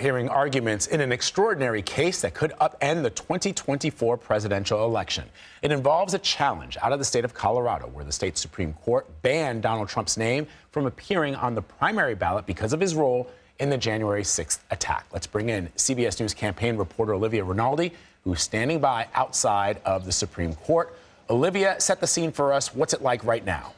hearing arguments in an extraordinary case that could upend the 2024 presidential election. It involves a challenge out of the state of Colorado, where the state Supreme Court banned Donald Trump's name from appearing on the primary ballot because of his role in the January 6th attack. Let's bring in CBS News campaign reporter Olivia Rinaldi, who's standing by outside of the Supreme Court. Olivia, set the scene for us. What's it like right now?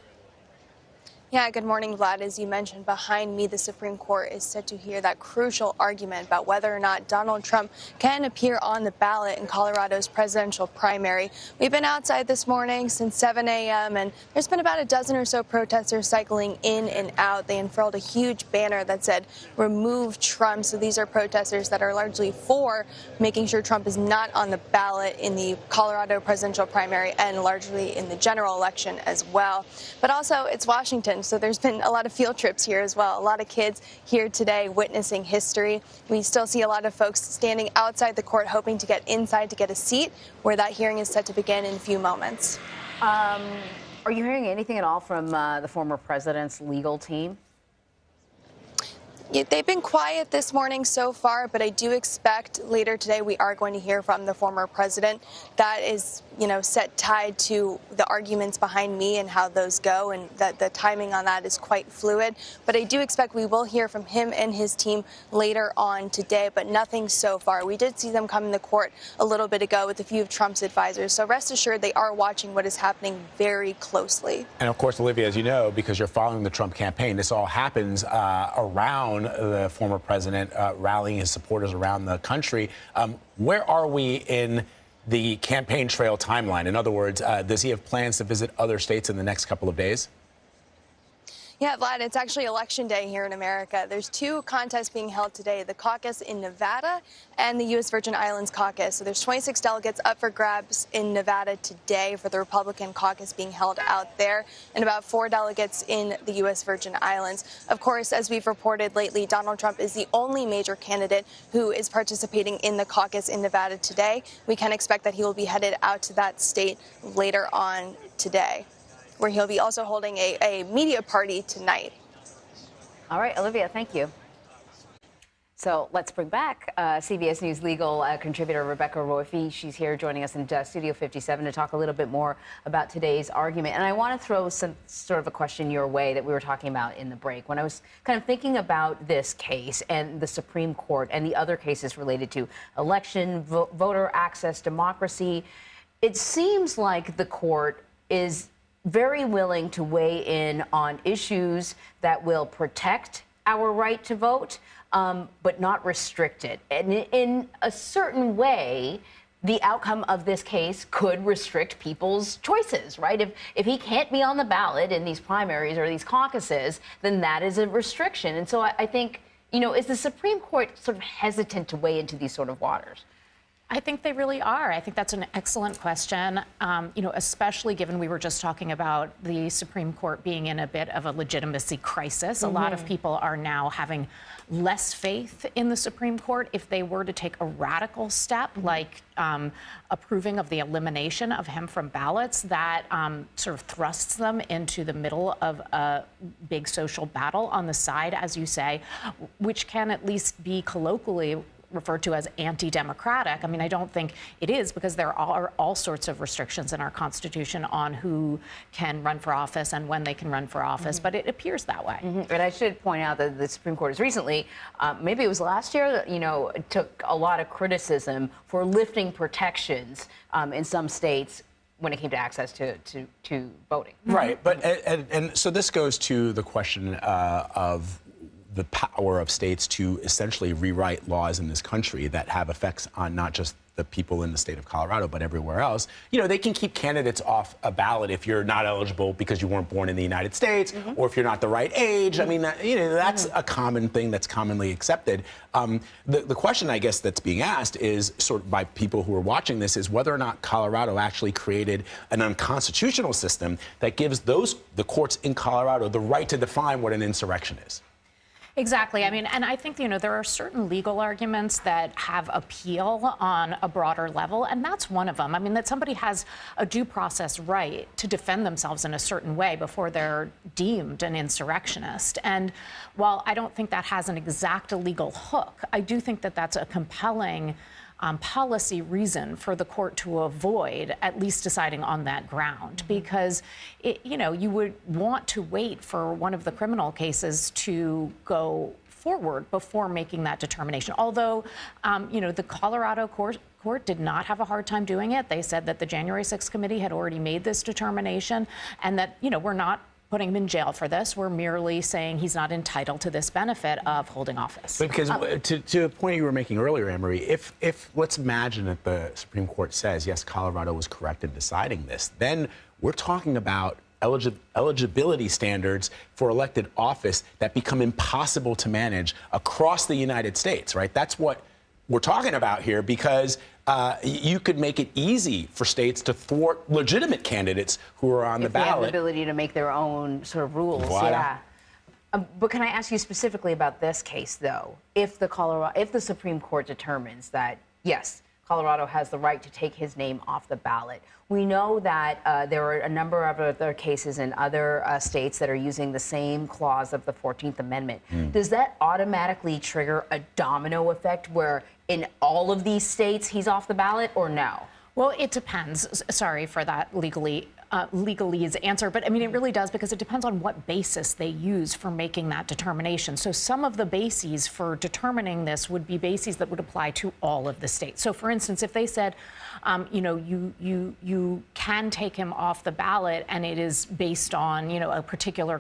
Yeah, good morning, Vlad. As you mentioned, behind me, the Supreme Court is set to hear that crucial argument about whether or not Donald Trump can appear on the ballot in Colorado's presidential primary. We've been outside this morning since 7 a.m., and there's been about a dozen or so protesters cycling in and out. They unfurled a huge banner that said, "Remove Trump." So these are protesters that are largely for making sure Trump is not on the ballot in the Colorado presidential primary and largely in the general election as well. But also, it's Washington. So there's been a lot of field trips here as well. A lot of kids here today witnessing history. We still see a lot of folks standing outside the court hoping to get inside to get a seat where that hearing is set to begin in a few moments. Are you hearing anything at all from the former president's legal team? Yeah, they've been quiet this morning so far, but I do expect later today we are going to hear from the former president. That is, set tied to the arguments behind me and how those go, and that the timing on that is quite fluid. But I do expect we will hear from him and his team later on today, but nothing so far. We did see them come in the court a little bit ago with a few of Trump's advisors, so rest assured they are watching what is happening very closely. And of course, Olivia, as you know, because you're following the Trump campaign, this all happens around the former president rallying his supporters around the country. Where are we in the campaign trail timeline? In other words, does he have plans to visit other states in the next couple of days? Yeah, Vlad, it's actually Election Day here in America. There's two contests being held today, the caucus in Nevada and the U.S. Virgin Islands caucus. So there's 26 delegates up for grabs in Nevada today for the Republican caucus being held out there, and about 4 delegates in the U.S. Virgin Islands. Of course, as we've reported lately, Donald Trump is the only major candidate who is participating in the caucus in Nevada today. We can expect that he will be headed out to that state later on today, where he'll be also holding a media party tonight. All right, Olivia, thank you. So let's bring back CBS News legal contributor Rebecca Roife. She's here joining us in Studio 57 to talk a little bit more about today's argument. And I want to throw some sort of a question your way that we were talking about in the break. When I was kind of thinking about this case and the Supreme Court and the other cases related to election, voter access, democracy, it seems like the court is very willing to weigh in on issues that will protect our right to vote, but not restrict it. And in a certain way, the outcome of this case could restrict people's choices, right? If he can't be on the ballot in these primaries or these caucuses, then that is a restriction. And so I think, is the Supreme Court sort of hesitant to weigh into these sort of waters? I think they really are. I think that's an excellent question, especially given we were just talking about the Supreme Court being in a bit of a legitimacy crisis. A lot of people are now having less faith in the Supreme Court if they were to take a radical step like approving of the elimination of him from ballots. That sort of thrusts them into the middle of a big social battle on the side, as you say, which can at least be colloquially referred to as anti-democratic. I mean, I don't think it is, because there are all sorts of restrictions in our Constitution on who can run for office and when they can run for office, but it appears that way. And I should point out that the Supreme Court has recently, maybe it was last year, took a lot of criticism for lifting protections in some states when it came to access to voting. Right, but and so this goes to the question of the power of states to essentially rewrite laws in this country that have effects on not just the people in the state of Colorado, but everywhere else. They can keep candidates off a ballot if you're not eligible because you weren't born in the United States, or if you're not the right age. I mean, that's a common thing that's commonly accepted. The question, I guess, that's being asked is, sort of by people who are watching this, is whether or not Colorado actually created an unconstitutional system that gives the courts in Colorado the right to define what an insurrection is. Exactly. I mean, and I think, there are certain legal arguments that have appeal on a broader level, and that's one of them. I mean, that somebody has a due process right to defend themselves in a certain way before they're deemed an insurrectionist. And while I don't think that has an exact legal hook, I do think that that's a compelling policy reason for the court to avoid at least deciding on that ground, because you would want to wait for one of the criminal cases to go forward before making that determination. Although, the Colorado court did not have a hard time doing it. They said that the January 6th committee had already made this determination, and that, we're not putting him in jail for this. We're merely saying he's not entitled to this benefit of holding office. But because to a point you were making earlier, Anne-Marie, if let's imagine that the Supreme Court says, yes, Colorado was correct in deciding this, then we're talking about eligibility standards for elected office that become impossible to manage across the United States, right? That's what we're talking about here, because you could make it easy for states to thwart legitimate candidates who are on the ballot. If they have the ability to make their own sort of rules. Voila. Yeah. But can I ask you specifically about this case, though? If the Supreme Court determines that, yes, Colorado has the right to take his name off the ballot, we know that there are a number of other cases in other states that are using the same clause of the 14th Amendment. Does that automatically trigger a domino effect where in all of these states he's off the ballot, or no? Well, it depends. Sorry for that legalese answer, but I mean, it really does, because it depends on what basis they use for making that determination. So some of the bases for determining this would be bases that would apply to all of the states. So for instance, if they said, you can take him off the ballot and it is based on, a particular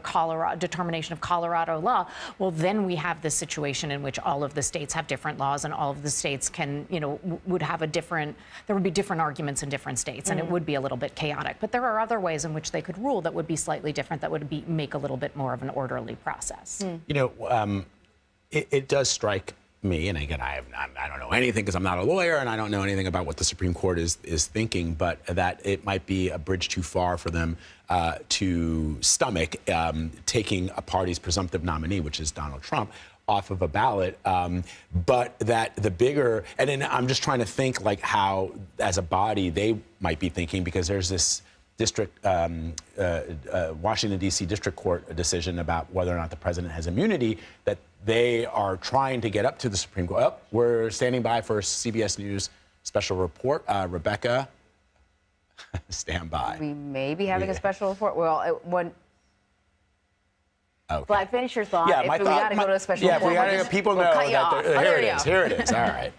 determination of Colorado law, well, then we have this situation in which all of the states have different laws, and all of the states can, would have there would be different arguments in different states, and it would be a little bit chaotic. But there are other ways in which they could rule that would be slightly different, that would make a little bit more of an orderly process. It does strike me, and again, I don't know anything because I'm not a lawyer, and I don't know anything about what the Supreme Court is thinking, but that it might be a bridge too far for them to stomach taking a party's presumptive nominee, which is Donald Trump, off of a ballot, but that the bigger, and then I'm just trying to think like how, as a body, they might be thinking, because there's this Washington, D.C. District Court decision about whether or not the president has immunity, that they are trying to get up to the Supreme Court. Oh, we're standing by for CBS News special report. Rebecca, stand by. We may be having a special report. Well, Okay. Vlad, finish your thought. Yeah, we got to go to a special report. Yeah, if we got to, people know that. Here it is. Here it is. All right.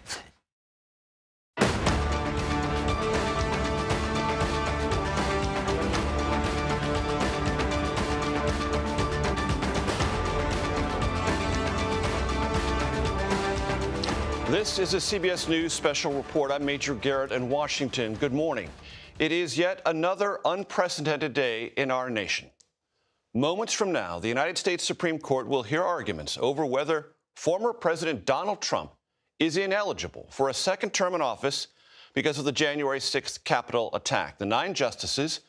This is a CBS News special report. I'm Major Garrett in Washington. Good morning. It is yet another unprecedented day in our nation. Moments from now, the United States Supreme Court will hear arguments over whether former President Donald Trump is ineligible for a second term in office because of the January 6th Capitol attack. The 9 justices,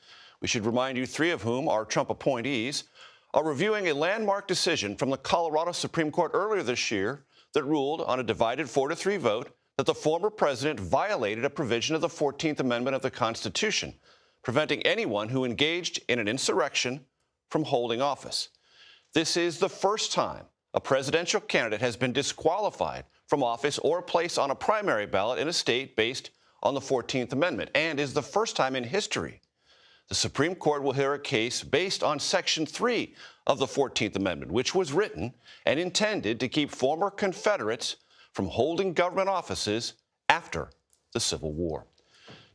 we should remind you 3 of whom are Trump appointees, are reviewing a landmark decision from the Colorado Supreme Court earlier this year that ruled on a divided 4-3 vote that the former president violated a provision of the 14th Amendment of the Constitution, preventing anyone who engaged in an insurrection from holding office. This is the first time a presidential candidate has been disqualified from office or placed on a primary ballot in a state based on the 14th Amendment, and is the first time in history the Supreme Court will hear a case based on Section 3 of the 14th Amendment, which was written and intended to keep former Confederates from holding government offices after the Civil War.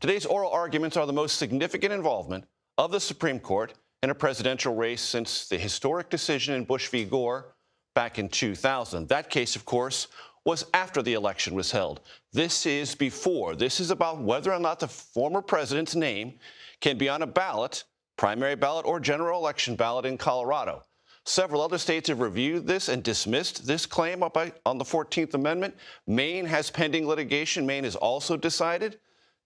Today's oral arguments are the most significant involvement of the Supreme Court in a presidential race since the historic decision in Bush v. Gore back in 2000. That case, of course, was after the election was held. This is before. This is about whether or not the former president's name can be on a ballot, primary ballot or general election ballot in Colorado. Several other states have reviewed this and dismissed this claim on the 14th Amendment. Maine has pending litigation. Maine has also decided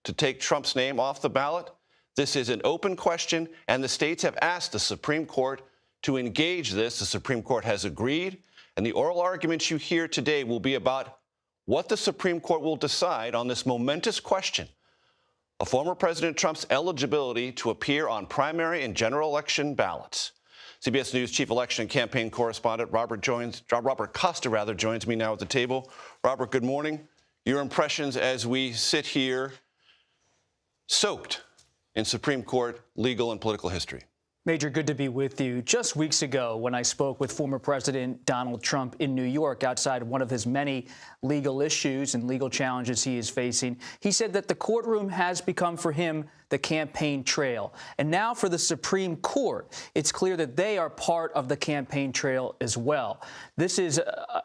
to take Trump's name off the ballot. This is an open question, and the states have asked the Supreme Court to engage this. The Supreme Court has agreed, And the oral arguments you hear today will be about what the Supreme Court will decide on this momentous question of former President Trump's eligibility to appear on primary and general election ballots. CBS News Chief Election and Campaign Correspondent Robert Costa joins me now at the table. Robert, good morning. Your impressions as we sit here soaked in Supreme Court legal and political history. Major, good to be with you. Just weeks ago, when I spoke with former President Donald Trump in New York outside one of his many legal issues and legal challenges he is facing, he said that the courtroom has become for him the campaign trail. And now for the Supreme Court, it's clear that they are part of the campaign trail as well. This is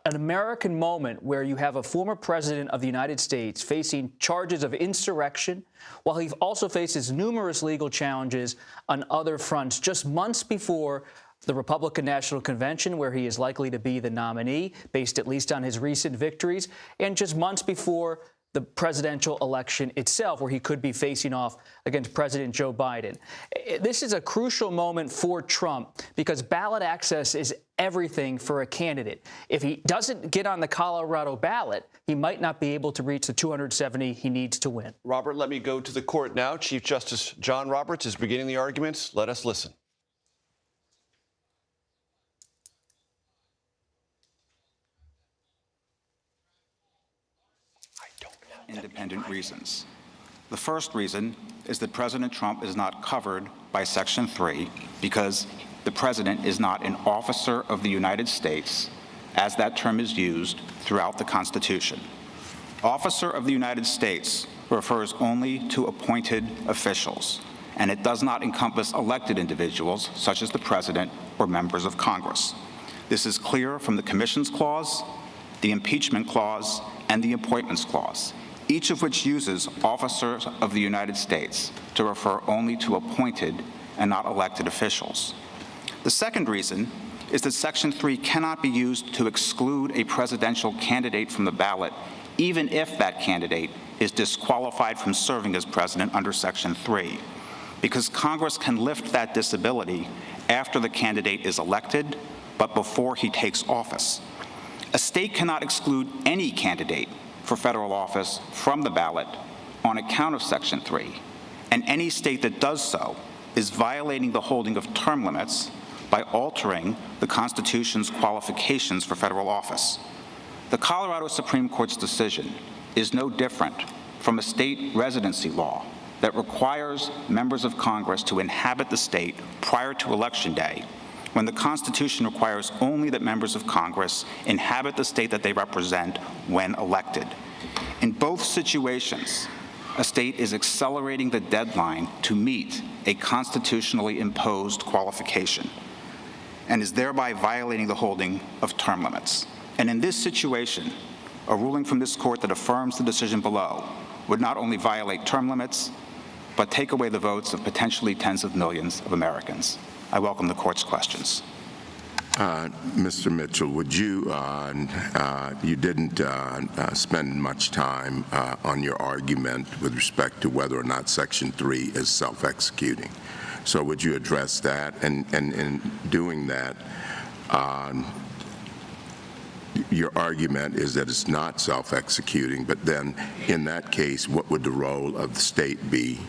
an American moment where you have a former president of the United States facing charges of insurrection, while he also faces numerous legal challenges on other fronts just months before the Republican National Convention, where he is likely to be the nominee, based at least on his recent victories, and just months before the presidential election itself, where he could be facing off against President Joe Biden. This is a crucial moment for Trump because ballot access is everything for a candidate. If he doesn't get on the Colorado ballot, he might not be able to reach the 270 he needs to win. Robert, let me go to the court now. Chief Justice John Roberts is beginning the arguments. Let us listen. Independent reasons. The first reason is that President Trump is not covered by Section 3 because the president is not an officer of the United States, as that term is used throughout the Constitution. Officer of the United States refers only to appointed officials, and it does not encompass elected individuals, such as the president or members of Congress. This is clear from the Commissions Clause, the Impeachment Clause, and the Appointments Clause, each of which uses officers of the United States to refer only to appointed and not elected officials. The second reason is that Section 3 cannot be used to exclude a presidential candidate from the ballot, even if that candidate is disqualified from serving as president under Section 3, because Congress can lift that disability after the candidate is elected, but before he takes office. A state cannot exclude any candidate for federal office from the ballot on account of Section 3, and any state that does so is violating the holding of term limits by altering the Constitution's qualifications for federal office. The Colorado Supreme Court's decision is no different from a state residency law that requires members of Congress to inhabit the state prior to Election Day, when the Constitution requires only that members of Congress inhabit the state that they represent when elected. In both situations, a state is accelerating the deadline to meet a constitutionally imposed qualification and is thereby violating the holding of term limits. And in this situation, a ruling from this court that affirms the decision below would not only violate term limits, but take away the votes of potentially tens of millions of Americans. I welcome the court's questions. Mr. Mitchell, would you, you didn't spend much time on your argument with respect to whether or not Section 3 is self-executing. So would you address that? And in doing that, your argument is that it's not self-executing, but then in that case, what would the role of the state be?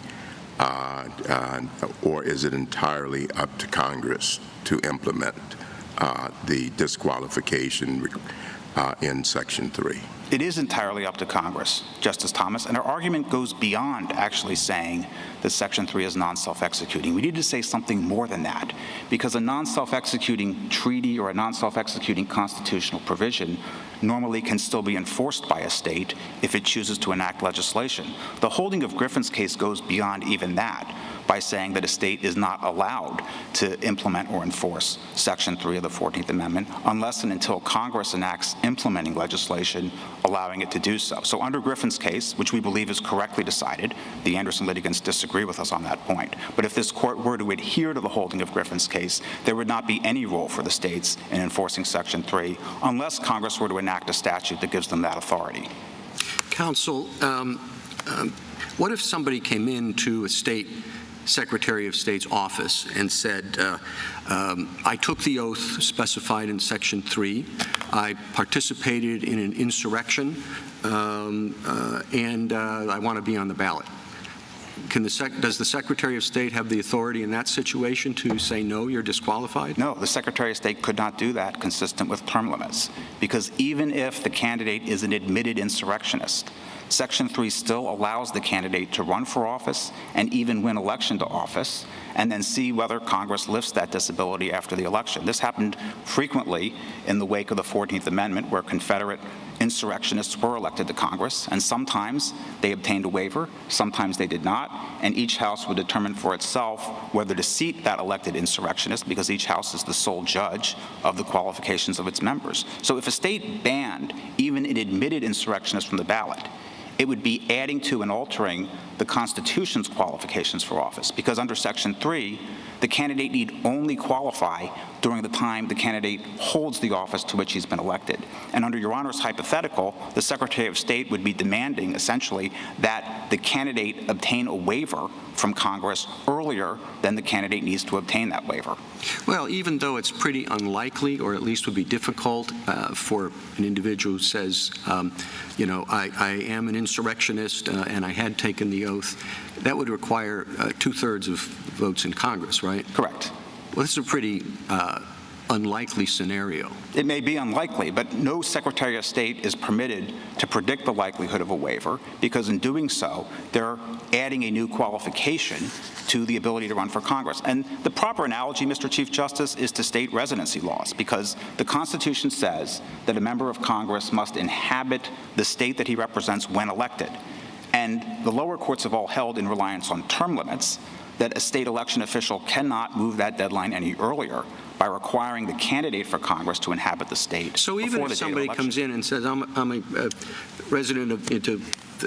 Or is it entirely up to Congress to implement the disqualification in Section 3? It is entirely up to Congress, Justice Thomas, and our argument goes beyond actually saying that Section 3 is non-self-executing. We need to say something more than that, because a non-self-executing treaty or a non-self-executing constitutional provision normally can still be enforced by a state if it chooses to enact legislation. The holding of Griffin's case goes beyond even that by saying that a state is not allowed to implement or enforce Section 3 of the 14th Amendment unless and until Congress enacts implementing legislation allowing it to do so. So under Griffin's case, which we believe is correctly decided, the Anderson litigants disagree with us on that point, but if this court were to adhere to the holding of Griffin's case, there would not be any role for the states in enforcing Section 3 unless Congress were to enact a statute that gives them that authority. Counsel, what if somebody came into a state Secretary of State's office and said, I took the oath specified in Section 3. I participated in an insurrection, and I want to be on the ballot. Does the Secretary of State have the authority in that situation to say, no, you're disqualified? No, the Secretary of State could not do that consistent with term limits, because even if the candidate is an admitted insurrectionist, Section 3 still allows the candidate to run for office and even win election to office, and then see whether Congress lifts that disability after the election. This happened frequently in the wake of the 14th Amendment, where Confederate insurrectionists were elected to Congress, and sometimes they obtained a waiver, sometimes they did not, and each House would determine for itself whether to seat that elected insurrectionist, because each House is the sole judge of the qualifications of its members. So if a state banned even an admitted insurrectionist from the ballot, it would be adding to and altering the Constitution's qualifications for office, because under Section 3, the candidate need only qualify during the time the candidate holds the office to which he's been elected. And under Your Honor's hypothetical, the Secretary of State would be demanding, essentially, that the candidate obtain a waiver from Congress earlier than the candidate needs to obtain that waiver. Well, even though it's pretty unlikely, or at least would be difficult for an individual who says, you know, I am an insurrectionist and I had taken the oath, that would require 2/3 of votes in Congress, right? Correct. Well, this is a pretty unlikely scenario. It may be unlikely, but no Secretary of State is permitted to predict the likelihood of a waiver, because in doing so, they're adding a new qualification to the ability to run for Congress. And the proper analogy, Mr. Chief Justice, is to state residency laws, because the Constitution says that a member of Congress must inhabit the state that he represents when elected. And the lower courts have all held, in reliance on term limits, that a state election official cannot move that deadline any earlier by requiring the candidate for Congress to inhabit the state. So even if somebody comes in and says, I'm a resident of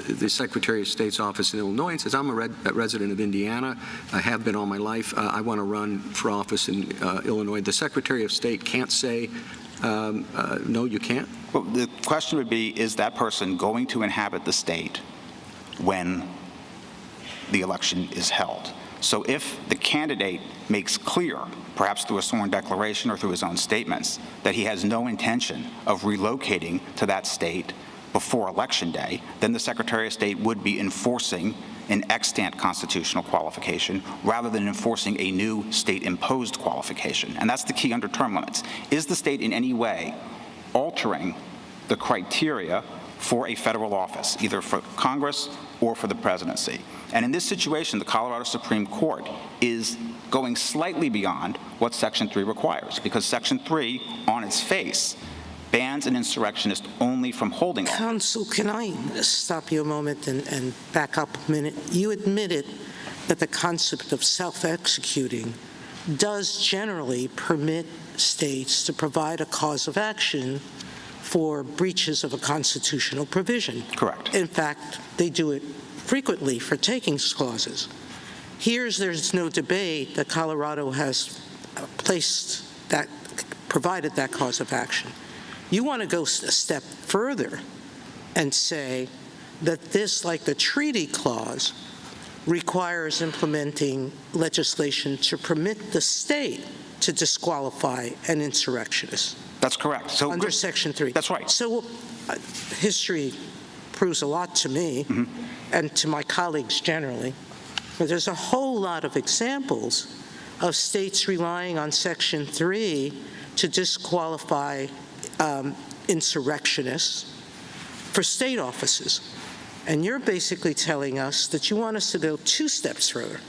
the Secretary of State's office in Illinois, and says, I'm a resident of Indiana, I have been all my life, I want to run for office in Illinois, the Secretary of State can't say, no, you can't? Well, the question would be, is that person going to inhabit the state when the election is held? So if the candidate makes clear, perhaps through a sworn declaration or through his own statements, that he has no intention of relocating to that state before Election Day, then the Secretary of State would be enforcing an extant constitutional qualification rather than enforcing a new state-imposed qualification. And that's the key under term limits. Is the state in any way altering the criteria for a federal office, either for Congress or for the presidency? And in this situation, the Colorado Supreme Court is going slightly beyond what Section 3 requires, because Section 3, on its face, bans an insurrectionist only from holding office. Counsel, can I stop you a moment and back up a minute? You admitted that the concept of self-executing does generally permit states to provide a cause of action for breaches of a constitutional provision. Correct. In fact, they do it frequently for takings clauses. There's no debate that Colorado has provided that cause of action. You want to go a step further and say that this, like the treaty clause, requires implementing legislation to permit the state to disqualify an insurrectionist. That's correct. So under Section 3. That's right. So history proves a lot to me and to my colleagues generally. But there's a whole lot of examples of states relying on Section 3 to disqualify insurrectionists for state offices. And you're basically telling us that you want us to go 2 steps further.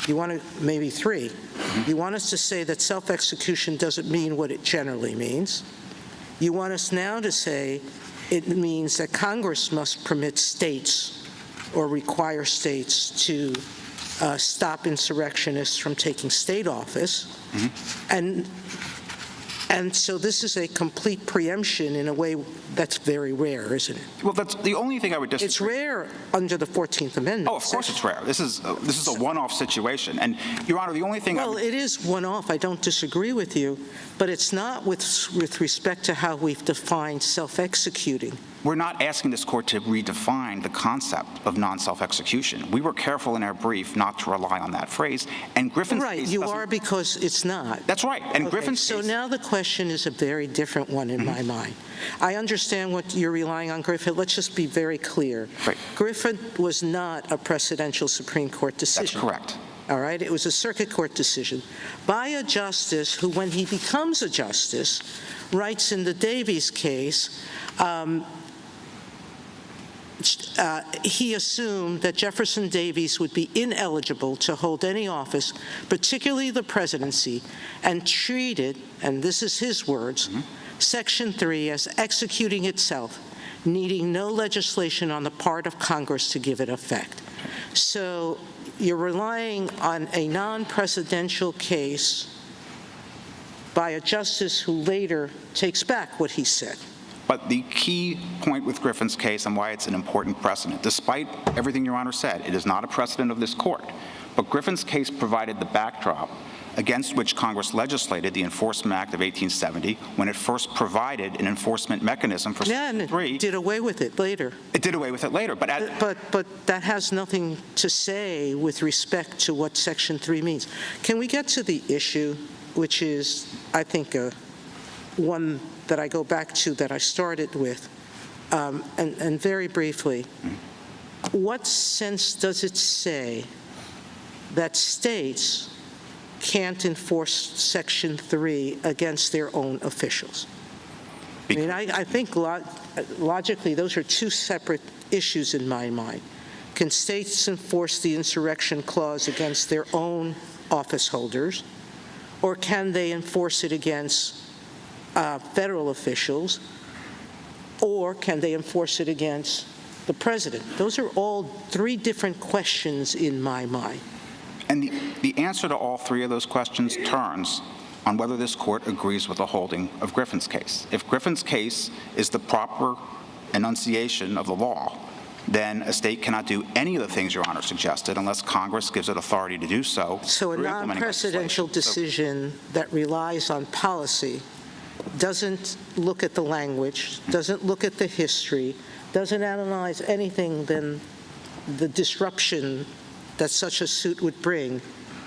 You want to, maybe 3. You want us to say that self-execution doesn't mean what it generally means. You want us now to say it means that Congress must permit states or require states to stop insurrectionists from taking state office. And so this is a complete preemption in a way that's very rare, isn't it? Well, that's the only thing I would disagree. It's rare under the 14th Amendment. Oh, of course it's rare. This is a one-off situation. And, Your Honor, the only thing Well, it is one-off. I don't disagree with you. But it's not with respect to how we've defined self-executing. We're not asking this court to redefine the concept of non-self-execution. We were careful in our brief not to rely on that phrase, and Griffin's Right, case you doesn't- are because it's not. That's right, and Okay, Griffin's so case... now the question is a very different one in my mind. I understand what you're relying on, Griffin. Let's just be very clear. Right. Griffin was not a precedential Supreme Court decision. That's correct. All right, it was a circuit court decision by a justice who, when he becomes a justice, writes in the Davies case, he assumed that Jefferson Davis would be ineligible to hold any office, particularly the presidency, and treated, and this is his words, Section 3 as executing itself, needing no legislation on the part of Congress to give it effect. So you're relying on a non-presidential case by a justice who later takes back what he said. But the key point with Griffin's case and why it's an important precedent, despite everything Your Honor said, it is not a precedent of this court. But Griffin's case provided the backdrop against which Congress legislated the Enforcement Act of 1870 when it first provided an enforcement mechanism for Section 3. And it did away with it later. It did away with it later, but that has nothing to say with respect to what Section 3 means. Can we get to the issue, which is, I think, one that I go back to that I started with, and very briefly, what sense does it say that states can't enforce Section 3 against their own officials? I mean, I think logically those are two separate issues in my mind. Can states enforce the insurrection clause against their own office holders, or can they enforce it against federal officials, or can they enforce it against the president? Those are all three different questions in my mind. And the answer to all three of those questions turns on whether this court agrees with the holding of Griffin's case. If Griffin's case is the proper enunciation of the law, then a state cannot do any of the things Your Honor suggested unless Congress gives it authority to do so. So a non-presidential decision that relies on policy doesn't look at the language, doesn't look at the history, doesn't analyze anything than the disruption that such a suit would bring,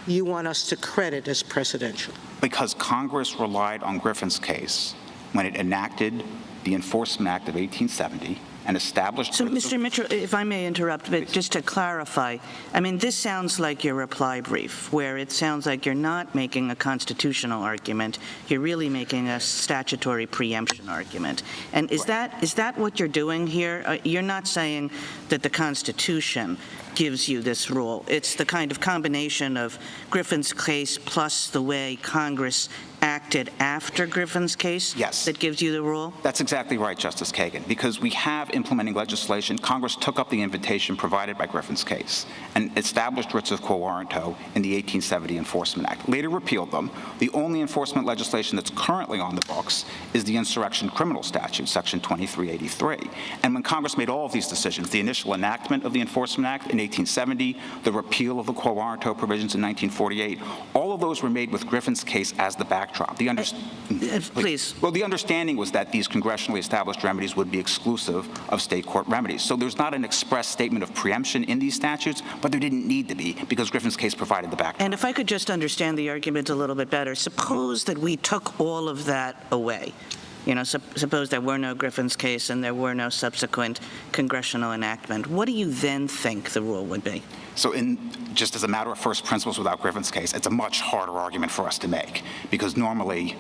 you want us to credit as presidential? Because Congress relied on Griffin's case when it enacted the Enforcement Act of 1870 and established... So, Mr. Mitchell, if I may interrupt, but just to clarify, I mean, this sounds like your reply brief, where it sounds like you're not making a constitutional argument, you're really making a statutory preemption argument. And is that what you're doing here? You're not saying that the Constitution gives you this rule. It's the kind of combination of Griffin's case plus the way Congress acted after Griffin's case that gives you the rule? That's exactly right, Justice Kagan, because we have implementing legislation. Congress took up the invitation provided by Griffin's case and established writs of quo warranto in the 1870 Enforcement Act, later repealed them. The only enforcement legislation that's currently on the books is the Insurrection Criminal Statute, Section 2383. And when Congress made all of these decisions, the initial enactment of the Enforcement Act in 1870, the repeal of the quo warranto provisions in 1948, all of those were made with Griffin's case as the backdrop. Please. Well, the understanding was that these congressionally established remedies would be exclusive of state court remedies. So there's not an express statement of preemption in these statutes, but there didn't need to be because Griffin's case provided the backdrop. And if I could just understand the argument a little bit better, suppose that we took all of that away. You know, suppose there were no Griffin's case and there were no subsequent congressional enactment. What do you then think the rule would be? So just as a matter of first principles without Griffin's case, it's a much harder argument for us to make because normally,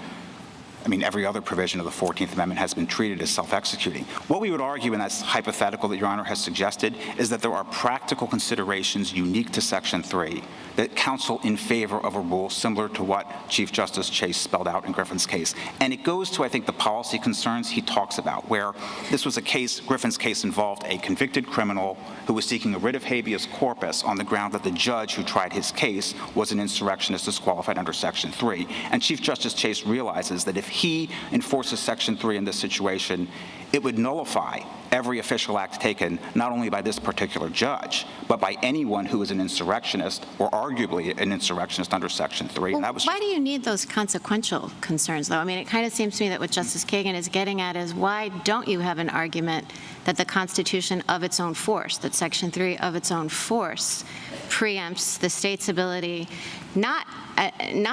I mean, every other provision of the 14th Amendment has been treated as self-executing. What we would argue, and that's hypothetical that Your Honor has suggested, is that there are practical considerations unique to Section 3 that counsel in favor of a rule similar to what Chief Justice Chase spelled out in Griffin's case. And it goes to, I think, the policy concerns he talks about, where this was a case, Griffin's case involved a convicted criminal who was seeking a writ of habeas corpus on the ground that the judge who tried his case was an insurrectionist disqualified under Section 3. And Chief Justice Chase realizes that if he enforces Section 3 in this situation, it would nullify every official act taken not only by this particular judge, but by anyone who is an insurrectionist or arguably an insurrectionist under Section 3. Well, and that was why do you need those consequential concerns, though? I mean, it kind of seems to me that what Justice Kagan is getting at is why don't you have an argument that the Constitution of its own force, that Section 3 of its own force, preempts the state's ability not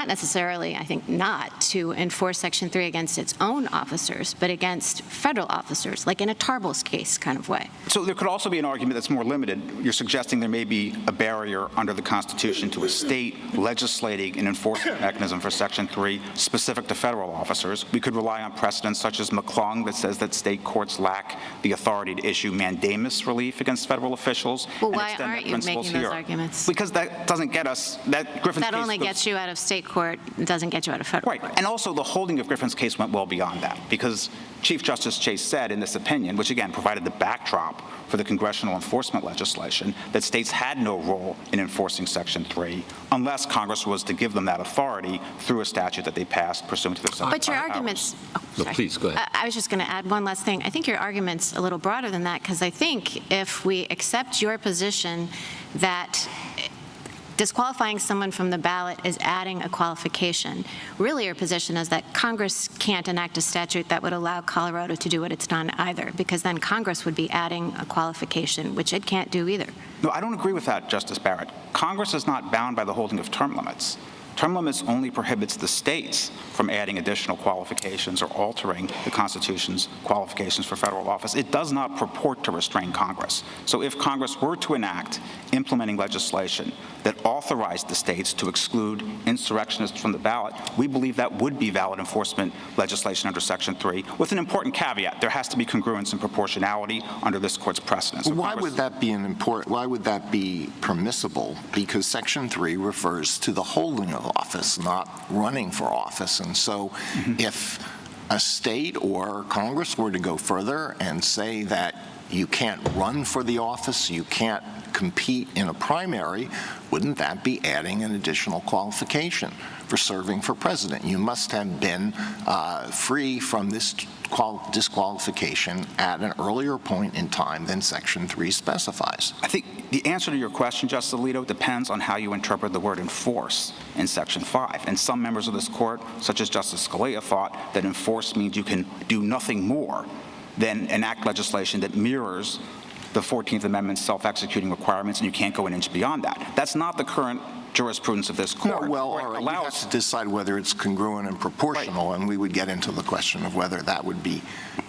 necessarily, I think not, to enforce Section 3 against its own officers, but against federal officers, like in a Tarbell's case kind of way. So there could also be an argument that's more limited. You're suggesting there may be a barrier under the Constitution to a state legislating an enforcement mechanism for Section 3 specific to federal officers. We could rely on precedents such as McClung that says that state courts lack the authority to issue mandamus relief against federal officials. Well, why aren't you making those arguments? Because that doesn't get us, that Griffin's case only gets you out of state court, it doesn't get you out of federal court. And also the holding of Griffin's case went well beyond that, because Chief Justice Chase said in this opinion, which again provided the backdrop for the congressional enforcement legislation, that states had no role in enforcing Section 3 unless Congress was to give them that authority through a statute that they passed pursuant to their subject But your arguments... No, please, go ahead. I was just going to add one last thing. I think your argument's a little broader than that, because I think if we accept your position that disqualifying someone from the ballot is adding a qualification, really your position is that Congress can't enact a statute that would allow Colorado to do what it's done either, because then Congress would be adding a qualification, which it can't do either. No, I don't agree with that, Justice Barrett. Congress is not bound by the holding of term limits. Term limits only prohibits the states from adding additional qualifications or altering the Constitution's qualifications for federal office. It does not purport to restrain Congress. So if Congress were to enact implementing legislation that authorized the states to exclude insurrectionists from the ballot, we believe that would be valid enforcement legislation under Section 3, with an important caveat. There has to be congruence and proportionality under this court's precedent. So why would that be permissible? Because Section 3 refers to the holding of office, not running for office. And so if a state or Congress were to go further and say that you can't run for the office, you can't compete in a primary, wouldn't that be adding an additional qualification for serving for president? You must have been free from this disqualification at an earlier point in time than Section 3 specifies. I think the answer to your question, Justice Alito, depends on how you interpret the word enforce in Section 5. And some members of this court, such as Justice Scalia, thought that enforce means you can do nothing more than enact legislation that mirrors the 14th Amendment's self-executing requirements, and you can't go an inch beyond that. That's not the current jurisprudence of this court. No, well, all right, you have to decide whether it's congruent and proportional, and we would get into the question of whether that would be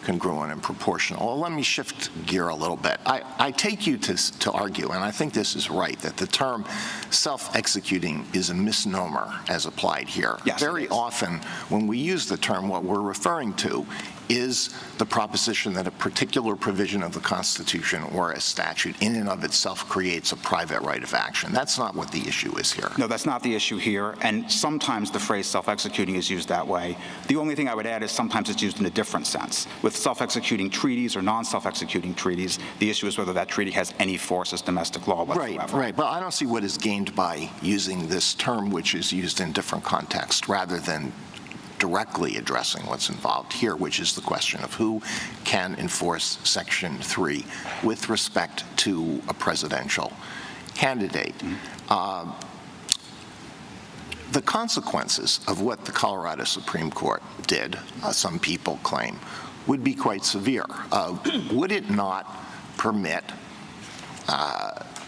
congruent and proportional. Well, let me shift gear a little bit. I take you to argue, and I think this is right, that the term self-executing is a misnomer as applied here. Yes, very often, when we use the term, what we're referring to is the proposition that a particular provision of the Constitution or a statute in and of itself creates a private right of action. That's not what the issue is here. No, that's not the issue here, and sometimes the phrase self-executing is used that way. The only thing I would add is sometimes it's used in a different sense. With self-executing treaties or non-self-executing treaties, the issue is whether that treaty has any force as domestic law whatsoever. Right. But I don't see what is gained by using this term, which is used in different contexts, rather than directly addressing what's involved here, which is the question of who can enforce Section 3 with respect to a presidential candidate. The consequences of what the Colorado Supreme Court did, some people claim, would be quite severe. Would it not permit,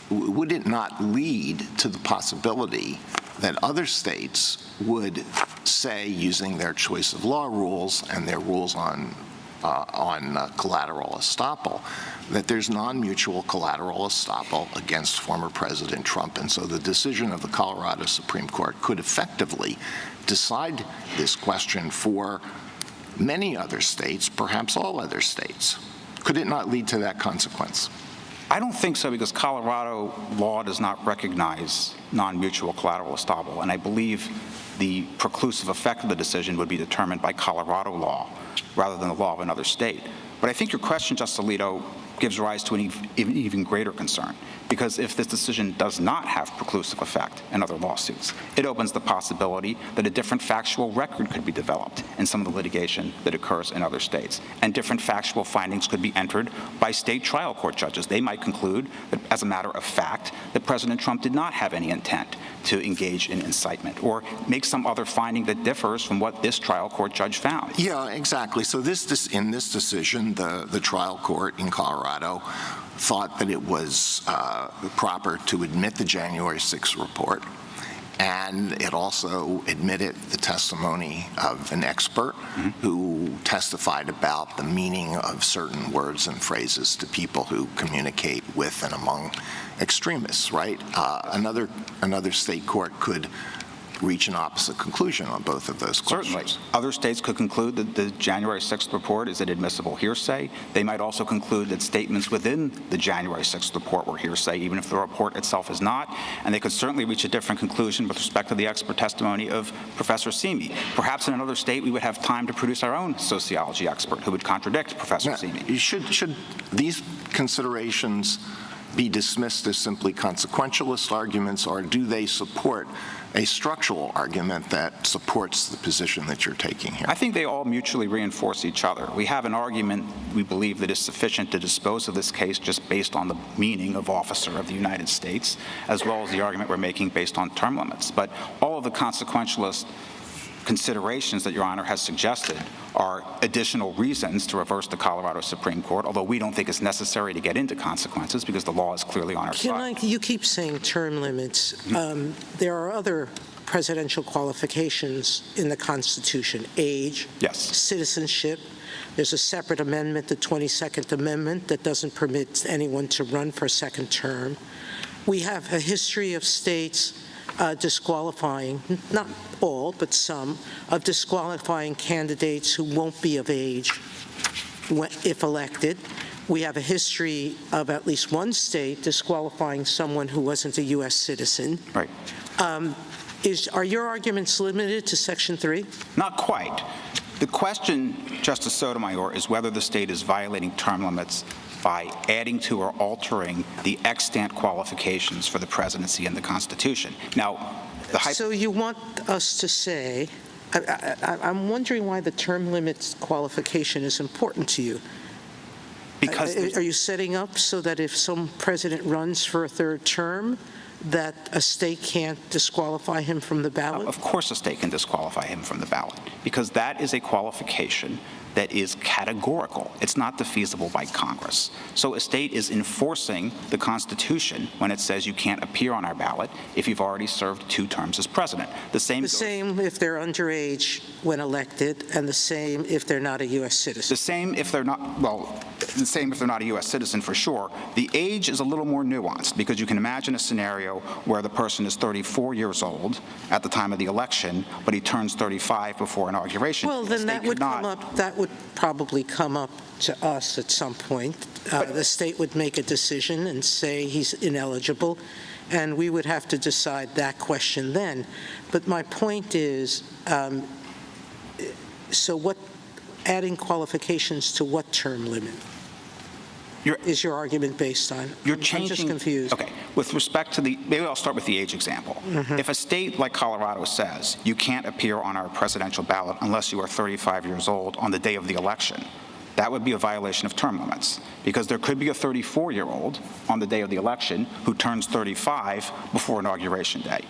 would it not lead to the possibility that other states would say, using their choice of law rules and their rules on collateral estoppel, that there's non-mutual collateral estoppel against former President Trump? And so the decision of the Colorado Supreme Court could effectively decide this question for many other states, perhaps all other states. Could it not lead to that consequence? I don't think so, because Colorado law does not recognize non-mutual collateral estoppel, and I believe the preclusive effect of the decision would be determined by Colorado law rather than the law of another state. But I think your question, Justice Alito, gives rise to an even greater concern, because if this decision does not have preclusive effect in other lawsuits, it opens the possibility that a different factual record could be developed in some of the litigation that occurs in other states, and different factual findings could be entered by state trial court judges. They might conclude that, as a matter of fact, that President Trump did not have any intent to engage in incitement, or make some other finding that differs from what this trial court judge found. Yeah, exactly. So in this decision, the trial court in Colorado thought that it was proper to admit the January 6th report, and it also admitted the testimony of an expert who testified about the meaning of certain words and phrases to people who communicate with and among extremists, right? Another state court could reach an opposite conclusion on both of those questions. Certainly. Other states could conclude that the January 6th report is inadmissible hearsay. They might also conclude that statements within the January 6th report were hearsay, even if the report itself is not. And they could certainly reach a different conclusion with respect to the expert testimony of Professor Simi. Perhaps in another state we would have time to produce our own sociology expert who would contradict Professor Simi. Should these considerations be dismissed as simply consequentialist arguments, or do they support a structural argument that supports the position that you're taking here? I think they all mutually reinforce each other. We have an argument, we believe, that is sufficient to dispose of this case just based on the meaning of officer of the United States, as well as the argument we're making based on term limits. But all of the consequentialist considerations that Your Honor has suggested are additional reasons to reverse the Colorado Supreme Court, although we don't think it's necessary to get into consequences because the law is clearly on our side. You keep saying term limits. There are other presidential qualifications in the Constitution: age, yes, citizenship. There's a separate amendment, the 22nd Amendment, that doesn't permit anyone to run for a second term. We have a history of states disqualifying, not all, but some, of disqualifying candidates who won't be of age if elected. We have a history of at least one state disqualifying someone who wasn't a U.S. citizen. Right. Are your arguments limited to Section 3? Not quite. The question, Justice Sotomayor, is whether the state is violating term limits by adding to or altering the extant qualifications for the presidency in the Constitution. Now, so you want us to say, I'm wondering why the term limits qualification is important to you. Because are you setting up so that if some president runs for a third term, that a state can't disqualify him from the ballot? Of course a state can disqualify him from the ballot, because that is a qualification that is categorical. It's not defeasible by Congress. So a state is enforcing the Constitution when it says you can't appear on our ballot if you've already served 2 terms as president. The same if they're underage when elected, and the same if they're not a U.S. citizen. The same if they're not, well, the same if they're not a U.S. citizen for sure. The age is a little more nuanced, because you can imagine a scenario where the person is 34 years old at the time of the election, but he turns 35 before inauguration. Well, then that would come up. That would probably come up to us at some point. The state would make a decision and say he's ineligible, and we would have to decide that question then. But my point is, so what, adding qualifications to what term limit is your argument based on? You're changing. I'm just confused. Okay. With respect to maybe I'll start with the age example. If a state like Colorado says you can't appear on our presidential ballot unless you are 35 years old on the day of the election, that would be a violation of term limits, because there could be a 34-year-old on the day of the election who turns 35 before inauguration day.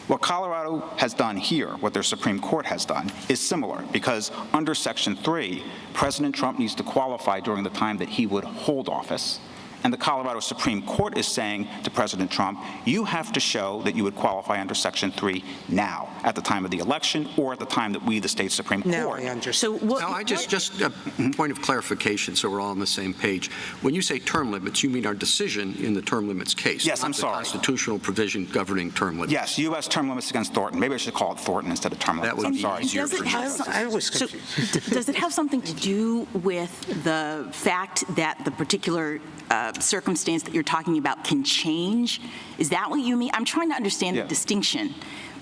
What Colorado has done here, what their Supreme Court has done, is similar, because under Section 3, President Trump needs to qualify during the time that he would hold office. And the Colorado Supreme Court is saying to President Trump, you have to show that you would qualify under Section 3 now, at the time of the election, or at the time that we, the state Supreme Court. Now I understand. So now I just a point of clarification, so we're all on the same page. When you say term limits, you mean our decision in the term limits case? Yes, I'm sorry. The constitutional provision governing term limits. Yes, U.S. term limits against Thornton. Maybe I should call it Thornton instead of term limits. I'm sorry. I was confused. Does it have something to do with the fact that the particular circumstance that you're talking about can change? Is that what you mean? I'm trying to understand the distinction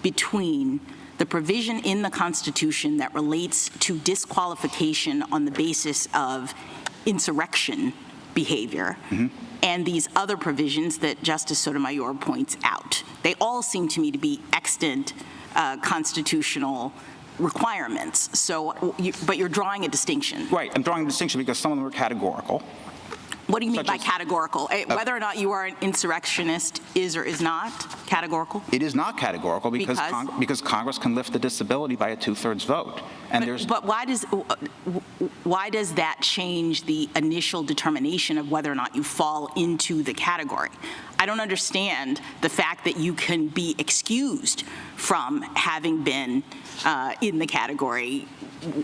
between the provision in the Constitution that relates to disqualification on the basis of insurrection behavior and these other provisions that Justice Sotomayor points out. They all seem to me to be extant constitutional requirements. So, but you're drawing a distinction. Right, I'm drawing a distinction because some of them are categorical. What do you mean by categorical? Whether or not you are an insurrectionist is or is not categorical? It is not categorical because Congress can lift the disability by a 2/3 vote. And but why does that change the initial determination of whether or not you fall into the category? I don't understand the fact that you can be excused from having been in the category.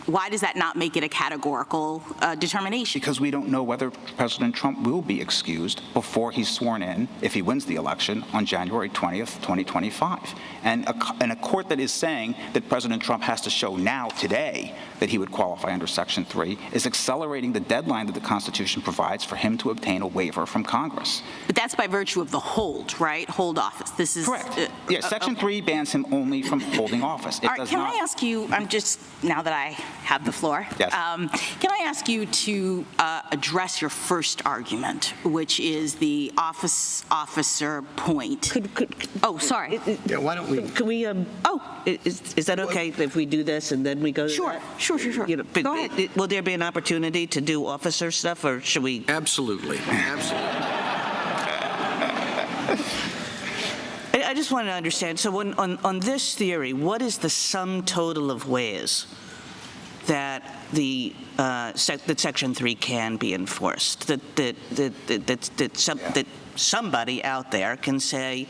Why does that not make it a categorical determination? Because we don't know whether President Trump will be excused before he's sworn in, if he wins the election, on January 20th, 2025. And a court that is saying that President Trump has to show now, today, that he would qualify under Section 3 is accelerating the deadline that the Constitution provides for him to obtain a waiver from Congress. But that's by virtue of the hold, right? Hold office. This is correct. Section 3 bans him only from holding office. All right, can I ask you, now that I have the floor, yes. Can I ask you to address your first argument, which is the officer point? Sorry. Yeah, why don't we? Can we? Is that okay if we do this and then we go? Sure. You know, go ahead. Will there be an opportunity to do officer stuff, or should we? Absolutely. I just want to understand. So, on this theory, what is the sum total of ways that that Section 3 can be enforced? That somebody out there can say,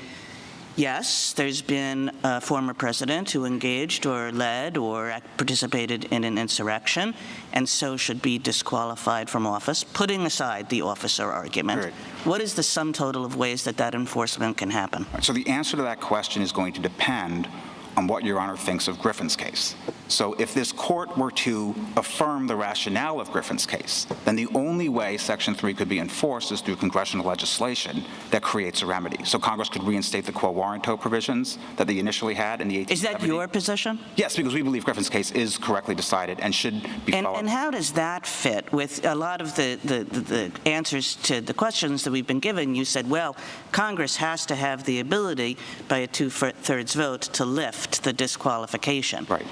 yes, there's been a former president who engaged or led or participated in an insurrection and so should be disqualified from office, putting aside the officer argument. Right. What is the sum total of ways that enforcement can happen? So the answer to that question is going to depend on what Your Honor thinks of Griffin's case. So if this court were to affirm the rationale of Griffin's case, then the only way Section 3 could be enforced is through congressional legislation that creates a remedy. So Congress could reinstate the quo warranto provisions that they initially had in the 1870s. Is that your position? Yes, because we believe Griffin's case is correctly decided and should be followed. And how does that fit with a lot of the answers to the questions that we've been given? You said, well, Congress has to have the ability by a 2/3 vote to lift the disqualification. Right.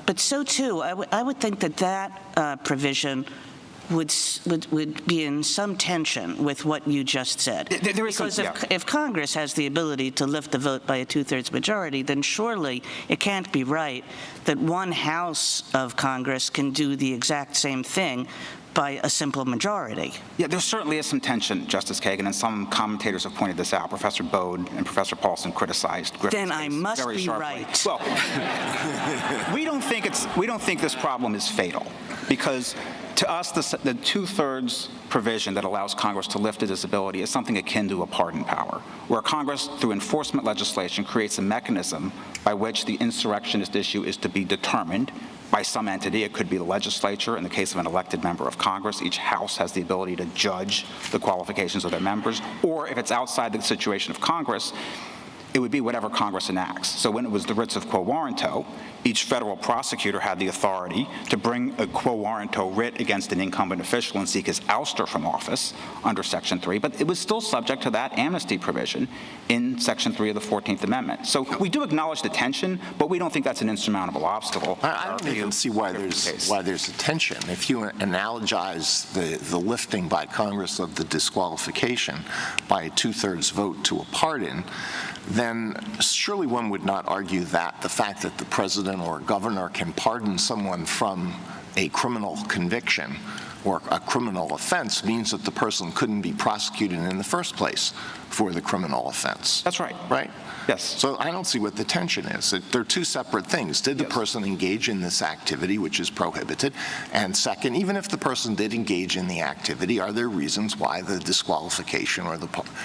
But so too, I would think that provision would be in some tension with what you just said. Because if Congress has the ability to lift the vote by a 2/3 majority, then surely it can't be right that one house of Congress can do the exact same thing by a simple majority. Yeah, there certainly is some tension, Justice Kagan, and some commentators have pointed this out. Professor Bode and Professor Paulson criticized Griffin's Then I must very be sharply. right. Well, we don't think this problem is fatal because to us, the 2/3 provision that allows Congress to lift a disability is something akin to a pardon power, where Congress, through enforcement legislation, creates a mechanism by which the insurrectionist issue is to be determined by some entity. It could be the legislature. In the case of an elected member of Congress, each house has the ability to judge the qualifications of their members. Or if it's outside the situation of Congress, it would be whatever Congress enacts. So when it was the writs of quo warranto, each federal prosecutor had the authority to bring a quo warranto writ against an incumbent official and seek his ouster from office under Section 3, but it was still subject to that amnesty provision in Section 3 of the 14th Amendment. So we do acknowledge the tension, but we don't think that's an insurmountable obstacle. I don't even see why there's a tension. If you analogize the lifting by Congress of the disqualification by a 2/3 vote to a pardon, then surely one would not argue that the fact that the president or governor can pardon someone from a criminal conviction or a criminal offense means that the person couldn't be prosecuted in the first place for the criminal offense. That's right. Right? Yes. So I don't see what the tension is. They're two separate things. Did the person engage in this activity, which is prohibited? And second, even if the person did engage in the activity, are there reasons why the disqualification or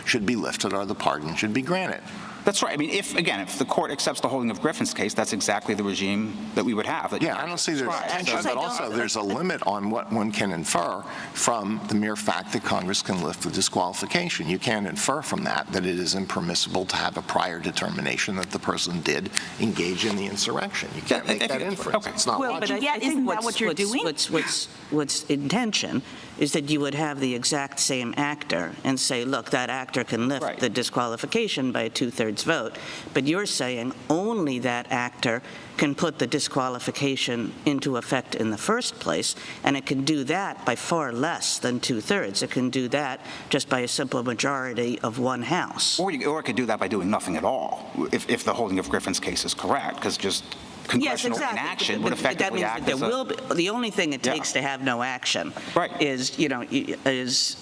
should be lifted or the pardon should be granted? That's right. I mean, if the court accepts the holding of Griffin's case, that's exactly the regime that we would have. Yeah, I don't see there's, but also there's a limit on what one can infer from the mere fact that Congress can lift the disqualification. You can't infer from that it is impermissible to have a prior determination that the person did engage in the insurrection. You can't make that inference. It's not logical. But isn't that what you're doing? What's intention is that you would have the exact same actor and say, look, that actor can lift the disqualification by a 2/3 vote. But you're saying only that actor can put the disqualification into effect in the first place, and it can do that by far less than 2/3. It can do that just by a simple majority of one House. Or it could do that by doing nothing at all, if the holding of Griffin's case is correct, because just congressional inaction would effectively act as the only thing it takes to have no action is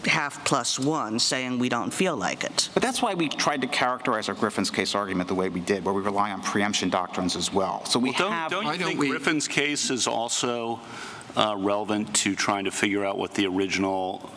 half plus one saying we don't feel like it. But that's why we tried to characterize our Griffin's case argument the way we did, where we rely on preemption doctrines as well. So don't you think Griffin's case is also relevant to trying to figure out what the original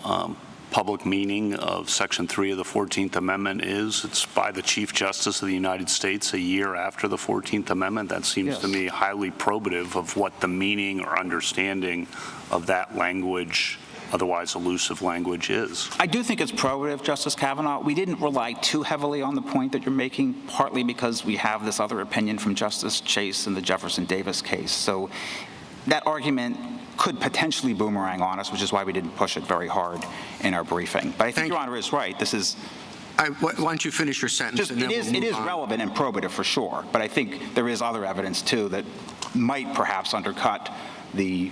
public meaning of Section 3 of the 14th Amendment is? It's by the Chief Justice of the United States a year after the 14th Amendment. That seems to me highly probative of what the meaning or understanding of that language, otherwise elusive language, is. I do think it's probative, Justice Kavanaugh. We didn't rely too heavily on the point that you're making, partly because we have this other opinion from Justice Chase in the Jefferson Davis case. So that argument could potentially boomerang on us, which is why we didn't push it very hard in our briefing. But I think Your Honor is right. This is... why don't you finish your sentence? It is relevant and probative for sure, but I think there is other evidence too that might perhaps undercut the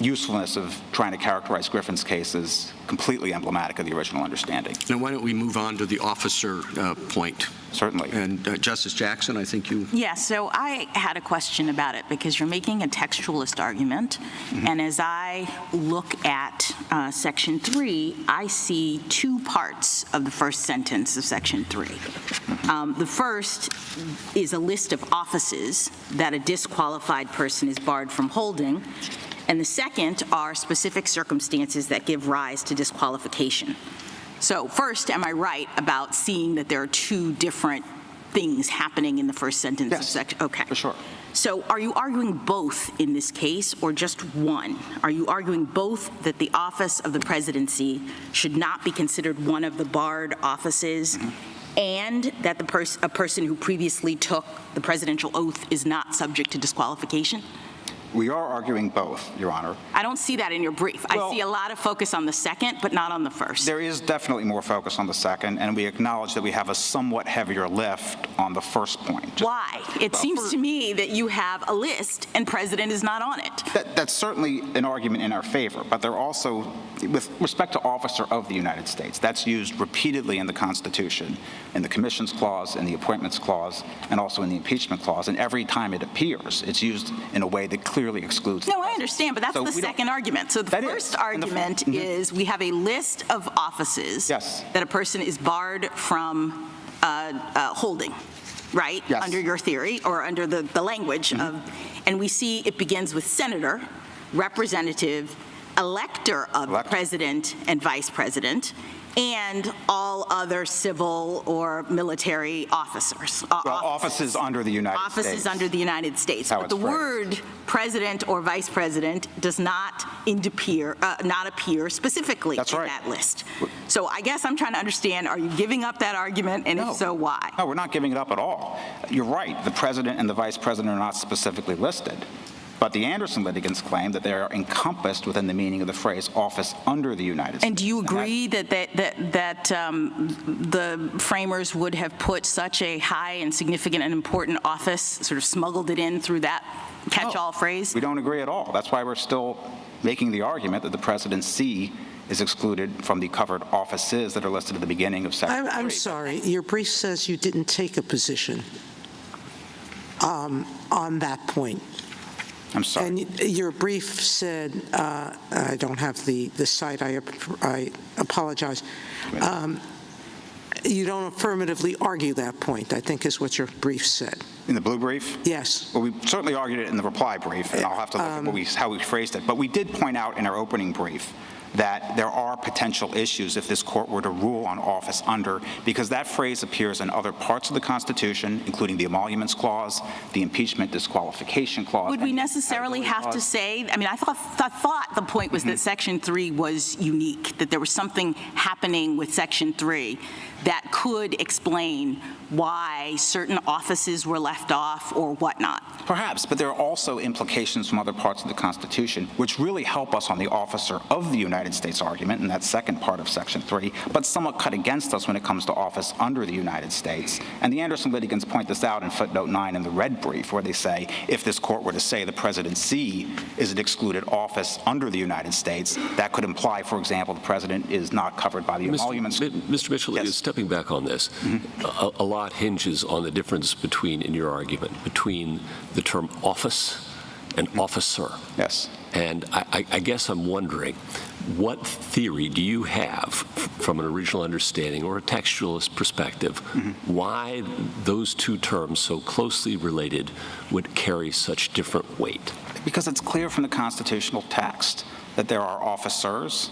usefulness of trying to characterize Griffin's case as completely emblematic of the original understanding. Now, why don't we move on to the officer point? Certainly. And Justice Jackson, I think you... Yeah, so I had a question about it because you're making a textualist argument, and as I look at Section 3, I see two parts of the first sentence of Section 3. The first is a list of offices that a disqualified person is barred from holding, and the second are specific circumstances that give rise to disqualification. So first, am I right about seeing that there are two different things happening in the first sentence of section? Okay. For sure. So are you arguing both in this case or just one? Are you arguing both that the office of the presidency should not be considered one of the barred offices and that a person who previously took the presidential oath is not subject to disqualification? We are arguing both, Your Honor. I don't see that in your brief. I see a lot of focus on the second, but not on the first. There is definitely more focus on the second, and we acknowledge that we have a somewhat heavier lift on the first point. Why? It seems to me that you have a list and president is not on it. That's certainly an argument in our favor, but they're also, with respect to officer of the United States, that's used repeatedly in the Constitution, in the Commissions Clause, in the Appointments Clause, and also in the Impeachment Clause, and every time it appears, it's used in a way that clearly excludes. No, I understand, but that's the second argument. So the first argument is we have a list of offices that a person is barred from holding, right? Yes. Under your theory or under the language of, and we see it begins with senator, representative, elector of president and vice president, and all other civil or military officers. Offices under the United States. Offices under the United States. But the word president or vice president does not appear specifically in that list. So I guess I'm trying to understand, are you giving up that argument, and if so, why? No, we're not giving it up at all. You're right, the president and the vice president are not specifically listed. But the Anderson litigants claim that they are encompassed within the meaning of the phrase office under the United States. And do you agree that the framers would have put such a high and significant and important office, sort of smuggled it in through that catch-all phrase? We don't agree at all. That's why we're still making the argument that the presidency is excluded from the covered offices that are listed at the beginning of Section 3. I'm sorry. Your brief says you didn't take a position on that point. I'm sorry. And your brief said, I don't have the cite, I apologize. You don't affirmatively argue that point, I think is what your brief said. In the blue brief? Yes. Well, we certainly argued it in the reply brief, and I'll have to look at how we phrased it. But we did point out in our opening brief that there are potential issues if this court were to rule on office under, because that phrase appears in other parts of the Constitution, including the Emoluments Clause, the Impeachment Disqualification Clause. Would we necessarily have to say, I mean, I thought the point was that Section 3 was unique, that there was something happening with Section 3 that could explain why certain offices were left off or whatnot. Perhaps, but there are also implications from other parts of the Constitution which really help us on the officer of the United States argument in that second part of Section 3, but somewhat cut against us when it comes to office under the United States. And the Anderson litigants point this out in footnote 9 in the red brief, where they say if this court were to say the presidency is an excluded office under the United States, that could imply, for example, the president is not covered by the emoluments. Mr. Mitchell, yes. Stepping back on this, a lot hinges on the difference between, in your argument, between the term office and officer. Yes. And I guess I'm wondering, what theory do you have from an original understanding or a textualist perspective why those two terms, so closely related, would carry such different weight? Because it's clear from the constitutional text that there are officers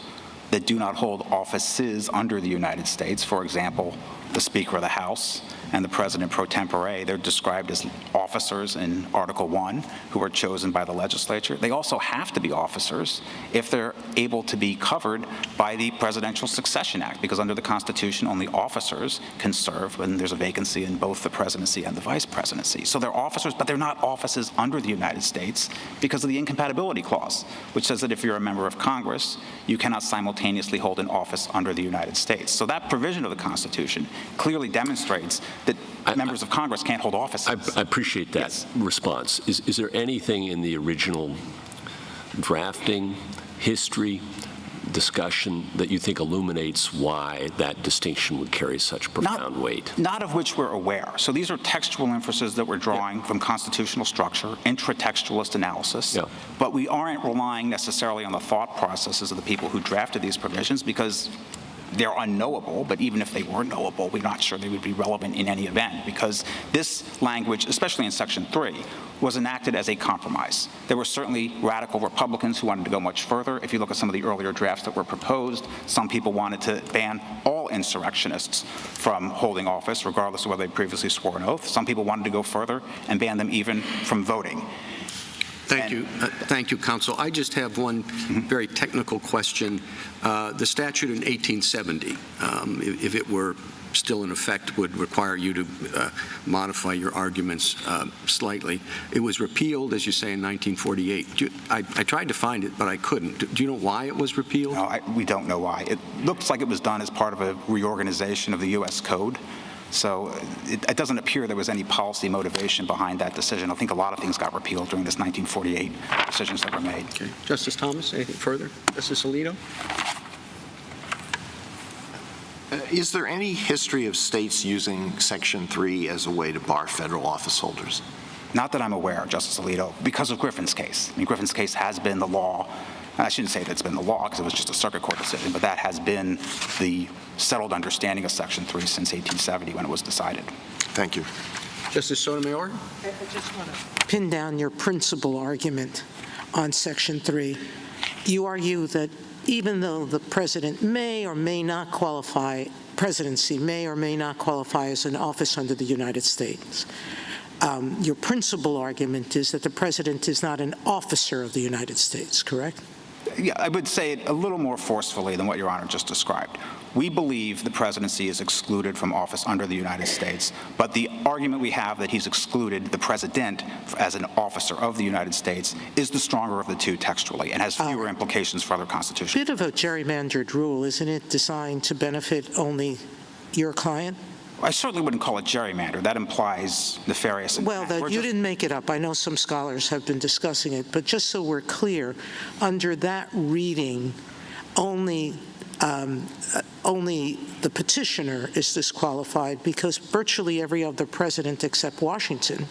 that do not hold offices under the United States. For example, the Speaker of the House and the President pro tempore, they're described as officers in Article 1 who are chosen by the legislature. They also have to be officers if they're able to be covered by the Presidential Succession Act, because under the Constitution, only officers can serve when there's a vacancy in both the presidency and the vice presidency. So they're officers, but they're not offices under the United States because of the Incompatibility Clause, which says that if you're a member of Congress, you cannot simultaneously hold an office under the United States. So that provision of the Constitution clearly demonstrates that members of Congress can't hold offices. I appreciate that response. Is there anything in the original drafting, history, discussion that you think illuminates why that distinction would carry such profound weight? Not of which we're aware. So these are textual inferences that we're drawing from constitutional structure, intratextualist analysis, but we aren't relying necessarily on the thought processes of the people who drafted these provisions, because they're unknowable, but even if they were knowable, we're not sure they would be relevant in any event, because this language, especially in Section 3, was enacted as a compromise. There were certainly radical Republicans who wanted to go much further. If you look at some of the earlier drafts that were proposed, some people wanted to ban all insurrectionists from holding office, regardless of whether they previously swore an oath. Some people wanted to go further and ban them even from voting. Thank you. Thank you, Counsel. I just have one very technical question. The statute in 1870, if it were still in effect, would require you to modify your arguments slightly. It was repealed, as you say, in 1948. I tried to find it, but I couldn't. Do you know why it was repealed? No, we don't know why. It looks like it was done as part of a reorganization of the U.S. Code. So it doesn't appear there was any policy motivation behind that decision. I think a lot of things got repealed during this 1948 decisions that were made. Okay. Justice Thomas, anything further? Justice Alito? Is there any history of states using Section 3 as a way to bar federal office holders? Not that I'm aware of, Justice Alito, because of Griffin's case. I mean, Griffin's case has been the law. I shouldn't say that's been the law, because it was just a circuit court decision, but that has been the settled understanding of Section 3 since 1870 when it was decided. Thank you. Justice Sotomayor? I just want to pin down your principal argument on Section 3. You argue that even though the president may or may not qualify, presidency may or may not qualify as an office under the United States, your principal argument is that the president is not an officer of the United States, correct? Yeah, I would say it a little more forcefully than what Your Honor just described. We believe the presidency is excluded from office under the United States, but the argument we have that he's excluded the president as an officer of the United States is the stronger of the two textually and has fewer implications for other constitutions. Bit of a gerrymandered rule, isn't it, designed to benefit only your client? I certainly wouldn't call it gerrymander. That implies nefarious intent. Well, you didn't make it up. I know some scholars have been discussing it, but just so we're clear, under that reading, only the petitioner is disqualified, because virtually every other president except Washington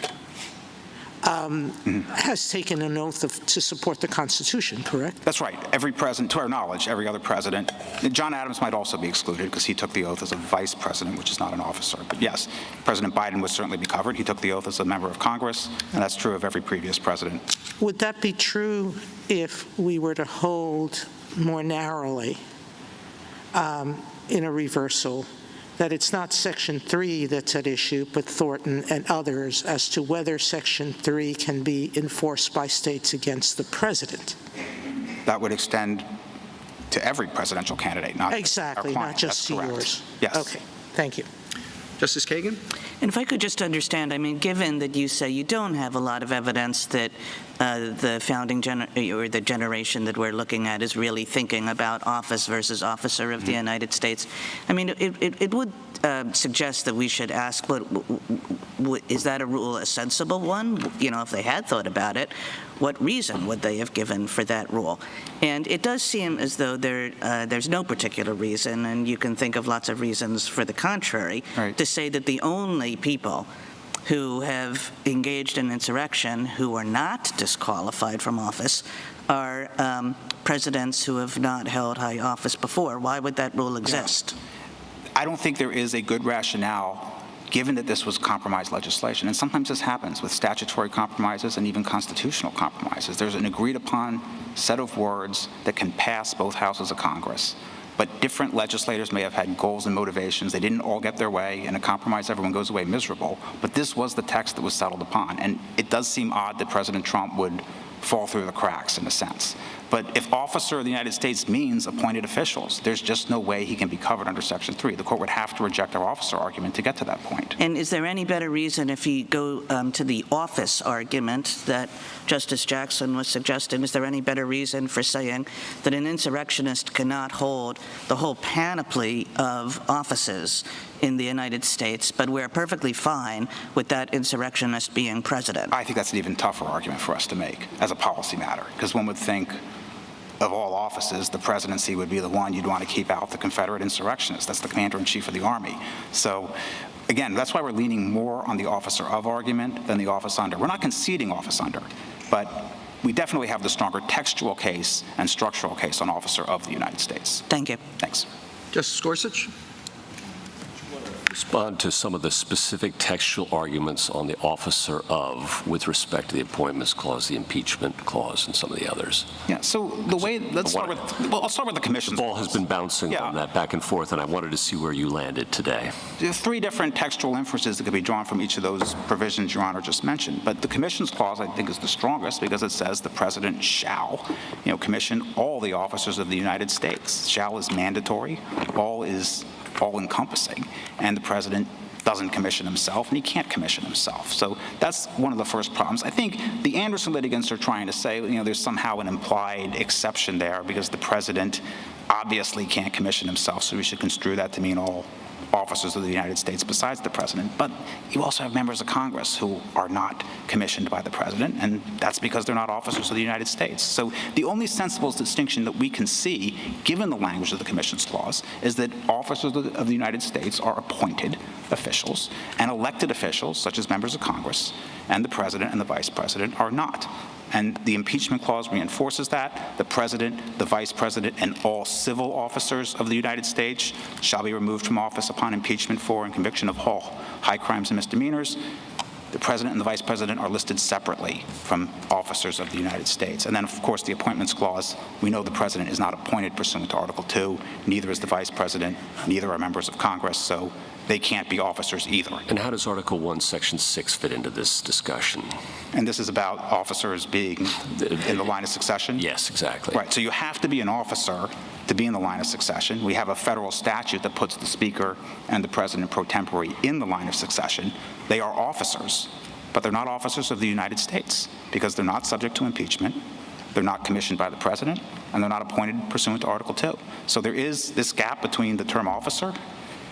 has taken an oath to support the Constitution, correct? That's right. Every president, to our knowledge, every other president. John Adams might also be excluded because he took the oath as a vice president, which is not an officer. But yes, President Biden would certainly be covered. He took the oath as a member of Congress, and that's true of every previous president. Would that be true if we were to hold more narrowly in a reversal, that it's not Section 3 that's at issue, but Thornton and others, as to whether Section 3 can be enforced by states against the president. That would extend to every presidential candidate, not exactly, just our not just to yours. Yes. Okay, thank you. Justice Kagan? And if I could just understand, I mean, given that you say you don't have a lot of evidence that the founding or the generation that we're looking at is really thinking about office versus officer of the United States, I mean, it would suggest that we should ask, is that a rule a sensible one? You know, if they had thought about it, what reason would they have given for that rule? And it does seem as though there's no particular reason, and you can think of lots of reasons for the contrary, to say that the only people who have engaged in insurrection who are not disqualified from office are presidents who have not held high office before. Why would that rule exist? I don't think there is a good rationale, given that this was compromise legislation. And sometimes this happens with statutory compromises and even constitutional compromises. There's an agreed upon set of words that can pass both houses of Congress. But different legislators may have had goals and motivations. They didn't all get their way. In a compromise, everyone goes away miserable. But this was the text that was settled upon. And it does seem odd that President Trump would fall through the cracks, in a sense. But if officer of the United States means appointed officials, there's just no way he can be covered under Section 3. The court would have to reject our officer argument to get to that point. And is there any better reason, if you go to the office argument that Justice Jackson was suggesting, is there any better reason for saying that an insurrectionist cannot hold the whole panoply of offices in the United States, but we're perfectly fine with that insurrectionist being president? I think that's an even tougher argument for us to make as a policy matter, because one would think of all offices, the presidency would be the one you'd want to keep out the Confederate insurrectionists. That's the commander-in-chief of the Army. So, again, that's why we're leaning more on the officer of argument than the office under. We're not conceding office under, but we definitely have the stronger textual case and structural case on officer of the United States. Thank you. Thanks. Justice Gorsuch? Respond to some of the specific textual arguments on the officer of with respect to the appointments clause, the impeachment clause, and some of the others. Yeah, so the way, I'll start with the commission's The ball has been bouncing on that back and forth, and I wanted to see where you landed today. There are three different textual inferences that could be drawn from each of those provisions Your Honor just mentioned. But the commission's clause, I think, is the strongest because it says the president shall, commission all the officers of the United States. Shall is mandatory. All is all-encompassing, and the president doesn't commission himself, and he can't commission himself. So that's one of the first problems. I think the Anderson litigants are trying to say, there's somehow an implied exception there because the president obviously can't commission himself, so we should construe that to mean all officers of the United States besides the president. But you also have members of Congress who are not commissioned by the president, and that's because they're not officers of the United States. So the only sensible distinction that we can see, given the language of the commission's clause, is that officers of the United States are appointed officials, and elected officials, such as members of Congress, and the president and the vice president are not. And the impeachment clause reinforces that. The president, the vice president, and all civil officers of the United States shall be removed from office upon impeachment for and conviction of all high crimes and misdemeanors. The president and the vice president are listed separately from officers of the United States. And then, of course, the appointments clause, we know the president is not appointed pursuant to Article 2, neither is the vice president, neither are members of Congress, so they can't be officers either. And how does Article 1, Section 6 fit into this discussion? And this is about officers being in the line of succession? Yes, exactly. Right, so you have to be an officer to be in the line of succession. We have a federal statute that puts the Speaker and the President pro tempore in the line of succession. They are officers, but they're not officers of the United States because they're not subject to impeachment, they're not commissioned by the President, and they're not appointed pursuant to Article 2. So there is this gap between the term officer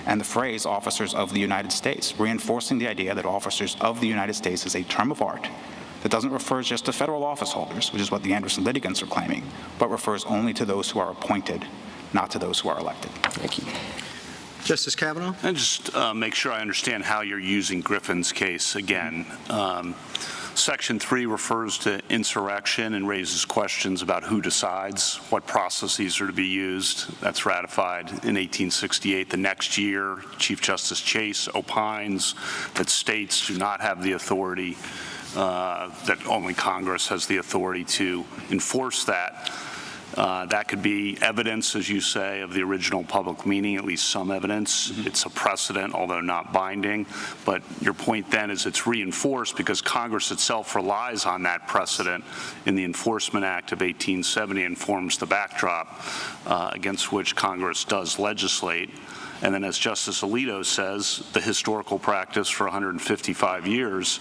and the phrase officers of the United States, reinforcing the idea that officers of the United States is a term of art that doesn't refer just to federal office holders, which is what the Anderson litigants are claiming, but refers only to those who are appointed, not to those who are elected. Thank you. Justice Kavanaugh? And just make sure I understand how you're using Griffin's case again. Section 3 refers to insurrection and raises questions about who decides what processes are to be used. That's ratified in 1868. The next year, Chief Justice Chase opines that states do not have the authority, that only Congress has the authority to enforce that. That could be evidence, as you say, of the original public meaning, at least some evidence. It's a precedent, although not binding. But your point then is it's reinforced because Congress itself relies on that precedent in the Enforcement Act of 1870 and forms the backdrop against which Congress does legislate. And then, as Justice Alito says, the historical practice for 155 years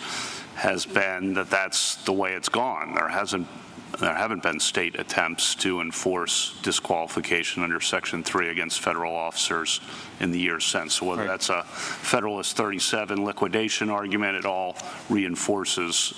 has been that that's the way it's gone. There haven't been state attempts to enforce disqualification under Section 3 against federal officers in the years since. So whether that's a Federalist 37 liquidation argument, it all reinforces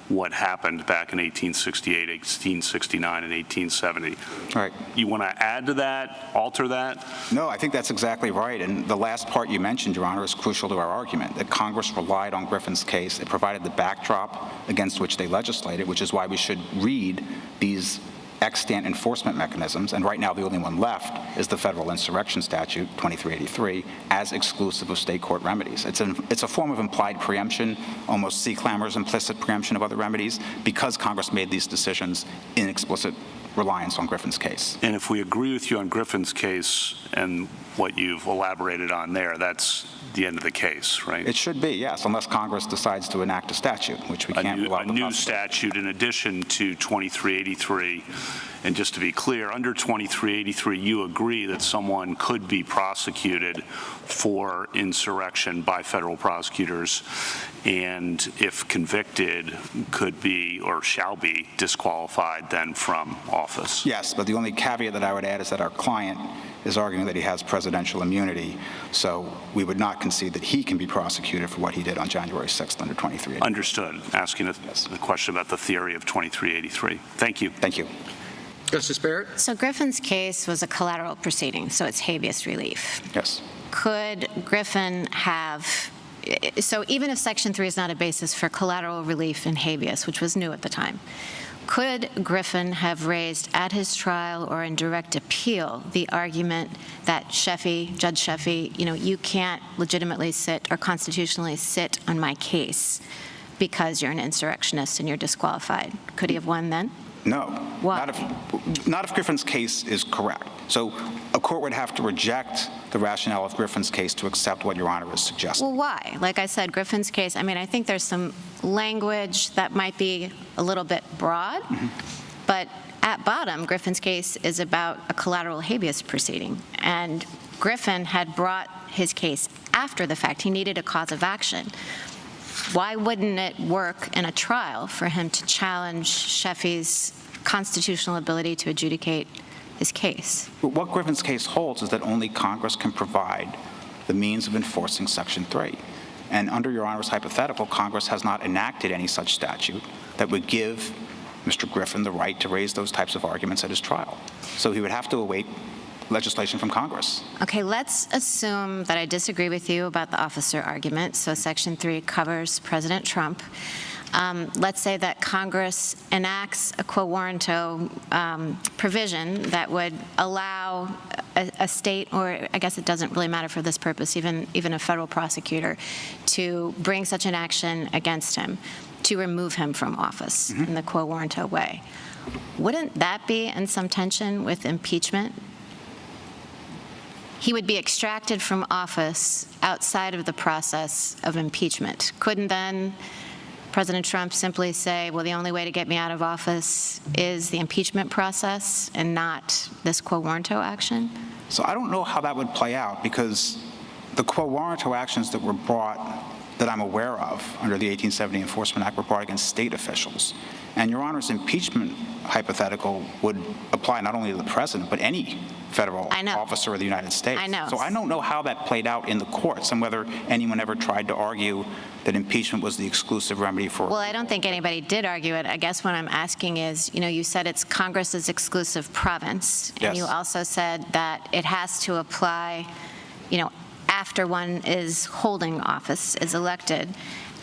what happened back in 1868, 1869, and 1870. Right. You want to add to that, alter that? No, I think that's exactly right. And the last part you mentioned, Your Honor, is crucial to our argument, that Congress relied on Griffin's case. It provided the backdrop against which they legislated, which is why we should read these extant enforcement mechanisms, and right now the only one left is the federal insurrection statute, 2383, as exclusive of state court remedies. It's a form of implied preemption, almost C. Clamor's implicit preemption of other remedies, because Congress made these decisions in explicit reliance on Griffin's case. And if we agree with you on Griffin's case and what you've elaborated on there, that's the end of the case, right? It should be, yes, unless Congress decides to enact a statute, which we can't rely on. A new statute in addition to 2383. And just to be clear, under 2383, you agree that someone could be prosecuted for insurrection by federal prosecutors, and if convicted, could be or shall be disqualified then from office. Yes, but the only caveat that I would add is that our client is arguing that he has presidential immunity, so we would not concede that he can be prosecuted for what he did on January 6th under 2383. Understood. Asking a question about the theory of 2383. Thank you. Thank you. Justice Barrett? So Griffin's case was a collateral proceeding, so it's habeas relief. Yes. Could Griffin have, so even if Section 3 is not a basis for collateral relief in habeas, which was new at the time, could Griffin have raised at his trial or in direct appeal the argument that Judge Sheffy, you can't legitimately sit or constitutionally sit on my case because you're an insurrectionist and you're disqualified? Could he have won then? No. Why? Not if Griffin's case is correct. So a court would have to reject the rationale of Griffin's case to accept what Your Honor is suggesting. Well, why? Like I said, Griffin's case, I think there's some language that might be a little bit broad, but at bottom, Griffin's case is about a collateral habeas proceeding. And Griffin had brought his case after the fact. He needed a cause of action. Why wouldn't it work in a trial for him to challenge Sheffy's constitutional ability to adjudicate his case? But what Griffin's case holds is that only Congress can provide the means of enforcing Section 3. And under Your Honor's hypothetical, Congress has not enacted any such statute that would give Mr. Griffin the right to raise those types of arguments at his trial. So he would have to await legislation from Congress. Okay, let's assume that I disagree with you about the officer argument. So Section 3 covers President Trump. Let's say that Congress enacts a quo warranto provision that would allow a state, or I guess it doesn't really matter for this purpose, even a federal prosecutor, to bring such an action against him, to remove him from office in the quo warranto way. Wouldn't that be in some tension with impeachment? He would be extracted from office outside of the process of impeachment. Couldn't then President Trump simply say, well, the only way to get me out of office is the impeachment process and not this quo warranto action? So I don't know how that would play out, because the quo warranto actions that were brought, that I'm aware of, under the 1870 Enforcement Act were brought against state officials. And Your Honor's impeachment hypothetical would apply not only to the president, but any federal officer of the United States. I know. So I don't know how that played out in the courts and whether anyone ever tried to argue that impeachment was the exclusive remedy for. Well, I don't think anybody did argue it. I guess what I'm asking is, you said it's Congress's exclusive province. Yes. And you also said that it has to apply, after one is holding office, is elected.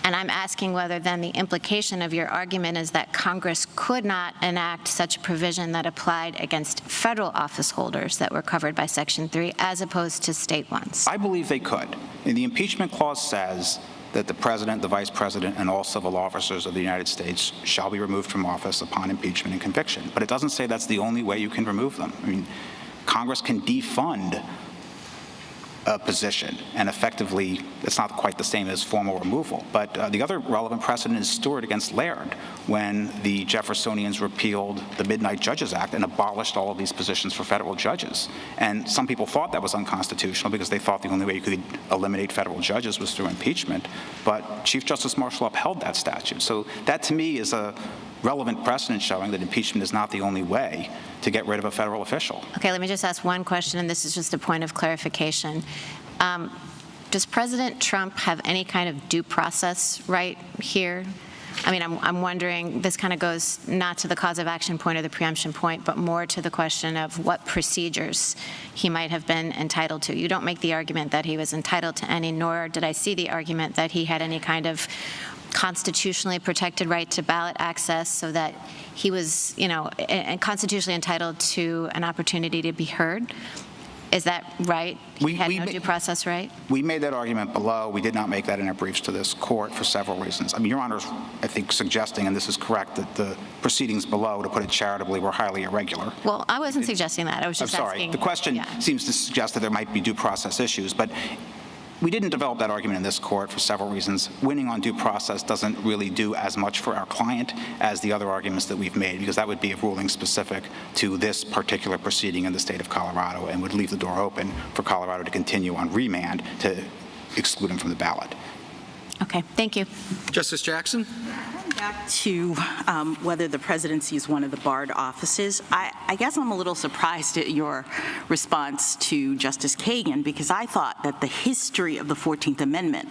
And I'm asking whether then the implication of your argument is that Congress could not enact such a provision that applied against federal office holders that were covered by Section 3 as opposed to state ones. I believe they could. And the impeachment clause says that the President, the Vice President, and all civil officers of the United States shall be removed from office upon impeachment and conviction. But it doesn't say that's the only way you can remove them. I mean, Congress can defund a position, and effectively, it's not quite the same as formal removal. But the other relevant precedent is Stewart against Laird, when the Jeffersonians repealed the Midnight Judges Act and abolished all of these positions for federal judges. And some people thought that was unconstitutional because they thought the only way you could eliminate federal judges was through impeachment. But Chief Justice Marshall upheld that statute. So that, to me, is a relevant precedent showing that impeachment is not the only way to get rid of a federal official. Okay, let me just ask one question, and this is just a point of clarification. Does President Trump have any kind of due process right here? I mean, I'm wondering, this kind of goes not to the cause of action point or the preemption point, but more to the question of what procedures he might have been entitled to. You don't make the argument that he was entitled to any, nor did I see the argument that he had any kind of constitutionally protected right to ballot access, so that he was, and constitutionally entitled to an opportunity to be heard. Is that right? He had no due process right? We made that argument below. We did not make that in our briefs to this court for several reasons. I mean, Your Honor's, I think, suggesting, and this is correct, that the proceedings below, to put it charitably, were highly irregular. Well, I wasn't suggesting that. I was just asking. The question seems to suggest that there might be due process issues, but we didn't develop that argument in this court for several reasons. Winning on due process doesn't really do as much for our client as the other arguments that we've made, because that would be a ruling specific to this particular proceeding in the state of Colorado and would leave the door open for Colorado to continue on remand to exclude him from the ballot. Okay, thank you. Justice Jackson? Back to whether the presidency is one of the barred offices, I guess I'm a little surprised at your response to Justice Kagan, because I thought that the history of the 14th Amendment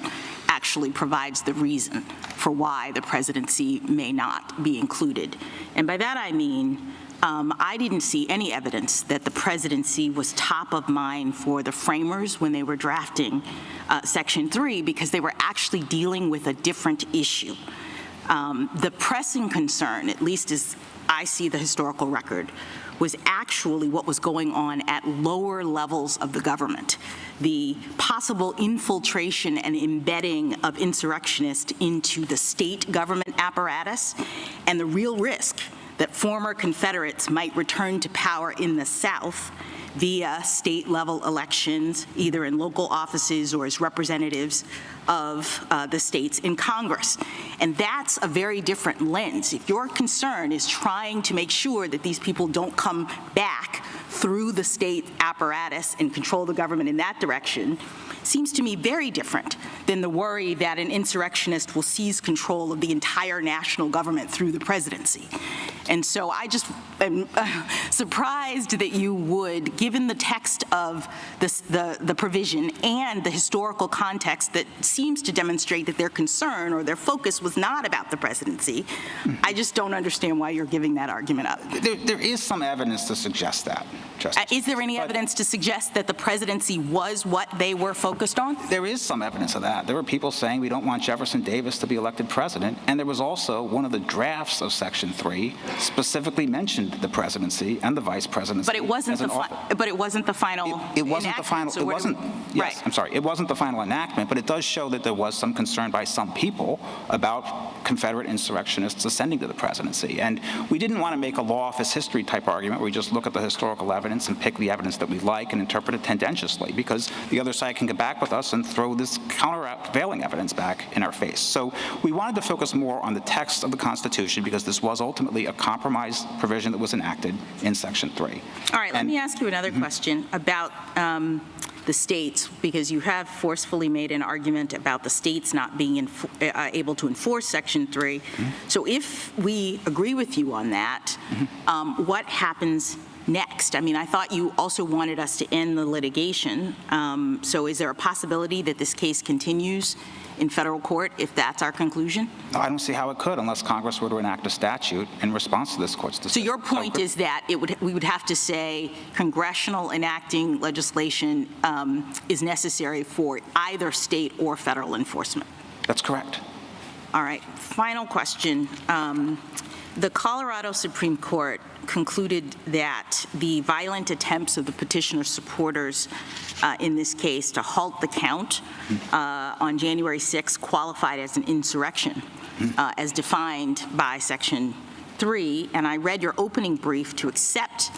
actually provides the reason for why the presidency may not be included. And by that I mean, I didn't see any evidence that the presidency was top of mind for the framers when they were drafting Section 3, because they were actually dealing with a different issue. The pressing concern, at least as I see the historical record, was actually what was going on at lower levels of the government. The possible infiltration and embedding of insurrectionists into the state government apparatus, and the real risk that former Confederates might return to power in the South via state-level elections, either in local offices or as representatives of the states in Congress. And that's a very different lens. If your concern is trying to make sure that these people don't come back through the state apparatus and control the government in that direction, seems to me very different than the worry that an insurrectionist will seize control of the entire national government through the presidency. And so I just am surprised that you would, given the text of the provision and the historical context that seems to demonstrate that their concern or their focus was not about the presidency, I just don't understand why you're giving that argument up. There is some evidence to suggest that, Justice. Is there any evidence to suggest that the presidency was what they were focused on? There is some evidence of that. There were people saying we don't want Jefferson Davis to be elected president, and there was also one of the drafts of Section 3 specifically mentioned the presidency and the vice presidency. But it wasn't the final. It wasn't the final. It wasn't. Yes, right. I'm sorry. It wasn't the final enactment, but it does show that there was some concern by some people about Confederate insurrectionists ascending to the presidency. And we didn't want to make a law office history type argument where we just look at the historical evidence and pick the evidence that we like and interpret it tendentiously, because the other side can get back with us and throw this countervailing evidence back in our face. So we wanted to focus more on the text of the Constitution, because this was ultimately a compromise provision that was enacted in Section 3. All right, let me ask you another question about the states, because you have forcefully made an argument about the states not being able to enforce Section 3. So if we agree with you on that, what happens next? I mean, I thought you also wanted us to end the litigation. So is there a possibility that this case continues in federal court if that's our conclusion? No, I don't see how it could unless Congress were to enact a statute in response to this court's decision. So your point is that we would have to say congressional enacting legislation is necessary for either state or federal enforcement? That's correct. All right. Final question. The Colorado Supreme Court concluded that the violent attempts of the petitioner's supporters in this case to halt the count on January 6 qualified as an insurrection, as defined by Section 3, and I read your opening brief to accept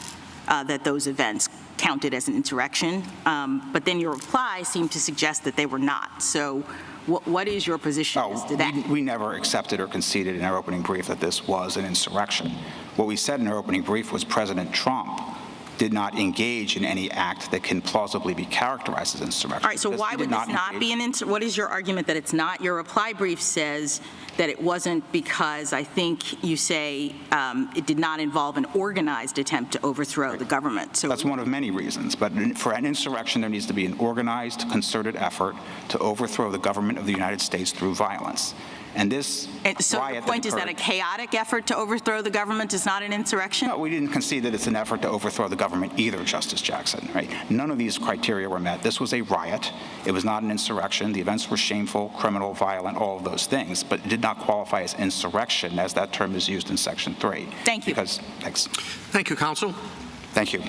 that those events counted as an insurrection, but then your reply seemed to suggest that they were not. So what is your position as to that? We never accepted or conceded in our opening brief that this was an insurrection. What we said in our opening brief was President Trump did not engage in any act that can plausibly be characterized as insurrection. All right, so why would this not be an insurrection? What is your argument that it's not? Your reply brief says that it wasn't because I think you say it did not involve an organized attempt to overthrow the government. So that's one of many reasons, but for an insurrection there needs to be an organized, concerted effort to overthrow the government of the United States through violence. And this so riot the point is that a chaotic effort to overthrow the government is not an insurrection? No, we didn't concede that it's an effort to overthrow the government either, Justice Jackson. Right? None of these criteria were met. This was a riot. It was not an insurrection. The events were shameful, criminal, violent, all of those things, but it did not qualify as insurrection, as that term is used in Section 3. Thank you. Thanks. Thank you, counsel. Thank you.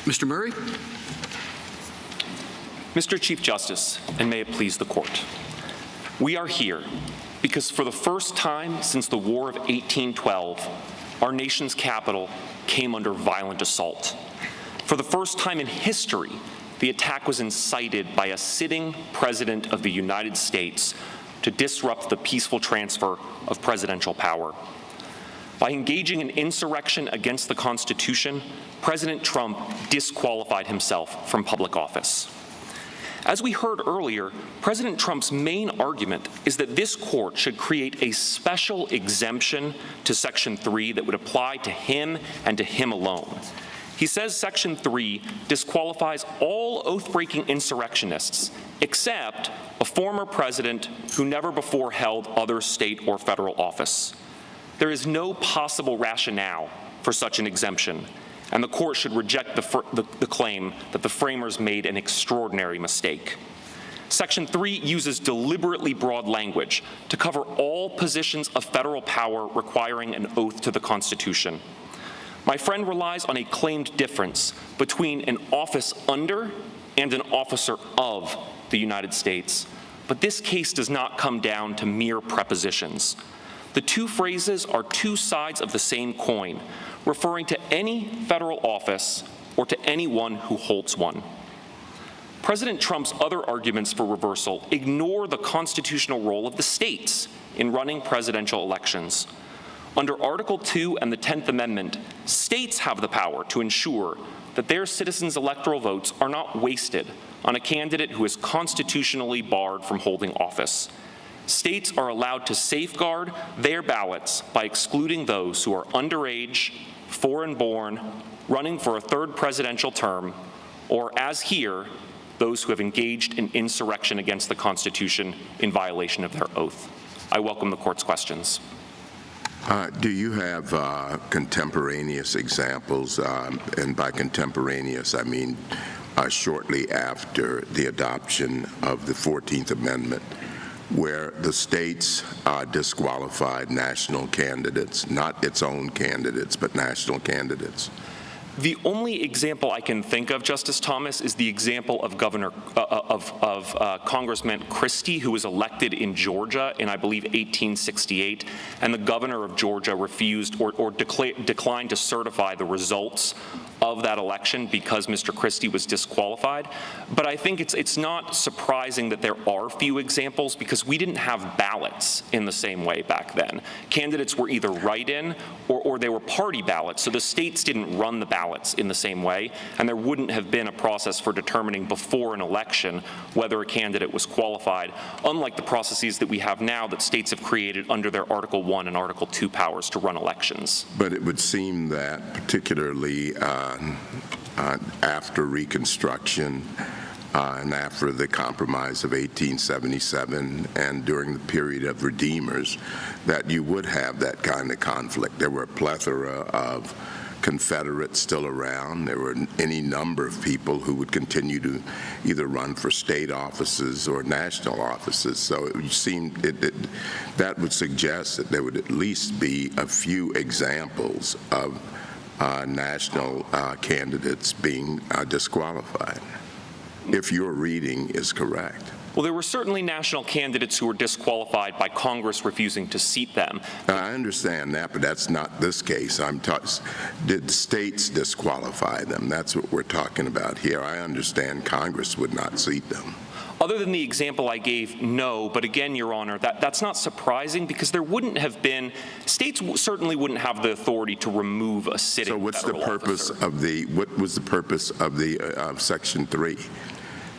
Mr. Murray? Mr. Chief Justice, and may it please the court, we are here because for the first time since the War of 1812, our nation's capital came under violent assault. For the first time in history, the attack was incited by a sitting president of the United States to disrupt the peaceful transfer of presidential power. By engaging in insurrection against the Constitution, President Trump disqualified himself from public office. As we heard earlier, President Trump's main argument is that this court should create a special exemption to Section 3 that would apply to him and to him alone. He says Section 3 disqualifies all oath-breaking insurrectionists except a former president who never before held other state or federal office. There is no possible rationale for such an exemption, and the court should reject the claim that the framers made an extraordinary mistake. Section 3 uses deliberately broad language to cover all positions of federal power requiring an oath to the Constitution. My friend relies on a claimed difference between an office under and an officer of the United States, but this case does not come down to mere prepositions. The two phrases are two sides of the same coin, referring to any federal office or to anyone who holds one. President Trump's other arguments for reversal ignore the constitutional role of the states in running presidential elections. Under Article 2 and the 10th Amendment, states have the power to ensure that their citizens' electoral votes are not wasted on a candidate who is constitutionally barred from holding office. States are allowed to safeguard their ballots by excluding those who are underage, foreign-born, running for a third presidential term, or, as here, those who have engaged in insurrection against the Constitution in violation of their oath. I welcome the court's questions. Do you have contemporaneous examples, and by contemporaneous I mean shortly after the adoption of the 14th Amendment, where the states disqualified national candidates, not its own candidates, but national candidates? The only example I can think of, Justice Thomas, is the example of Congressman Christie, who was elected in Georgia in, I believe, 1868, and the governor of Georgia refused or declined to certify the results of that election because Mr. Christie was disqualified. But I think it's not surprising that there are few examples because we didn't have ballots in the same way back then. Candidates were either write-in or they were party ballots, so the states didn't run the ballots in the same way, and there wouldn't have been a process for determining before an election whether a candidate was qualified, unlike the processes that we have now that states have created under their Article 1 and Article 2 powers to run elections. But it would seem that particularly after Reconstruction and after the Compromise of 1877 and during the period of Redeemers, that you would have that kind of conflict. There were a plethora of Confederates still around. There were any number of people who would continue to either run for state offices or national offices. So it seemed that would suggest that there would at least be a few examples of national candidates being disqualified, if your reading is correct. Well, there were certainly national candidates who were disqualified by Congress refusing to seat them. I understand that, but that's not this case. Did states disqualify them? That's what we're talking about here. I understand Congress would not seat them. Other than the example I gave, no. But again, Your Honor, that's not surprising because there wouldn't have been, states certainly wouldn't have the authority to remove a sitting So what's the purpose officer. what was the purpose of the Section 3?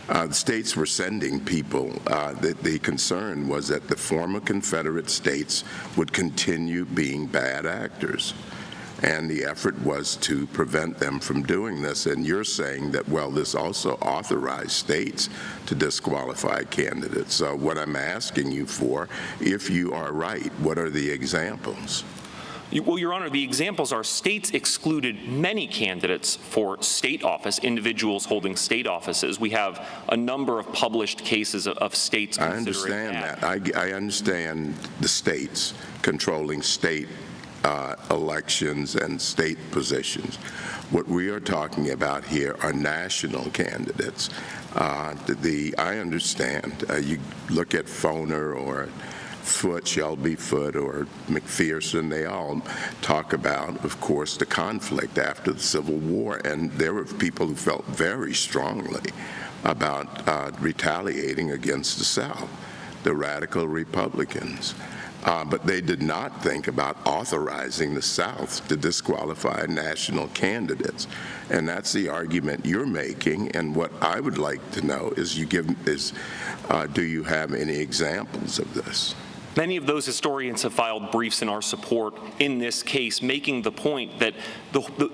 The states were sending people. The concern was that the former Confederate states would continue being bad actors. And the effort was to prevent them from doing this. And you're saying that, well, this also authorized states to disqualify candidates. So what I'm asking you for, if you are right, what are the examples? Well, Your Honor, the examples are states excluded many candidates for state office, individuals holding state offices. We have a number of published cases of states considering that. I understand the states controlling state elections and state positions. What we are talking about here are national candidates. I understand. You look at Foner or Foote, Shelby Foote, or McPherson, they all talk about, of course, the conflict after the Civil War, and there were people who felt very strongly about retaliating against the South, the radical Republicans. But they did not think about authorizing the South to disqualify national candidates. And that's the argument you're making. And what I would like to know is, do you have any examples of this? Many of those historians have filed briefs in our support in this case, making the point that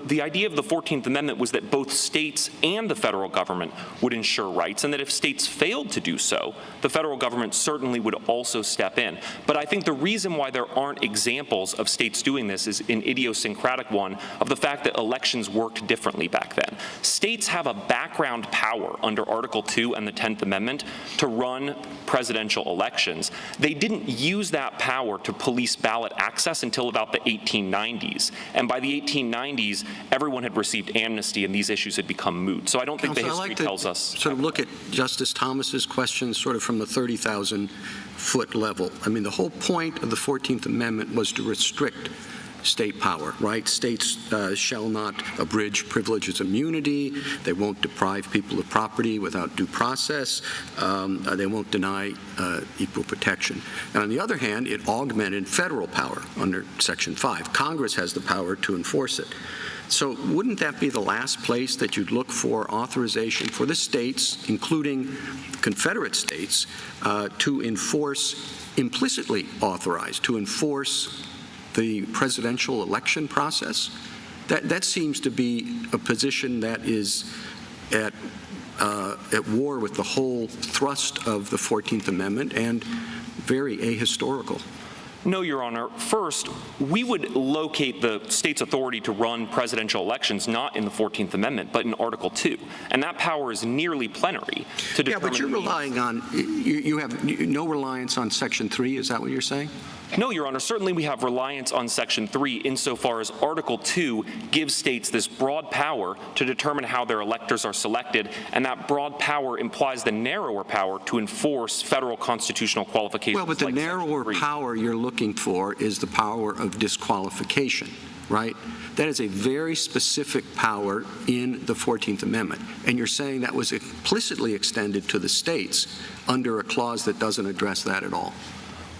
the idea of the 14th Amendment was that both states and the federal government would ensure rights, and that if states failed to do so, the federal government certainly would also step in. But I think the reason why there aren't examples of states doing this is an idiosyncratic one of the fact that elections worked differently back then. States have a background power under Article 2 and the 10th Amendment to run presidential elections. They didn't use that power to police ballot access until about the 1890s. And by the 1890s, everyone had received amnesty and these issues had become moot. So I don't think the history tells us. Sort of look at Justice Thomas's question sort of from the 30,000-foot level. I mean, the whole point of the 14th Amendment was to restrict state power, right? States shall not abridge privileges of immunity. They won't deprive people of property without due process. They won't deny equal protection. And on the other hand, it augmented federal power under Section 5. Congress has the power to enforce it. So wouldn't that be the last place that you'd look for authorization for the states, including Confederate states, to enforce, implicitly authorized, to enforce the presidential election process? That seems to be a position that is at war with the whole thrust of the 14th Amendment and very ahistorical. No, Your Honor. First, we would locate the state's authority to run presidential elections not in the 14th Amendment, but in Article 2. And that power is nearly plenary to determine. Yeah, but you're relying on, you have no reliance on Section 3, is that what you're saying? No, Your Honor. Certainly we have reliance on Section 3 insofar as Article 2 gives states this broad power to determine how their electors are selected, and that broad power implies the narrower power to enforce federal constitutional qualifications. Well, but the narrower power you're looking for is the power of disqualification, right? That is a very specific power in the 14th Amendment, and you're saying that was implicitly extended to the states under a clause that doesn't address that at all.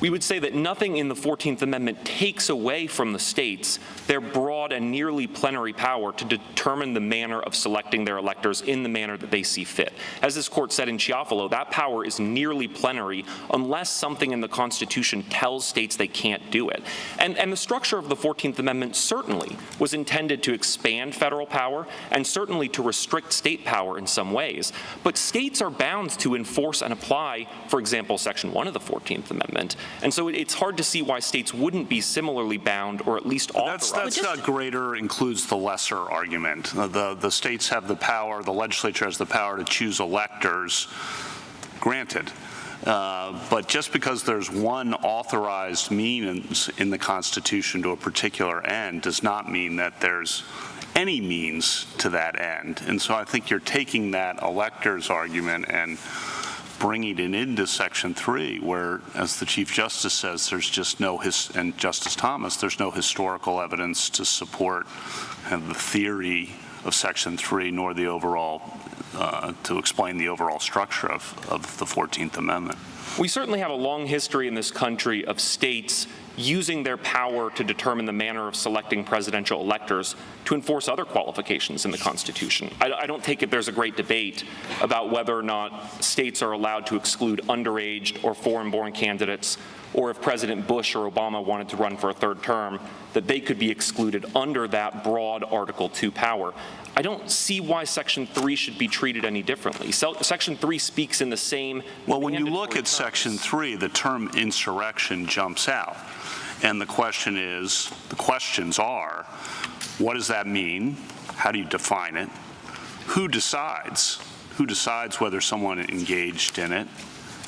We would say that nothing in the 14th Amendment takes away from the states their broad and nearly plenary power to determine the manner of selecting their electors in the manner that they see fit. As this court said in Chiafalo, that power is nearly plenary unless something in the Constitution tells states they can't do it. And the structure of the 14th Amendment certainly was intended to expand federal power and certainly to restrict state power in some ways. But states are bound to enforce and apply, for example, Section 1 of the 14th Amendment. And so it's hard to see why states wouldn't be similarly bound or at least authorized. That's not greater includes the lesser argument. The states have the power, the legislature has the power to choose electors, granted. But just because there's one authorized means in the Constitution to a particular end does not mean that there's any means to that end. And so I think you're taking that electors argument and bringing it into Section 3, where, as the Chief Justice says, there's just no, and Justice Thomas, there's no historical evidence to support the theory of Section 3, nor the overall, to explain the overall structure of the 14th Amendment. We certainly have a long history in this country of states using their power to determine the manner of selecting presidential electors to enforce other qualifications in the Constitution. I don't take it there's a great debate about whether or not states are allowed to exclude underage or foreign-born candidates, or if President Bush or Obama wanted to run for a third term, that they could be excluded under that broad Article 2 power. I don't see why Section 3 should be treated any differently. Section 3 speaks in the same... Well, when you look at Section 3, the term insurrection jumps out. And the questions are, what does that mean? How do you define it? Who decides? Who decides whether someone engaged in it?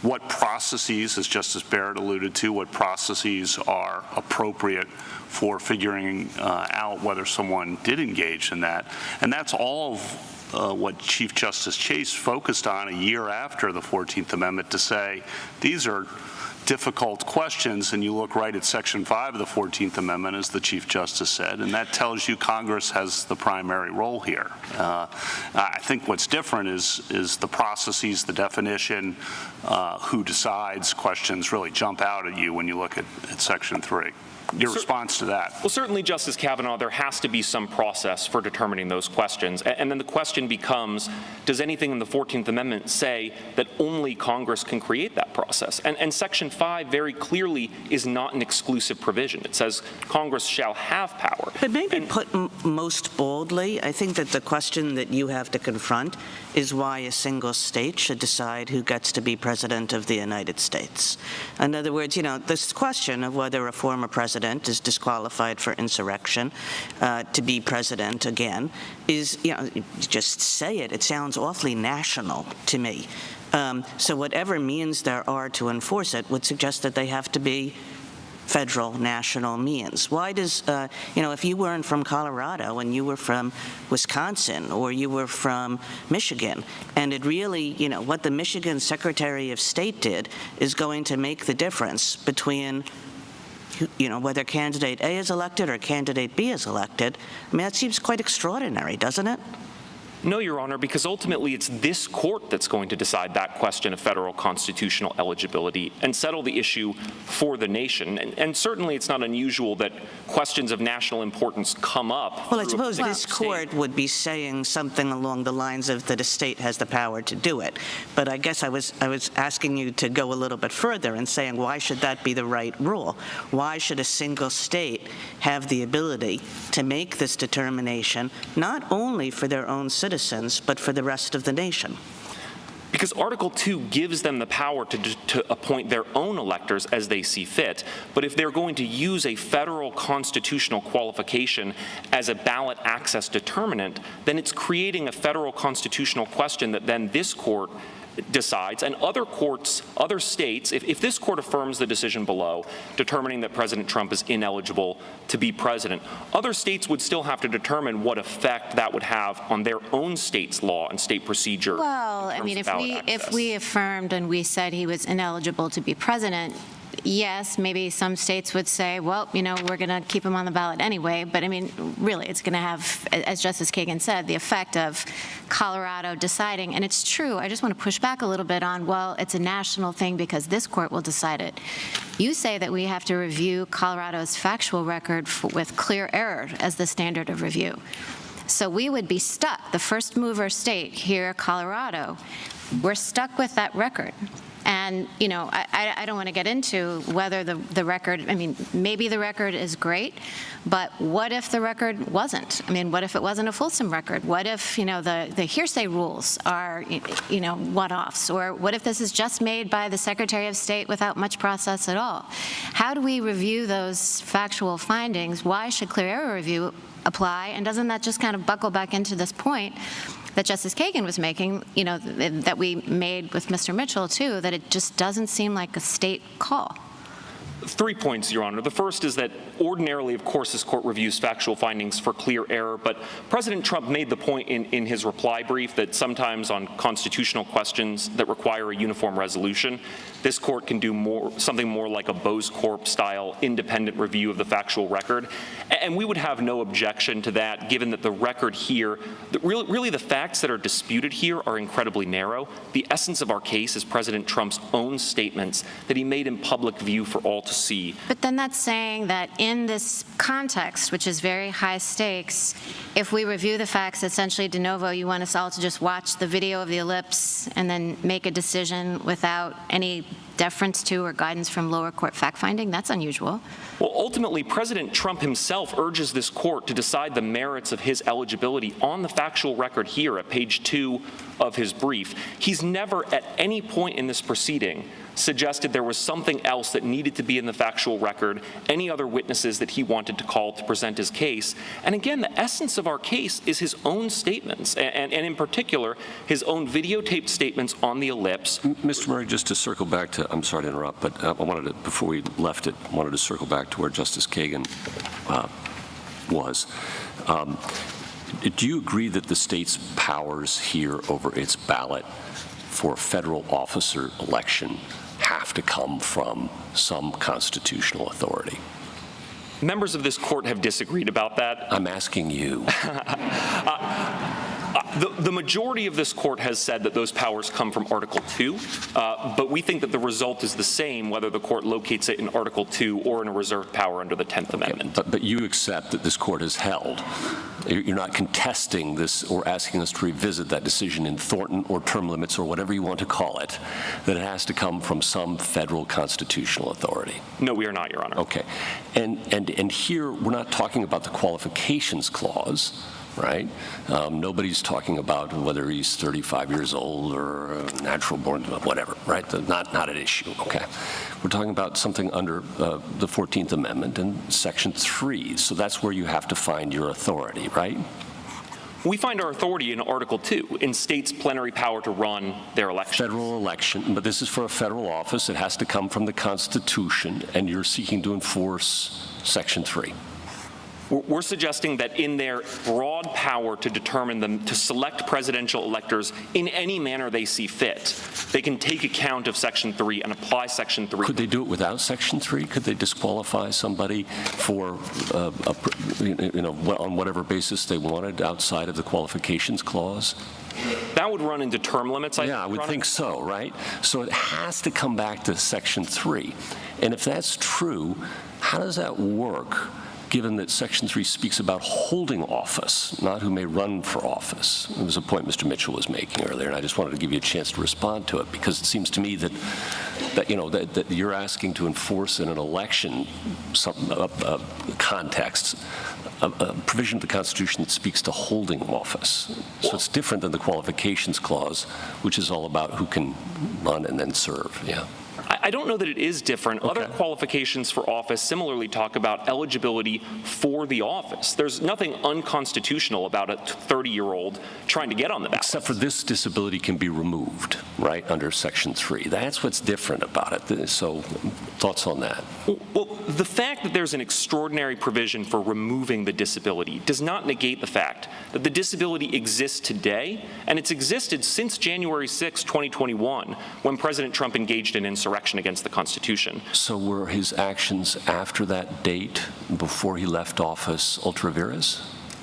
What processes, as Justice Barrett alluded to, what processes are appropriate for figuring out whether someone did engage in that? And that's all of what Chief Justice Chase focused on a year after the 14th Amendment to say, these are difficult questions, and you look right at Section 5 of the 14th Amendment, as the Chief Justice said, and that tells you Congress has the primary role here. I think what's different is the processes, the definition, who decides questions really jump out at you when you look at Section 3. Your response to that? Well, certainly, Justice Kavanaugh, there has to be some process for determining those questions. And then the question becomes, does anything in the 14th Amendment say that only Congress can create that process? And Section 5 very clearly is not an exclusive provision. It says Congress shall have power. But maybe put most boldly, I think that the question that you have to confront is why a single state should decide who gets to be president of the United States. In other words, this question of whether a former president is disqualified for insurrection to be president again is, just say it. It sounds awfully national to me. So whatever means there are to enforce it would suggest that they have to be federal, national means. Why does, if you weren't from Colorado and you were from Wisconsin or you were from Michigan, and it really, what the Michigan Secretary of State did is going to make the difference between whether candidate A is elected or candidate B is elected, I mean, that seems quite extraordinary, doesn't it? No, Your Honor, because ultimately it's this court that's going to decide that question of federal constitutional eligibility and settle the issue for the nation. And certainly it's not unusual that questions of national importance come up. Well, I suppose this court would be saying something along the lines of that a state has the power to do it. But I guess I was asking you to go a little bit further and saying, why should that be the right rule? Why should a single state have the ability to make this determination, not only for their own citizens, but for the rest of the nation? Because Article 2 gives them the power to appoint their own electors as they see fit. But if they're going to use a federal constitutional qualification as a ballot access determinant, then it's creating a federal constitutional question that then this court decides, and other courts, other states, if this court affirms the decision below, determining that President Trump is ineligible to be president, other states would still have to determine what effect that would have on their own state's law and state procedure. Well, I mean, if we affirmed and we said he was ineligible to be president, yes, maybe some states would say, well, we're going to keep him on the ballot anyway. But, I mean, really, it's going to have, as Justice Kagan said, the effect of Colorado deciding. And it's true. I just want to push back a little bit on, well, it's a national thing because this court will decide it. You say that we have to review Colorado's factual record with clear error as the standard of review. So we would be stuck. The first mover state here, Colorado, we're stuck with that record. And, I don't want to get into whether the record, I mean, maybe the record is great, but what if the record wasn't? I mean, what if it wasn't a fulsome record? What if, the hearsay rules are, one-offs? Or what if this is just made by the Secretary of State without much process at all? How do we review those factual findings? Why should clear error review apply? And doesn't that just kind of buckle back into this point that Justice Kagan was making, that we made with Mr. Mitchell, too, that it just doesn't seem like a state call? 3 points, Your Honor. The first is that ordinarily, of course, this court reviews factual findings for clear error, but President Trump made the point in his reply brief that sometimes on constitutional questions that require a uniform resolution, this court can do something more like a Bose Corp-style independent review of the factual record. And we would have no objection to that, given that the record here, really the facts that are disputed here are incredibly narrow. The essence of our case is President Trump's own statements that he made in public view for all to see. But then that's saying that in this context, which is very high stakes, if we review the facts essentially de novo, you want us all to just watch the video of the ellipse and then make a decision without any deference to or guidance from lower court fact-finding? That's unusual. Well, ultimately, President Trump himself urges this court to decide the merits of his eligibility on the factual record here at page 2 of his brief. He's never at any point in this proceeding suggested there was something else that needed to be in the factual record, any other witnesses that he wanted to call to present his case. And again, the essence of our case is his own statements, and in particular, his own videotaped statements on the ellipse. Mr. Murray, just to circle back to, I'm sorry to interrupt, but I wanted to, before we left it, I wanted to circle back to where Justice Kagan was. Do you agree that the state's powers here over its ballot for a federal officer election have to come from some constitutional authority? Members of this court have disagreed about that. I'm asking you. The majority of this court has said that those powers come from Article 2, but we think that the result is the same whether the court locates it in Article 2 or in a reserved power under the 10th Amendment. But you accept that this court has held. You're not contesting this or asking us to revisit that decision in Thornton or term limits or whatever you want to call it, that it has to come from some federal constitutional authority. No, we are not, Your Honor. Okay. And here we're not talking about the qualifications clause, right? Nobody's talking about whether he's 35 years old or natural born, whatever, right? Not an issue, okay. We're talking about something under the 14th Amendment and Section 3, so that's where you have to find your authority, right? We find our authority in Article 2, in states' plenary power to run their elections. Federal election, but this is for a federal office. It has to come from the Constitution, and you're seeking to enforce Section 3. We're suggesting that in their broad power to determine them, to select presidential electors in any manner they see fit, they can take account of Section 3 and apply Section 3. Could they do it without Section 3? Could they disqualify somebody for, on whatever basis they wanted outside of the qualifications clause? That would run into term limits, I would think so, right? So it has to come back to Section 3. And if that's true, how does that work, given that Section 3 speaks about holding office, not who may run for office? It was a point Mr. Mitchell was making earlier, and I just wanted to give you a chance to respond to it, because it seems to me that you're asking to enforce in an election context a provision of the Constitution that speaks to holding office. So it's different than the qualifications clause, which is all about who can run and then serve. Yeah. I don't know that it is different. Okay. Other qualifications for office similarly talk about eligibility for the office. There's nothing unconstitutional about a 30-year-old trying to get on the ballot. Except for this disability can be removed, right, under Section 3. That's what's different about it. So thoughts on that? Well, the fact that there's an extraordinary provision for removing the disability does not negate the fact that the disability exists today, and it's existed since January 6, 2021, when President Trump engaged in insurrection against the Constitution. So were his actions after that date, before he left office, ultra vires?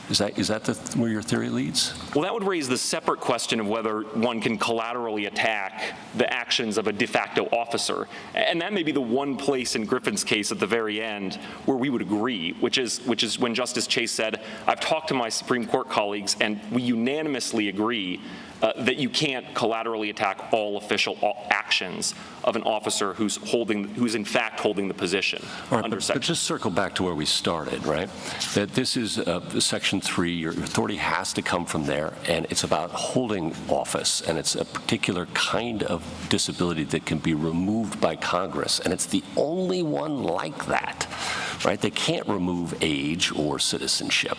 Is that where your theory leads? Well, that would raise the separate question of whether one can collaterally attack the actions of a de facto officer. And that may be the one place in Griffin's case at the very end where we would agree, which is when Justice Chase said, I've talked to my Supreme Court colleagues and we unanimously agree that you can't collaterally attack all official actions of an officer who's in fact holding the position under Section. But just circle back to where we started, right? That this is Section 3, your authority has to come from there, and it's about holding office, and it's a particular kind of disability that can be removed by Congress, and it's the only one like that right? They can't remove age or citizenship.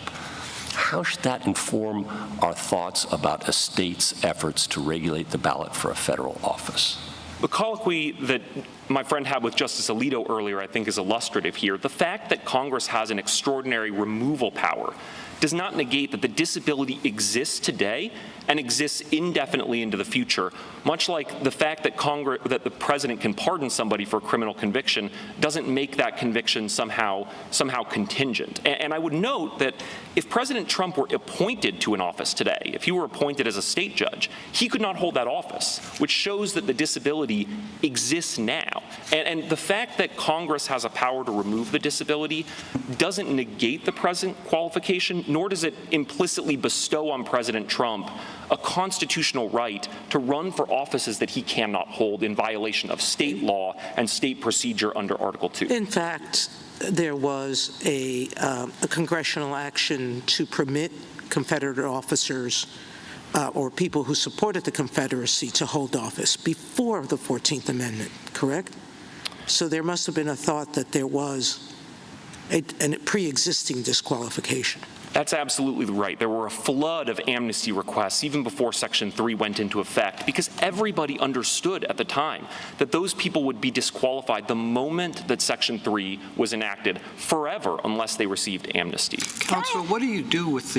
How should that inform our thoughts about a state's efforts to regulate the ballot for a federal office? The colloquy that my friend had with Justice Alito earlier, I think, is illustrative here. The fact that Congress has an extraordinary removal power does not negate that the disability exists today and exists indefinitely into the future, much like the fact that the president can pardon somebody for a criminal conviction doesn't make that conviction somehow contingent. And I would note that if President Trump were appointed to an office today, if he were appointed as a state judge, he could not hold that office, which shows that the disability exists now. And the fact that Congress has a power to remove the disability doesn't negate the present qualification, nor does it implicitly bestow on President Trump a constitutional right to run for offices that he cannot hold in violation of state law and state procedure under Article 2. In fact, there was a congressional action to permit Confederate officers or people who supported the Confederacy to hold office before the 14th Amendment, correct? So there must have been a thought that there was a pre-existing disqualification. That's absolutely right. There were a flood of amnesty requests even before Section 3 went into effect, because everybody understood at the time that those people would be disqualified the moment that Section 3 was enacted forever unless they received amnesty. Counselor, what do you do with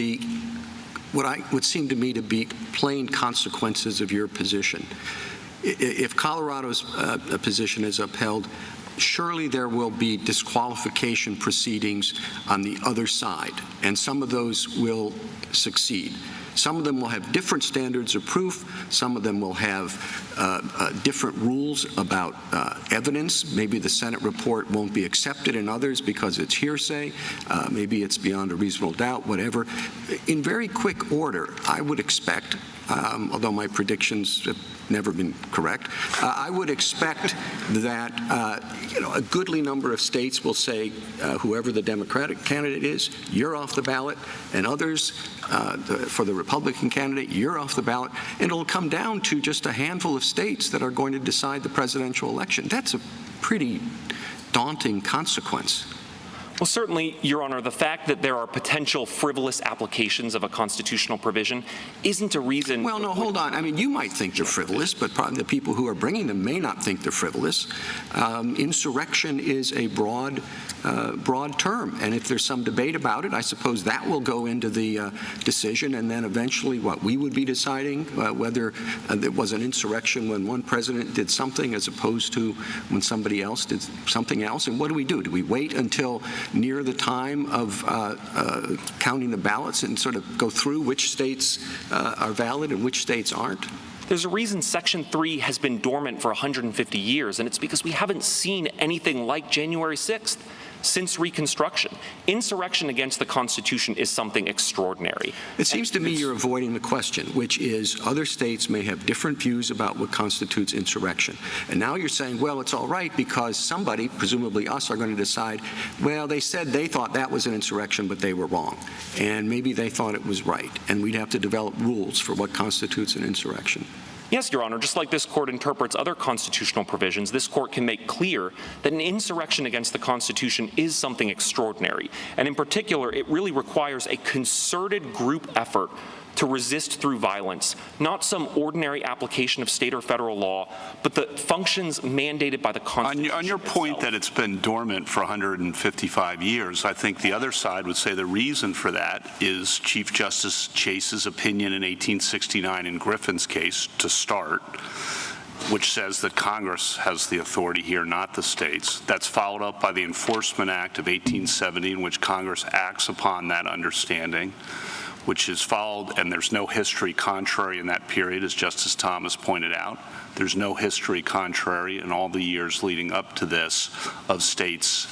what would seem to me to be plain consequences of your position? If Colorado's position is upheld, surely there will be disqualification proceedings on the other side, and some of those will succeed. Some of them will have different standards of proof. Some of them will have different rules about evidence. Maybe the Senate report won't be accepted in others because it's hearsay. Maybe it's beyond a reasonable doubt, whatever. In very quick order, I would expect, although my predictions have never been correct, I would expect that a goodly number of states will say, whoever the Democratic candidate is, you're off the ballot, and others, for the Republican candidate, you're off the ballot, and it'll come down to just a handful of states that are going to decide the presidential election. That's a pretty daunting consequence. Well, certainly, Your Honor, the fact that there are potential frivolous applications of a constitutional provision isn't a reason. Well, no, hold on. I mean, you might think they're frivolous, but probably the people who are bringing them may not think they're frivolous. Insurrection is a broad term, and if there's some debate about it, I suppose that will go into the decision, and then eventually what we would be deciding whether there was an insurrection when one president did something as opposed to when somebody else did something else. And what do? Do we wait until near the time of counting the ballots and sort of go through which states are valid and which states aren't? There's a reason Section 3 has been dormant for 150 years, and it's because we haven't seen anything like January 6th since Reconstruction. Insurrection against the Constitution is something extraordinary. It seems to me you're avoiding the question, which is other states may have different views about what constitutes insurrection. And now you're saying, well, it's all right because somebody, presumably us, are going to decide, well, they said they thought that was an insurrection, but they were wrong. And maybe they thought it was right. And we'd have to develop rules for what constitutes an insurrection. Yes, Your Honor, just like this court interprets other constitutional provisions, this court can make clear that an insurrection against the Constitution is something extraordinary. And in particular, it really requires a concerted group effort to resist through violence, not some ordinary application of state or federal law, but the functions mandated by the Constitution. On your point that it's been dormant for 155 years, I think the other side would say the reason for that is Chief Justice Chase's opinion in 1869 in Griffin's case, to start, which says that Congress has the authority here, not the states. That's followed up by the Enforcement Act of 1870, in which Congress acts upon that understanding, which is followed, and there's no history contrary in that period, as Justice Thomas pointed out. There's no history contrary in all the years leading up to this of states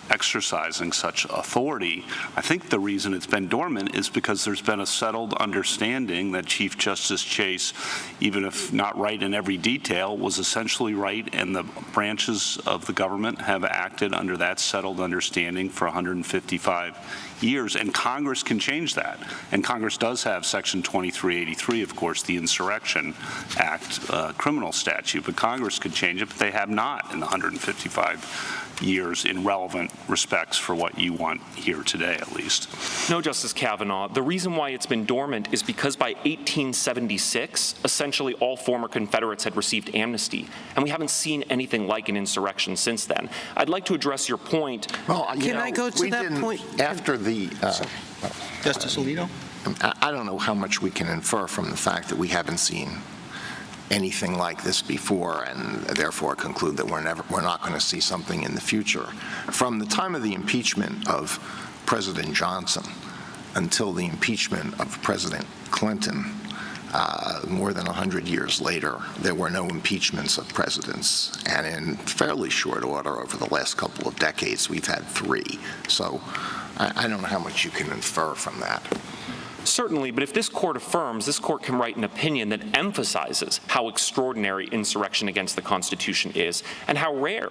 exercising such authority. I think the reason it's been dormant is because there's been a settled understanding that Chief Justice Chase, even if not right in every detail, was essentially right, and the branches of the government have acted under that settled understanding for 155 years, and Congress can change that. And Congress does have Section 2383, of course, the Insurrection Act criminal statute, but Congress could change it, but they have not in the 155 years in relevant respects for what you want here today, at least. No, Justice Kavanaugh. The reason why it's been dormant is because by 1876, essentially all former Confederates had received amnesty, and we haven't seen anything like an insurrection since then. I'd like to address your point. Well, Can I go to that point? After the Justice Alito? I don't know how much we can infer from the fact that we haven't seen anything like this before, and therefore conclude that we're not going to see something in the future. From the time of the impeachment of President Johnson until the impeachment of President Clinton, more than 100 years later, there were no impeachments of presidents. And in fairly short order, over the last couple of decades, we've had 3. So I don't know how much you can infer from that. Certainly, but if this court affirms, this court can write an opinion that emphasizes how extraordinary insurrection against the Constitution is and how rare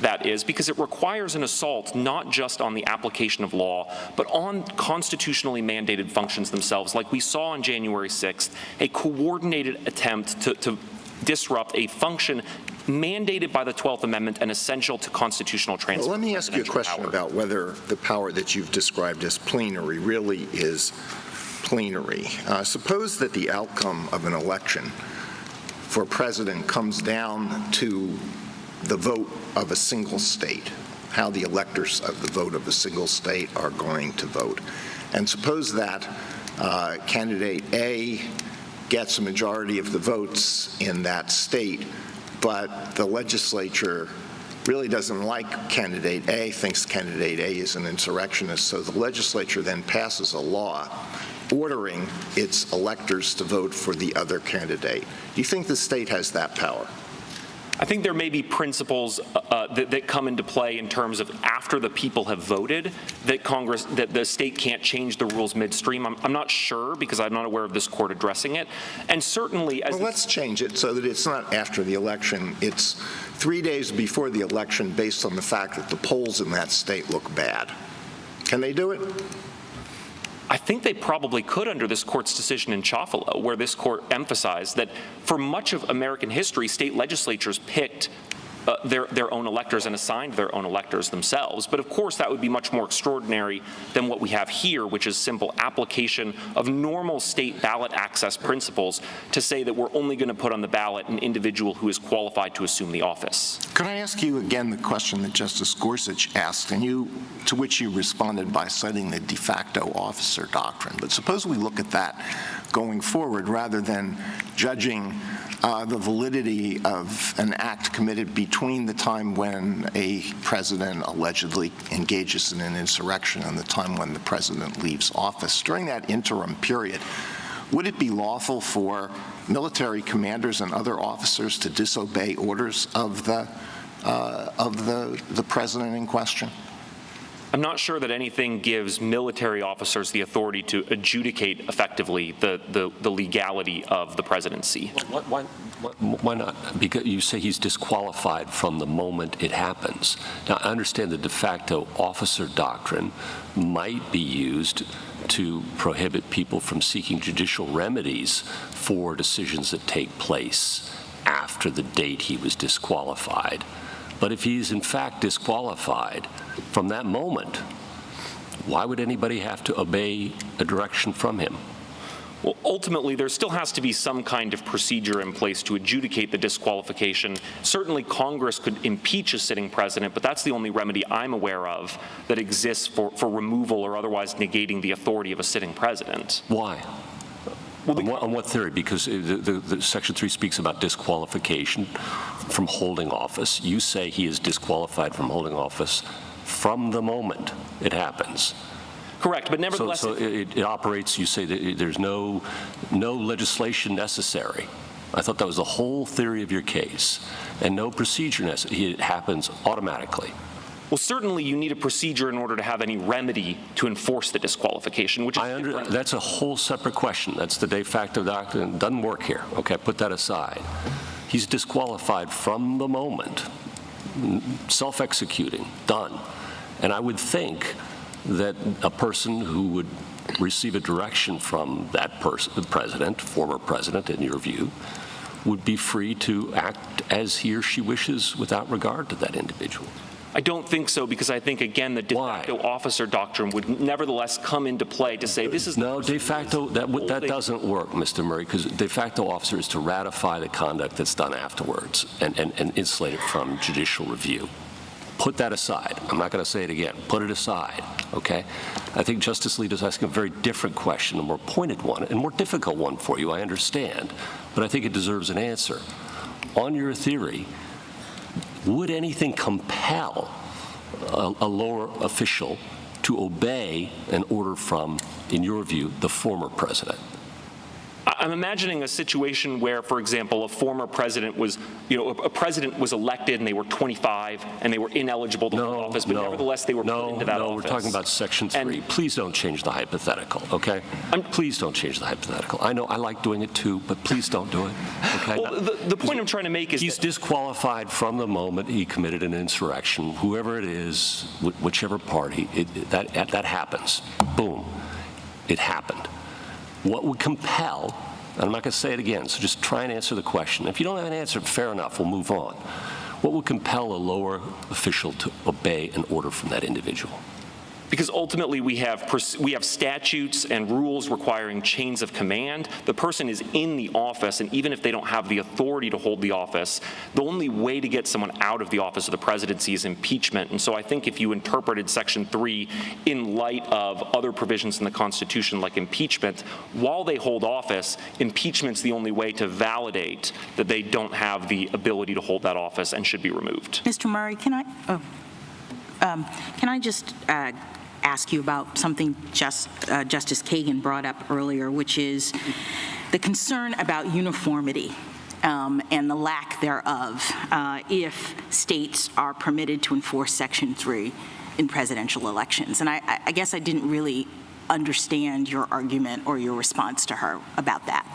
that is, because it requires an assault not just on the application of law, but on constitutionally mandated functions themselves, like we saw on January 6th, a coordinated attempt to disrupt a function mandated by the 12th Amendment and essential to constitutional transfer. Well, let me ask you a question about whether the power that you've described as plenary really is plenary. Suppose that the outcome of an election for president comes down to the vote of a single state, how the electors of the vote of a single state are going to vote. And suppose that candidate A gets a majority of the votes in that state, but the legislature really doesn't like candidate A, thinks candidate A is an insurrectionist, so the legislature then passes a law ordering its electors to vote for the other candidate. Do you think the state has that power? I think there may be principles that come into play in terms of after the people have voted that the state can't change the rules midstream. I'm not sure because I'm not aware of this court addressing it. And certainly, as well, let's change it so that it's not after the election. It's 3 days before the election, based on the fact that the polls in that state look bad. Can they do it? I think they probably could under this court's decision in Chafalo, where this court emphasized that for much of American history, state legislatures picked their own electors and assigned their own electors themselves. But of course, that would be much more extraordinary than what we have here, which is simple application of normal state ballot access principles to say that we're only going to put on the ballot an individual who is qualified to assume the office. Could I ask you again the question that Justice Gorsuch asked, and to which you responded by citing the de facto officer doctrine? But suppose we look at that going forward rather than judging the validity of an act committed between the time when a president allegedly engages in an insurrection and the time when the president leaves office. During that interim period, would it be lawful for military commanders and other officers to disobey orders of the president in question? I'm not sure that anything gives military officers the authority to adjudicate effectively the legality of the presidency. Why not? Because you say he's disqualified from the moment it happens. Now, I understand the de facto officer doctrine might be used to prohibit people from seeking judicial remedies for decisions that take place after the date he was disqualified. But if he is in fact disqualified from that moment, why would anybody have to obey a direction from him? Well, ultimately, there still has to be some kind of procedure in place to adjudicate the disqualification. Certainly, Congress could impeach a sitting president, but that's the only remedy I'm aware of that exists for removal or otherwise negating the authority of a sitting president. Why? Well, on what theory? Because the Section 3 speaks about disqualification from holding office. You say he is disqualified from holding office from the moment it happens. Correct, but nevertheless... So it operates, you say that there's no legislation necessary. I thought that was the whole theory of your case. And no procedure necessary. It happens automatically. Well, certainly you need a procedure in order to have any remedy to enforce the disqualification, which is that's a whole separate question. That's the de facto doctrine. It doesn't work here. Okay, put that aside. He's disqualified from the moment, self-executing, done. And I would think that a person who would receive a direction from that person, the president, former president, in your view, would be free to act as he or she wishes without regard to that individual. I don't think so, because I think, again, the de facto officer doctrine would nevertheless come into play to say this is... No, de facto, that doesn't work, Mr. Murray, because de facto officer is to ratify the conduct that's done afterwards and insulate it from judicial review. Put that aside. I'm not going to say it again. Put it aside, okay? I think Justice Alito's asking a very different question, a more pointed one, and more difficult one for you, I understand, but I think it deserves an answer. On your theory, would anything compel a lower official to obey an order from, in your view, the former president? I'm imagining a situation where, for example, a former president was, a president was elected and they were 25 and they were ineligible to hold office, but nevertheless they were put into that office. We're talking about Section 3. Please don't change the hypothetical, okay? Please don't change the hypothetical. I know I like doing it too, but please don't do it, okay? Well, the point I'm trying to make is he's disqualified from the moment he committed an insurrection. Whoever it is, whichever party, that happens. Boom. It happened. What would compel, and I'm not going to say it again, so just try and answer the question. If you don't have an answer, fair enough, we'll move on. What would compel a lower official to obey an order from that individual? Because ultimately we have statutes and rules requiring chains of command. The person is in the office, and even if they don't have the authority to hold the office, the only way to get someone out of the office of the presidency is impeachment. And so I think if you interpreted Section 3 in light of other provisions in the Constitution like impeachment, while they hold office, impeachment's the only way to validate that they don't have the ability to hold that office and should be removed. Mr. Murray, can I just ask you about something Justice Kagan brought up earlier, which is the concern about uniformity and the lack thereof if states are permitted to enforce Section 3 in presidential elections. And I guess I didn't really understand your argument or your response to her about that.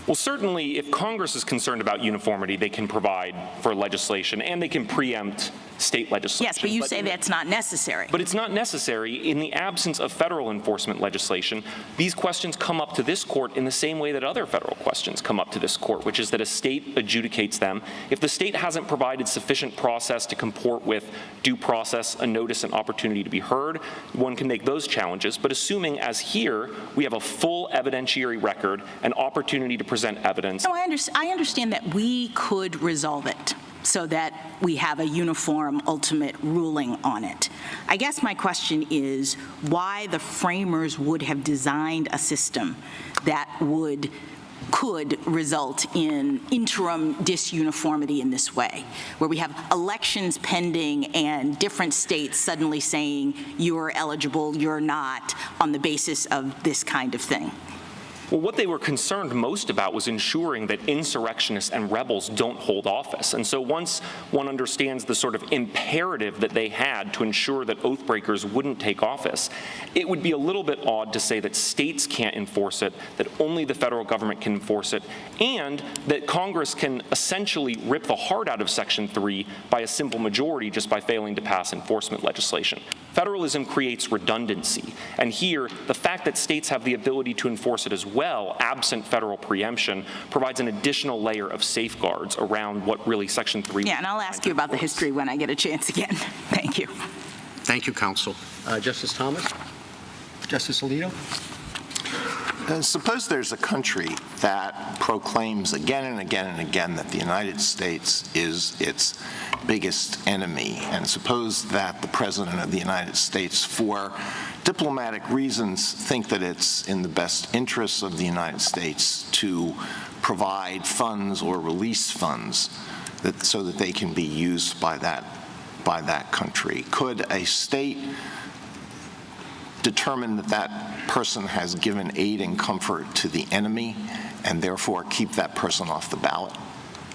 Well, certainly, if Congress is concerned about uniformity, they can provide for legislation and they can preempt state legislation. Yes, but you say that's not necessary. But it's not necessary. In the absence of federal enforcement legislation, these questions come up to this court in the same way that other federal questions come up to this court, which is that a state adjudicates them. If the state hasn't provided sufficient process to comport with due process, a notice, and opportunity to be heard, one can make those challenges. But assuming, as here, we have a full evidentiary record, an opportunity to present evidence. No, I understand that we could resolve it so that we have a uniform ultimate ruling on it. I guess my question is why the framers would have designed a system that could result in interim disuniformity in this way, where we have elections pending and different states suddenly saying you're eligible, you're not, on the basis of this kind of thing. Well, what they were concerned most about was ensuring that insurrectionists and rebels don't hold office. And so once one understands the sort of imperative that they had to ensure that oath breakers wouldn't take office, it would be a little bit odd to say that states can't enforce it, that only the federal government can enforce it, and that Congress can essentially rip the heart out of Section 3 by a simple majority just by failing to pass enforcement legislation. Federalism creates redundancy. And here, the fact that states have the ability to enforce it as well, absent federal preemption, provides an additional layer of safeguards around what really Section 3... Yeah, and I'll ask you about the history when I get a chance again. Thank you. Thank you, counsel. Justice Thomas? Justice Alito? Suppose there's a country that proclaims again and again and again that the United States is its biggest enemy, and suppose that the President of the United States, for diplomatic reasons, think that it's in the best interests of the United States to provide funds or release funds so that they can be used by that country. Could a state determine that that person has given aid and comfort to the enemy and therefore keep that person off the ballot?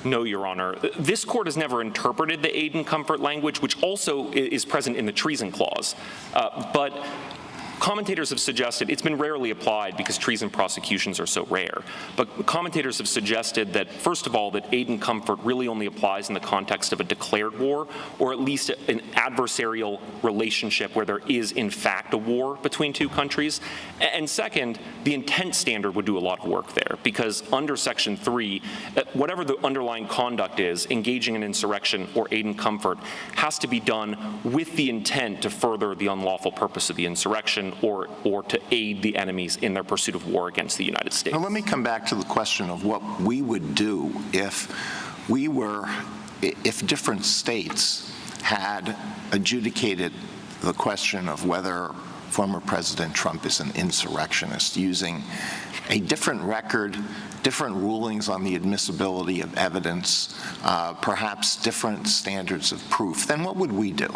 No, Your Honor. This court has never interpreted the aid and comfort language, which also is present in the treason clause. But commentators have suggested, it's been rarely applied because treason prosecutions are so rare, but commentators have suggested that, first of all, that aid and comfort really only applies in the context of a declared war, or at least an adversarial relationship where there is, in fact, a war between two countries. And second, the intent standard would do a lot of work there, because under Section 3, whatever the underlying conduct is, engaging in insurrection or aid and comfort has to be done with the intent to further the unlawful purpose of the insurrection or to aid the enemies in their pursuit of war against the United States. Now, let me come back to the question of what we would do if different states had adjudicated the question of whether former President Trump is an insurrectionist using a different record, different rulings on the admissibility of evidence, perhaps different standards of proof. Then what would we do?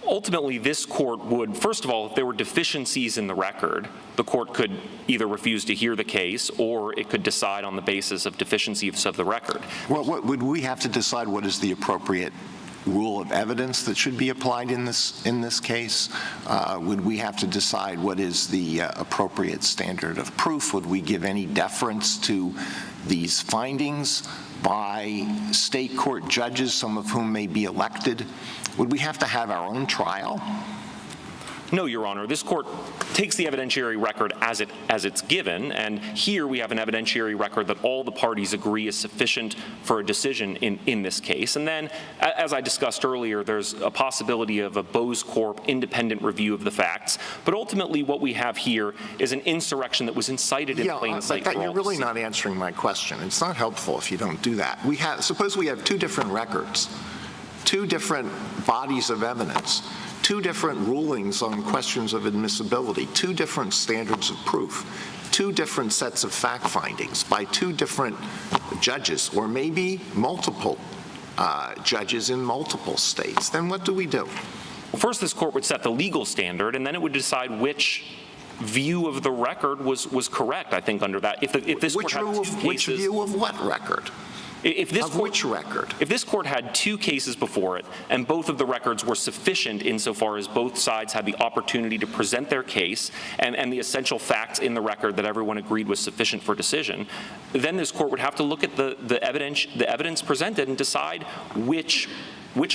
Ultimately, this court would, first of all, if there were deficiencies in the record, the court could either refuse to hear the case or it could decide on the basis of deficiencies of the record. Well, would we have to decide what is the appropriate rule of evidence that should be applied in this case? Would we have to decide what is the appropriate standard of proof? Would we give any deference to these findings by state court judges, some of whom may be elected? Would we have to have our own trial? No, Your Honor. This court takes the evidentiary record as it's given, and here we have an evidentiary record that all the parties agree is sufficient for a decision in this case. And then, as I discussed earlier, there's a possibility of a Bose Corp independent review of the facts. But ultimately, what we have here is an insurrection that was incited in plain sight. But you're really not answering my question. It's not helpful if you don't do that. Suppose we have two different records, two different bodies of evidence, two different rulings on questions of admissibility, two different standards of proof, two different sets of fact findings by two different judges, or maybe multiple judges in multiple states. Then what do we do? Well, first, this court would set the legal standard, and then it would decide which view of the record was correct, I think, under that. Which view of what record? Which record? If this court had two cases before it, and both of the records were sufficient insofar as both sides had the opportunity to present their case and the essential facts in the record that everyone agreed was sufficient for decision, then this court would have to look at the evidence presented and decide which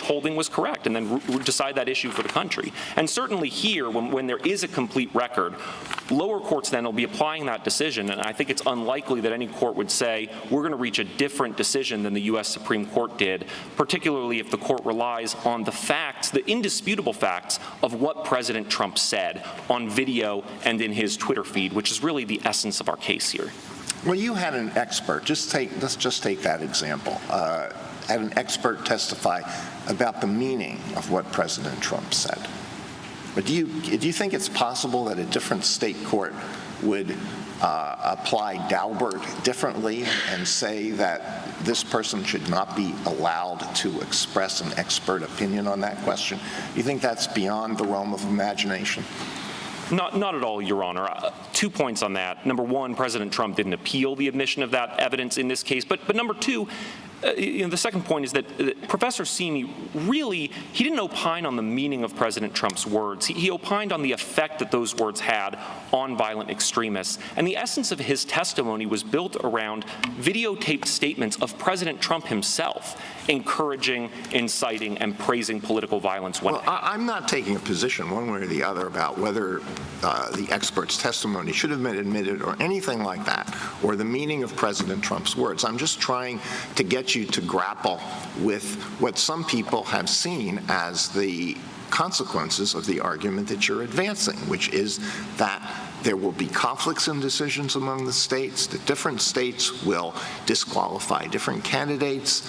holding was correct, and then decide that issue for the country. And certainly here, when there is a complete record, lower courts then will be applying that decision, and I think it's unlikely that any court would say, we're going to reach a different decision than the U.S. Supreme Court did, particularly if the court relies on the facts, the indisputable facts of what President Trump said on video and in his Twitter feed, which is really the essence of our case here. Well, you had an expert. Let's just take that example. Had an expert testify about the meaning of what President Trump said. But do you think it's possible that a different state court would apply Daubert differently and say that this person should not be allowed to express an expert opinion on that question? Do you think that's beyond the realm of imagination? Not at all, Your Honor. 2 points on that. Number one, President Trump didn't appeal the admission of that evidence in this case. But number two, the second point is that Professor Simi he didn't opine on the meaning of President Trump's words. He opined on the effect that those words had on violent extremists. And the essence of his testimony was built around videotaped statements of President Trump himself, encouraging, inciting, and praising political violence. I'm not taking a position one way or the other about whether the expert's testimony should have been admitted or anything like that, or the meaning of President Trump's words. I'm just trying to get you to grapple with what some people have seen as the consequences of the argument that you're advancing, which is that there will be conflicts in decisions among the states, that different states will disqualify different candidates.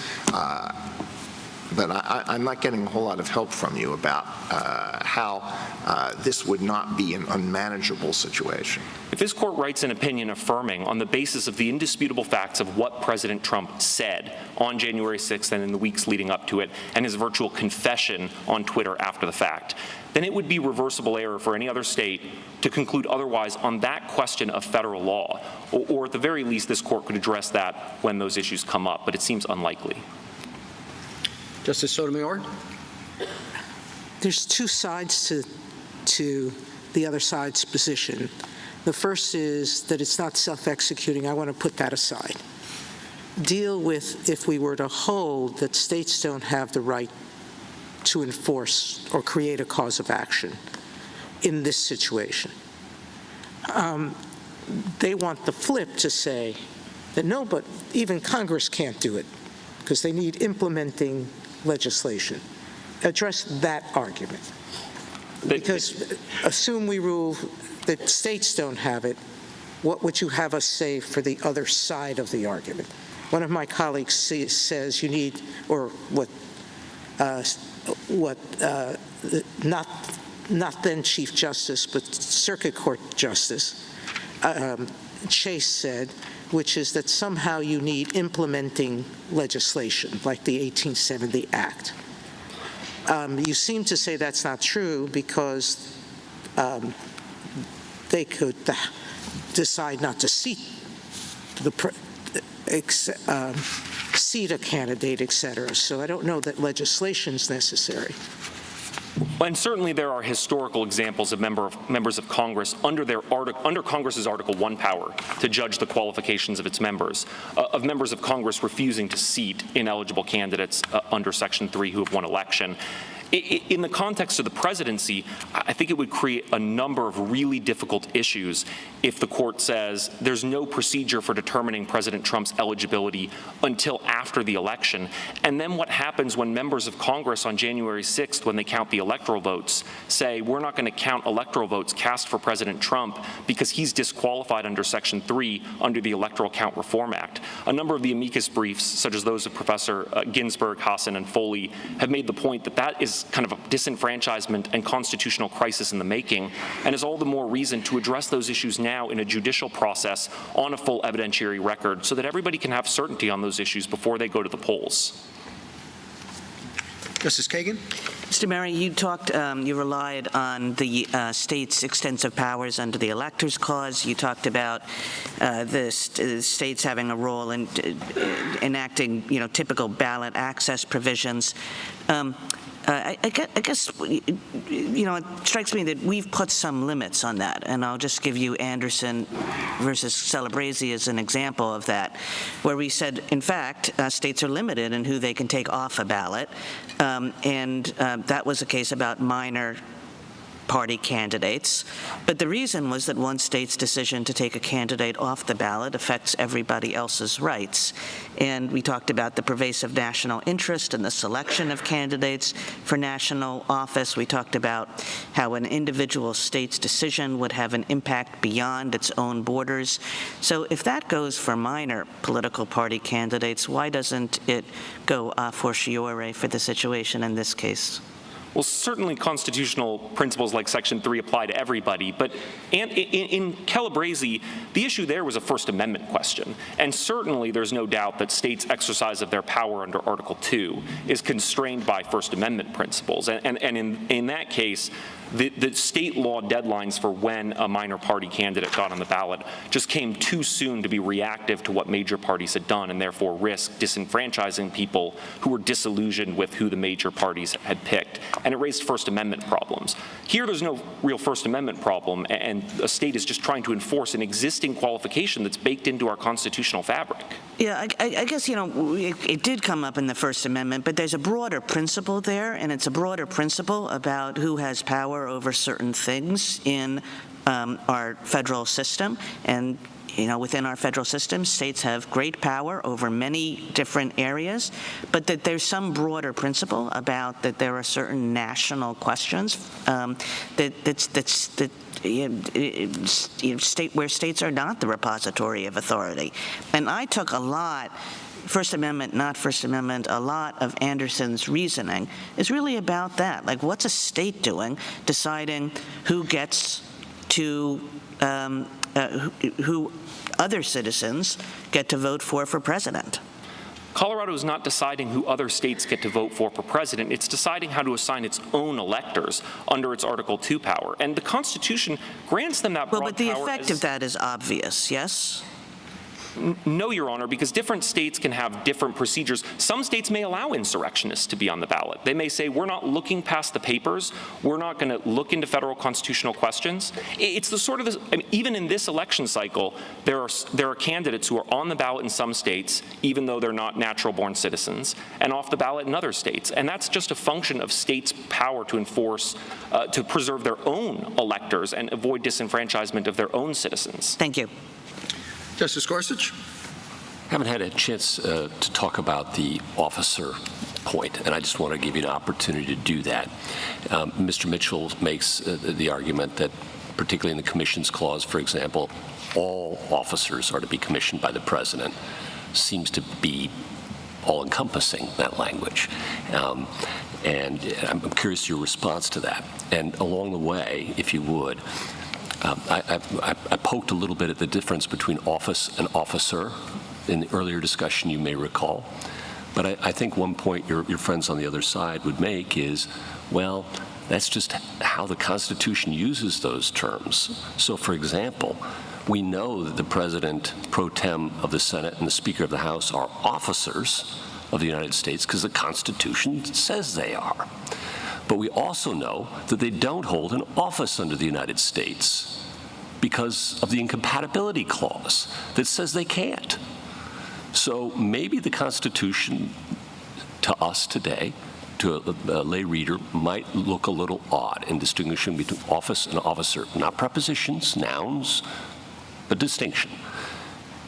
But I'm not getting a whole lot of help from you about how this would not be an unmanageable situation. If this court writes an opinion affirming on the basis of the indisputable facts of what President Trump said on January 6th and in the weeks leading up to it, and his virtual confession on Twitter after the fact, then it would be reversible error for any other state to conclude otherwise on that question of federal law. Or at the very least, this court could address that when those issues come up, but it seems unlikely. Justice Sotomayor? There's two sides to the other side's position. The first is that it's not self-executing. I want to put that aside. Deal with if we were to hold that states don't have the right to enforce or create a cause of action in this situation. They want the flip to say that no, but even Congress can't do it because they need implementing legislation. Address that argument. Because assume we rule that states don't have it, what would you have us say for the other side of the argument? One of my colleagues says you need, or not then Chief Justice, but Circuit Court Justice Chase said, which is that somehow you need implementing legislation, like the 1870 Act. You seem to say that's not true because they could decide not to seat a candidate, et cetera. So I don't know that legislation's necessary. And certainly there are historical examples of members of Congress under Congress's Article 1 power to judge the qualifications of its members, of members of Congress refusing to seat ineligible candidates under Section 3 who have won election. In the context of the presidency, I think it would create a number of really difficult issues if the court says there's no procedure for determining President Trump's eligibility until after the election. And then what happens when members of Congress on January 6th, when they count the electoral votes, say we're not going to count electoral votes cast for President Trump because he's disqualified under Section 3 under the Electoral Count Reform Act. A number of the amicus briefs, such as those of Professor Ginsburg, Hassan, and Foley, have made the point that that is kind of a disenfranchisement and constitutional crisis in the making, and is all the more reason to address those issues now in a judicial process on a full evidentiary record so that everybody can have certainty on those issues before they go to the polls. Justice Kagan? Mr. Murray, you relied on the state's extensive powers under the Electors Clause. You talked about the states having a role in enacting, typical ballot access provisions. I guess, it strikes me that we've put some limits on that, and I'll just give you Anderson versus Celebrezzi as an example of that, where we said, in fact, states are limited in who they can take off a ballot, and that was a case about minor party candidates. But the reason was that one state's decision to take a candidate off the ballot affects everybody else's rights. And we talked about the pervasive national interest in the selection of candidates for national office. We talked about how an individual state's decision would have an impact beyond its own borders. So if that goes for minor political party candidates, why doesn't it go a fortiori for the situation in this case? Well, certainly constitutional principles like Section 3 apply to everybody, but in Celebrezzi, the issue there was a First Amendment question. And certainly there's no doubt that states' exercise of their power under Article 2 is constrained by First Amendment principles. And in that case, the state law deadlines for when a minor party candidate got on the ballot just came too soon to be reactive to what major parties had done and therefore risk disenfranchising people who were disillusioned with who the major parties had picked. And it raised First Amendment problems. Here there's no real First Amendment problem, and a state is just trying to enforce an existing qualification that's baked into our constitutional fabric. Yeah, I guess, it did come up in the First Amendment, but there's a broader principle there, and it's a broader principle about who has power over certain things in our federal system. And within our federal system, states have great power over many different areas, but that there's some broader principle about that there are certain national questions where states are not the repository of authority. And I took a lot, First Amendment, not First Amendment, a lot of Anderson's reasoning is really about that. Like, what's a state doing deciding who gets to, who other citizens get to vote for president? Colorado is not deciding who other states get to vote for president. It's deciding how to assign its own electors under its Article 2 power. And the Constitution grants them that broad power. Well, but the effect of that is obvious, yes? No, Your Honor, because different states can have different procedures. Some states may allow insurrectionists to be on the ballot. They may say, we're not looking past the papers. We're not going to look into federal constitutional questions. It's the sort of, even in this election cycle, there are candidates who are on the ballot in some states, even though they're not natural-born citizens, and off the ballot in other states. And that's just a function of states' power to enforce, to preserve their own electors and avoid disenfranchisement of their own citizens. Thank you. Justice Gorsuch? I haven't had a chance to talk about the officer point, and I just want to give you an opportunity to do that. Mr. Mitchell makes the argument that, particularly in the commissions clause, for example, all officers are to be commissioned by the president. Seems to be all-encompassing, that language. And I'm curious your response to that. And along the way, if you would, I poked a little bit at the difference between office and officer in the earlier discussion, you may recall. But I think one point your friends on the other side would make is, well, that's just how the Constitution uses those terms. So, for example, we know that the President pro tem of the Senate and the Speaker of the House are officers of the United States because the Constitution says they are. But we also know that they don't hold an office under the United States because of the incompatibility clause that says they can't. So maybe the Constitution to us today, to a lay reader, might look a little odd in distinguishing between office and officer. Not prepositions, nouns, but distinction.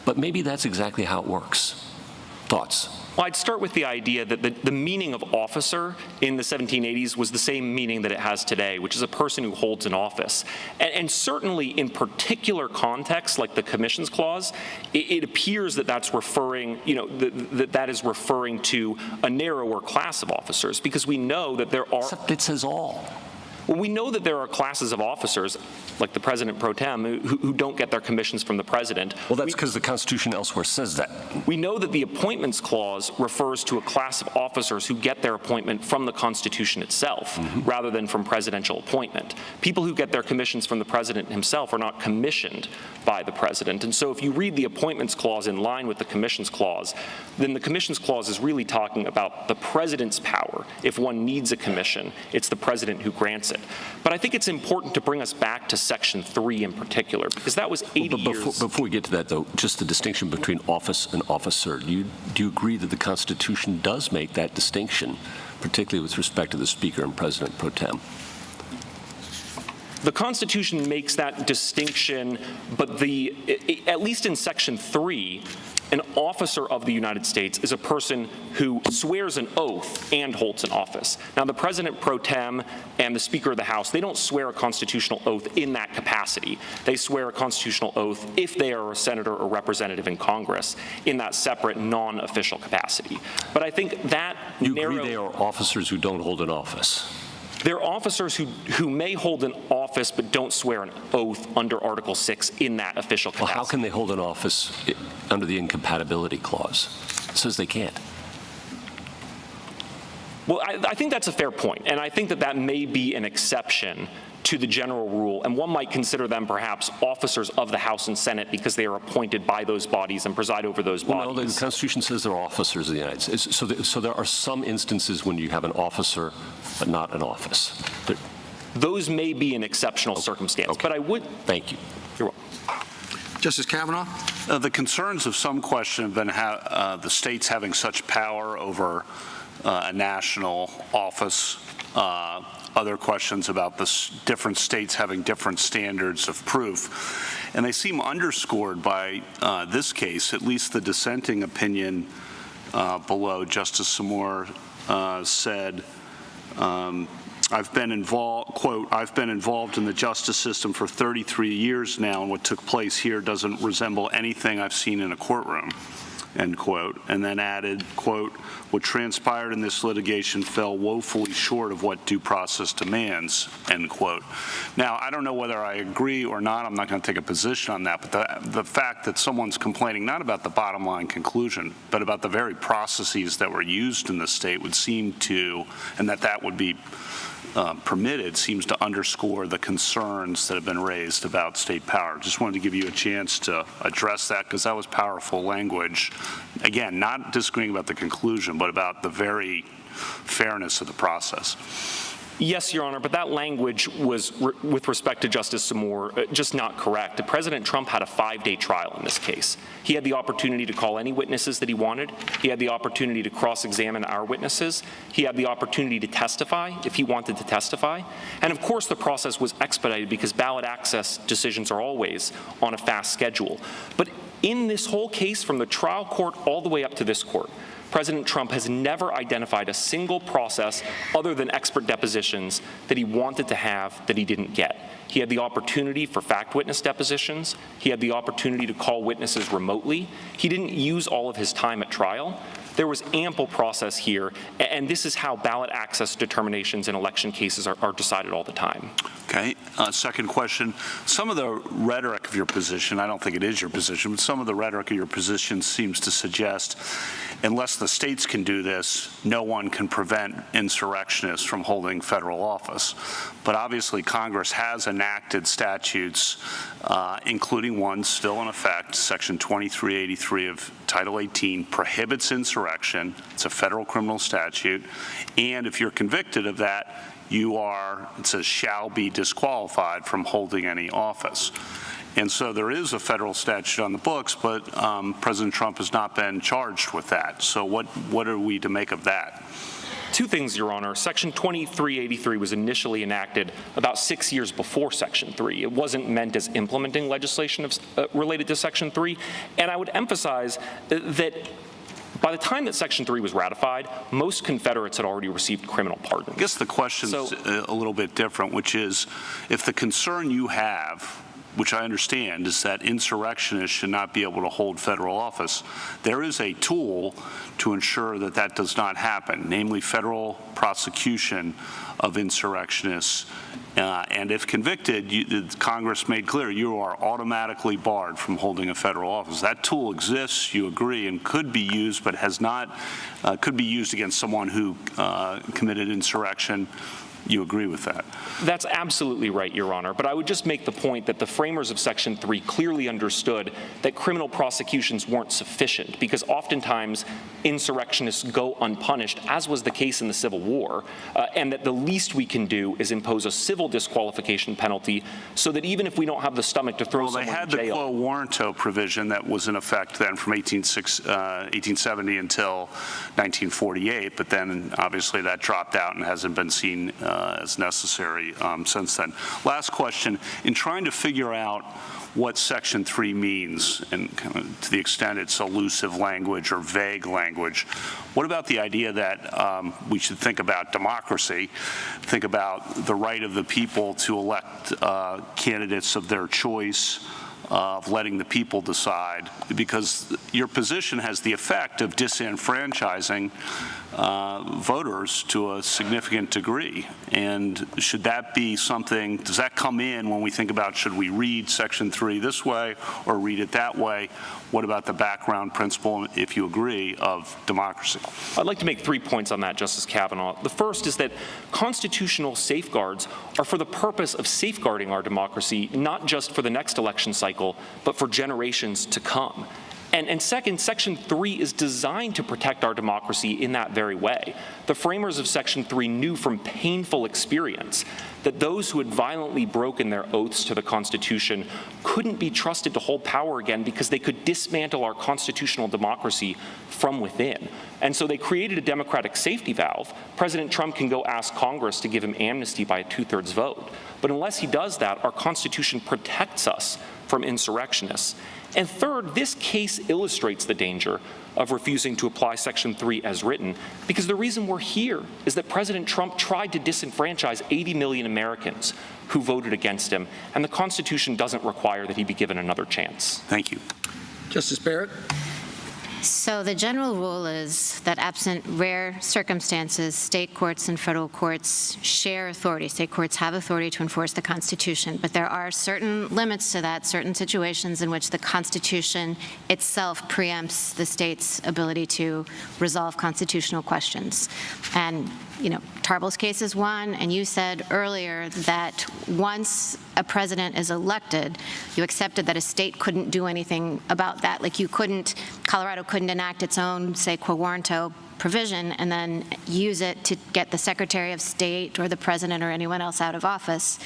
But maybe that's exactly how it works. Thoughts? Well, I'd start with the idea that the meaning of officer in the 1780s was the same meaning that it has today, which is a person who holds an office. And certainly in particular contexts like the commissions clause, it appears that that's referring, that is referring to a narrower class of officers, because we know that there are... Except it says all. Well, we know that there are classes of officers, like the President pro tem, who don't get their commissions from the President. Well, that's because the Constitution elsewhere says that. We know that the Appointments Clause refers to a class of officers who get their appointment from the Constitution itself, rather than from presidential appointment. People who get their commissions from the President himself are not commissioned by the President. And so if you read the Appointments Clause in line with the Commissions Clause, then the Commissions Clause is really talking about the President's power. If one needs a commission, it's the President who grants it. But I think it's important to bring us back to Section 3 in particular, because that was 80 years... Before we get to that, though, just the distinction between office and officer. Do you agree that the Constitution does make that distinction, particularly with respect to the Speaker and President pro tem? The Constitution makes that distinction, but at least in Section 3, an officer of the United States is a person who swears an oath and holds an office. Now, the President pro tem and the Speaker of the House, they don't swear a constitutional oath in that capacity. They swear a constitutional oath if they are a senator or representative in Congress in that separate non-official capacity. But I think that You agree they are officers who don't hold an office? They're officers who may hold an office but don't swear an oath under Article 6 in that official capacity. Well, how can they hold an office under the incompatibility clause? It says they can't. Well, I think that's a fair point, and I think that may be an exception to the general rule, and one might consider them perhaps officers of the House and Senate because they are appointed by those bodies and preside over those bodies. Well, the Constitution says they're officers of the United States. So there are some instances when you have an officer but not an office. Those may be an exceptional circumstance, but I would... Thank you. You're welcome. Justice Kavanaugh? The concerns of some question have been the states having such power over a national office. Other questions about the different states having different standards of proof. And they seem underscored by this case, at least the dissenting opinion below. Justice Sotomayor said, I've been involved, quote, I've been involved in the justice system for 33 years now, and what took place here doesn't resemble anything I've seen in a courtroom, end quote, and then added, quote, what transpired in this litigation fell woefully short of what due process demands, end quote. Now, I don't know whether I agree or not. I'm not going to take a position on that, but the fact that someone's complaining not about the bottom line conclusion, but about the very processes that were used in the state would seem to, and that would be permitted seems to underscore the concerns that have been raised about state power. Just wanted to give you a chance to address that because that was powerful language. Again, not disagreeing about the conclusion, but about the very fairness of the process. Yes, Your Honor, but that language was, with respect to Justice Somour, just not correct. President Trump had a 5-day trial in this case. He had the opportunity to call any witnesses that he wanted. He had the opportunity to cross-examine our witnesses. He had the opportunity to testify if he wanted to testify. And of course, the process was expedited because ballot access decisions are always on a fast schedule. But in this whole case, from the trial court all the way up to this court, President Trump has never identified a single process other than expert depositions that he wanted to have that he didn't get. He had the opportunity for fact witness depositions. He had the opportunity to call witnesses remotely. He didn't use all of his time at trial. There was ample process here, and this is how ballot access determinations in election cases are decided all the time. Okay. Second question. Some of the rhetoric of your position, I don't think it is your position, but some of the rhetoric of your position seems to suggest unless the states can do this, no one can prevent insurrectionists from holding federal office. But obviously Congress has enacted statutes, including one still in effect, Section 2383 of Title 18 prohibits insurrection. It's a federal criminal statute. And if you're convicted of that, you are, it says, shall be disqualified from holding any office. And so there is a federal statute on the books, but President Trump has not been charged with that. So what are we to make of that? Two things, Your Honor. Section 2383 was initially enacted about 6 years before Section 3. It wasn't meant as implementing legislation related to Section 3. And I would emphasize that by the time that Section 3 was ratified, most Confederates had already received criminal pardons. I guess the question's a little bit different, which is if the concern you have, which I understand, is that insurrectionists should not be able to hold federal office, there is a tool to ensure that that does not happen, namely federal prosecution of insurrectionists. And if convicted, Congress made clear you are automatically barred from holding a federal office. That tool exists, you agree, and could be used, but has not, could be used against someone who committed insurrection. You agree with that? That's absolutely right, Your Honor. But I would just make the point that the framers of Section 3 clearly understood that criminal prosecutions weren't sufficient because oftentimes insurrectionists go unpunished, as was the case in the Civil War, and that the least we can do is impose a civil disqualification penalty so that even if we don't have the stomach to throw someone in jail. Well, they had the quo warranto provision that was in effect then from 1870 until 1948, but then obviously that dropped out and hasn't been seen as necessary since then. Last question. In trying to figure out what Section 3 means, and kind of to the extent it's elusive language or vague language, what about the idea that we should think about democracy, think about the right of the people to elect candidates of their choice, of letting the people decide, because your position has the effect of disenfranchising voters to a significant degree. And should that be something, does that come in when we think about should we read Section 3 this way or read it that way? What about the background principle, if you agree, of democracy? I'd like to make 3 points on that, Justice Kavanaugh. The first is that constitutional safeguards are for the purpose of safeguarding our democracy, not just for the next election cycle, but for generations to come. And second, Section 3 is designed to protect our democracy in that very way. The framers of Section 3 knew from painful experience that those who had violently broken their oaths to the Constitution couldn't be trusted to hold power again because they could dismantle our constitutional democracy from within. And so they created a democratic safety valve. President Trump can go ask Congress to give him amnesty by a 2/3 vote. But unless he does that, our Constitution protects us from insurrectionists. And third, this case illustrates the danger of refusing to apply Section 3 as written, because the reason we're here is that President Trump tried to disenfranchise 80 million Americans who voted against him, and the Constitution doesn't require that he be given another chance. Thank you. Justice Barrett? So the general rule is that absent rare circumstances, state courts and federal courts share authority. State courts have authority to enforce the Constitution, but there are certain limits to that, certain situations in which the Constitution itself preempts the state's ability to resolve constitutional questions. And, you know, Tarbell's case is one, and you said earlier that once a president is elected, you accepted that a state couldn't do anything about that. Like, you couldn't, Colorado couldn't enact its own, say, quo warranto provision and then use it to get the Secretary of State or the president or anyone else out of office.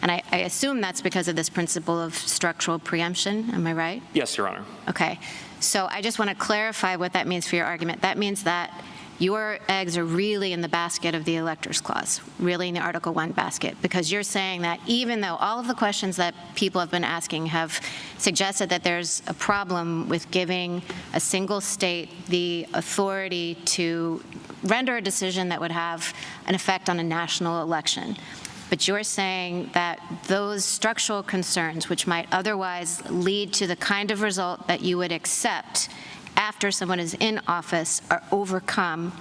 And I assume that's because of this principle of structural preemption. Am I right? Yes, Your Honor. Okay. So I just want to clarify what that means for your argument. That means that your eggs are really in the basket of the Electors Clause, really in the Article I basket, because you're saying that even though all of the questions that people have been asking have suggested that there's a problem with giving a single state the authority to render a decision that would have an effect on a national election, but you're saying that those structural concerns, which might otherwise lead to the kind of result that you would accept after someone is in office, are overcome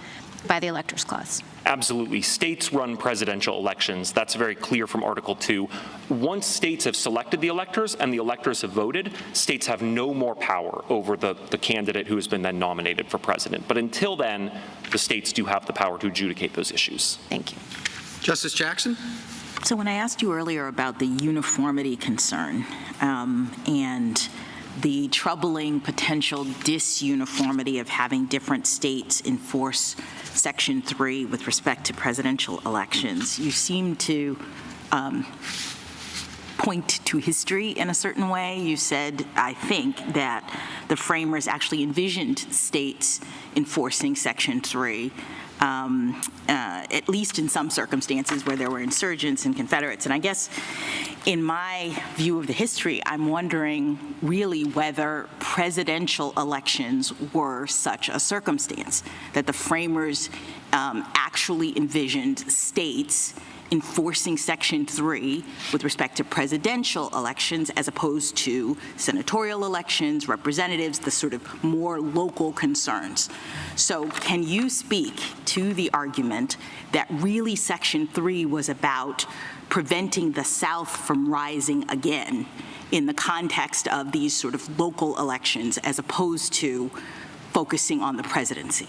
by the Electors Clause. Absolutely. States run presidential elections. That's very clear from Article 2. Once states have selected the electors and the electors have voted, states have no more power over the candidate who has been then nominated for president. But until then, the states do have the power to adjudicate those issues. Thank you. Justice Jackson? So when I asked you earlier about the uniformity concern and the troubling potential disuniformity of having different states enforce Section 3 with respect to presidential elections, you seem to point to history in a certain way. You said, I think, that the framers actually envisioned states enforcing Section 3, at least in some circumstances where there were insurgents and Confederates. And I guess in my view of the history, I'm wondering really whether presidential elections were such a circumstance, that the framers actually envisioned states enforcing Section 3 with respect to presidential elections as opposed to senatorial elections, representatives, the sort of more local concerns. So can you speak to the argument that really Section 3 was about preventing the South from rising again in the context of these sort of local elections as opposed to focusing on the presidency?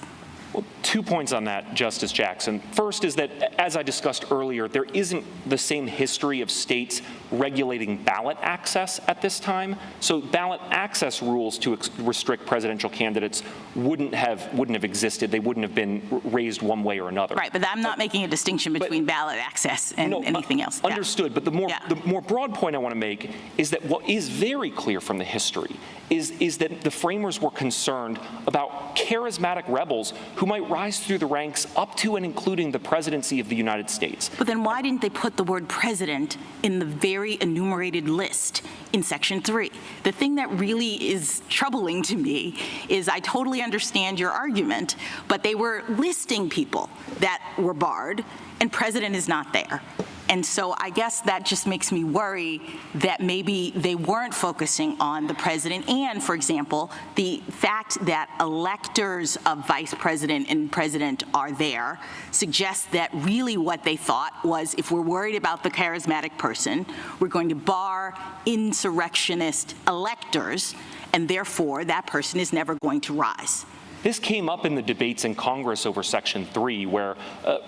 Well, 2 points on that, Justice Jackson. First is that, as I discussed earlier, there isn't the same history of states regulating ballot access at this time. So ballot access rules to restrict presidential candidates wouldn't have existed. They wouldn't have been raised one way or another. Right, but I'm not making a distinction between ballot access and anything else. Understood, but the more broad point I want to make is that what is very clear from the history is that the framers were concerned about charismatic rebels who might rise through the ranks up to and including the presidency of the United States. But then why didn't they put the word president in the very enumerated list in Section 3? The thing that really is troubling to me is I totally understand your argument, but they were listing people that were barred, and president is not there. And so I guess that just makes me worry that maybe they weren't focusing on the president. And, for example, the fact that electors of vice president and president are there suggests that really what they thought was, if we're worried about the charismatic person, we're going to bar insurrectionist electors, and therefore that person is never going to rise. This came up in the debates in Congress over Section 3, where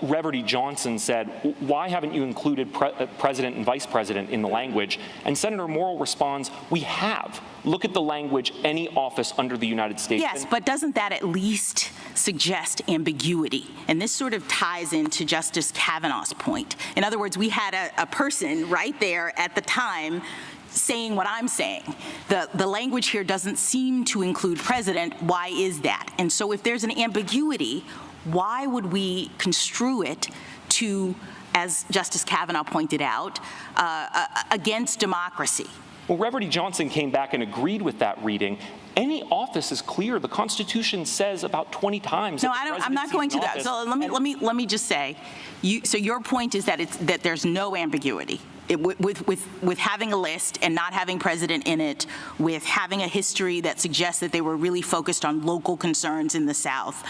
Reverdy Johnson said, why haven't you included president and vice president in the language? And Senator Morrill responds, we have. Look at the language, any office under the United States. Yes, but doesn't that at least suggest ambiguity? And this sort of ties into Justice Kavanaugh's point. In other words, we had a person right there at the time saying what I'm saying. The language here doesn't seem to include president. Why is that? And so if there's an ambiguity, why would we construe it to, as Justice Kavanaugh pointed out, against democracy? Well, Reverdy Johnson came back and agreed with that reading. Any office is clear. The Constitution says about 20 times. No, I'm not going to that. So let me just say, so your point is that there's no ambiguity. with having a list and not having president in it, with having a history that suggests that they were really focused on local concerns in the South,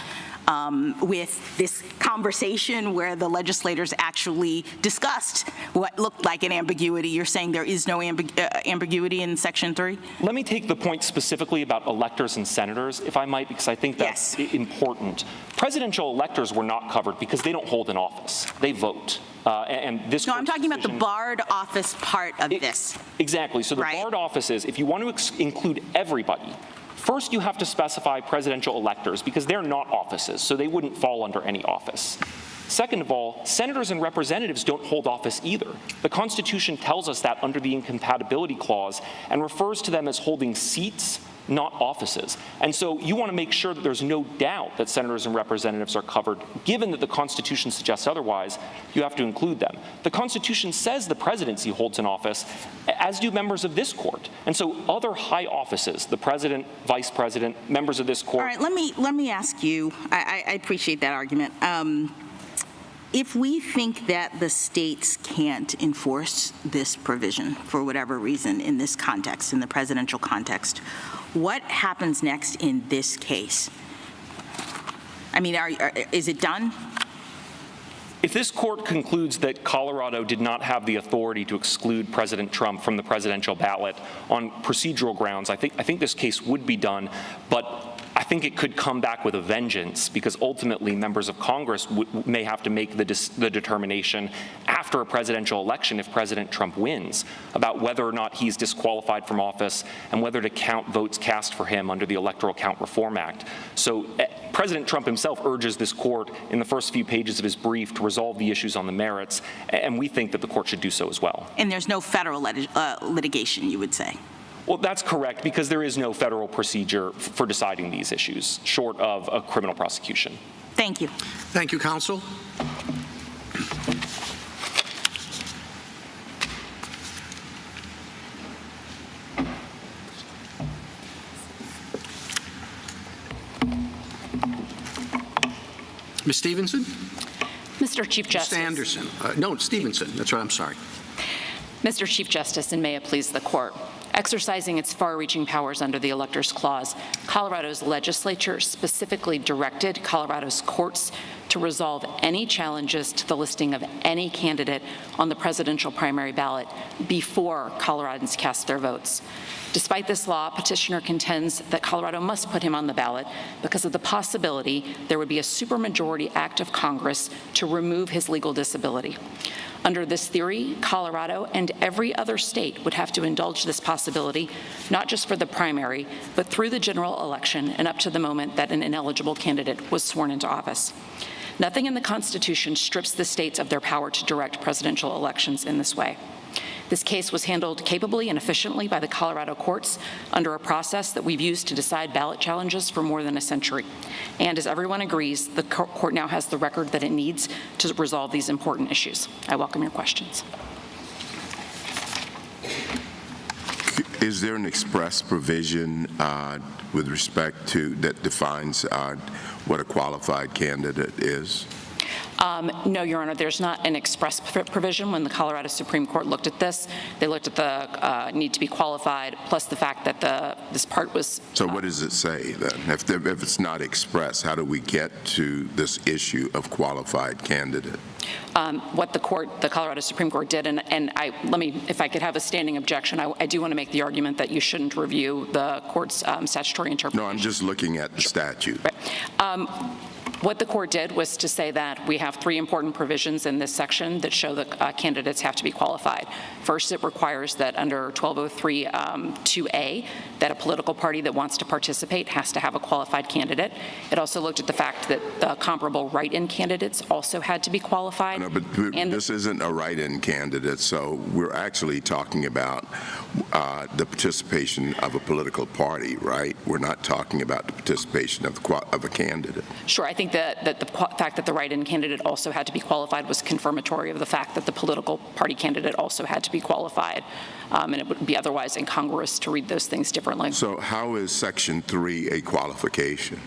with this conversation where the legislators actually discussed what looked like an ambiguity. You're saying there is no ambiguity in Section 3? Let me take the point specifically about electors and senators, if I might, because I think that's important. Presidential electors were not covered because they don't hold an office. They vote. And this No, I'm talking about the barred office part of this. Exactly. So the barred office is, if you want to include everybody, first you have to specify presidential electors because they're not offices, so they wouldn't fall under any office. Second of all, senators and representatives don't hold office either. The Constitution tells us that under the incompatibility clause and refers to them as holding seats, not offices. And so you want to make sure that there's no doubt that senators and representatives are covered. Given that the Constitution suggests otherwise, you have to include them. The Constitution says the presidency holds an office, as do members of this court. And so other high offices, the president, vice president, members of this court. All right, let me ask you, I appreciate that argument. If we think that the states can't enforce this provision for whatever reason in this context, in the presidential context, what happens next in this case? I mean, is it done? If this court concludes that Colorado did not have the authority to exclude President Trump from the presidential ballot on procedural grounds, I think this case would be done, but I think it could come back with a vengeance because ultimately members of Congress may have to make the determination after a presidential election, if President Trump wins, about whether or not he's disqualified from office and whether to count votes cast for him under the Electoral Count Reform Act. So President Trump himself urges this court in the first few pages of his brief to resolve the issues on the merits, and we think that the court should do so as well. And there's no federal litigation, you would say? Well, that's correct, because there is no federal procedure for deciding these issues, short of a criminal prosecution. Thank you. Thank you, counsel. Ms. Stevenson? Mr. Chief Justice. Mr. Anderson. No, Stevenson. That's right. I'm sorry. Mr. Chief Justice, and may it please the court. Exercising its far-reaching powers under the Electors Clause, Colorado's legislature specifically directed Colorado's courts to resolve any challenges to the listing of any candidate on the presidential primary ballot before Coloradans cast their votes. Despite this law, petitioner contends that Colorado must put him on the ballot because of the possibility there would be a supermajority act of Congress to remove his legal disability. Under this theory, Colorado and every other state would have to indulge this possibility, not just for the primary, but through the general election and up to the moment that an ineligible candidate was sworn into office. Nothing in the Constitution strips the states of their power to direct presidential elections in this way. This case was handled capably and efficiently by the Colorado courts under a process that we've used to decide ballot challenges for more than a century. And as everyone agrees, the court now has the record that it needs to resolve these important issues. I welcome your questions. Is there an express provision with respect to that defines what a qualified candidate is? No, Your Honor, there's not an express provision. When the Colorado Supreme Court looked at this, they looked at the need to be qualified, plus the fact that this part was... So what does it say then? If it's not express, how do we get to this issue of qualified candidate? What the Colorado Supreme Court did, and let me, if I could have a standing objection, I do want to make the argument that you shouldn't review the court's statutory interpretation. No, I'm just looking at the statute. Right. What the court did was to say that we have three important provisions in this section that show that candidates have to be qualified. First, it requires that under 1203 2A, that a political party that wants to participate has to have a qualified candidate. It also looked at the fact that the comparable write-in candidates also had to be qualified. No, but this isn't a write-in candidate, so we're actually talking about the participation of a political party, right? We're not talking about the participation of a candidate. Sure, I think that the fact that the write-in candidate also had to be qualified was confirmatory of the fact that the political party candidate also had to be qualified, and it would be otherwise incongruous to read those things differently. So how is Section 3 a qualification?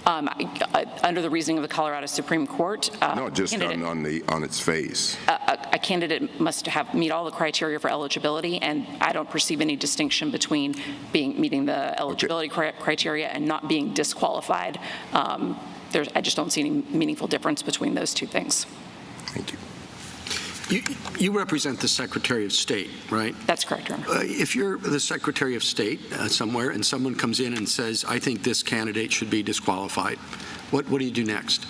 Under the reasoning of the Colorado Supreme Court, no, just on its face. A candidate must meet all the criteria for eligibility, and I don't perceive any distinction between meeting the eligibility criteria and not being disqualified. I just don't see any meaningful difference between those two things. Thank you. You represent the Secretary of State, right? That's correct, Your Honor. If you're the Secretary of State somewhere and someone comes in and says, I think this candidate should be disqualified, what do you do next?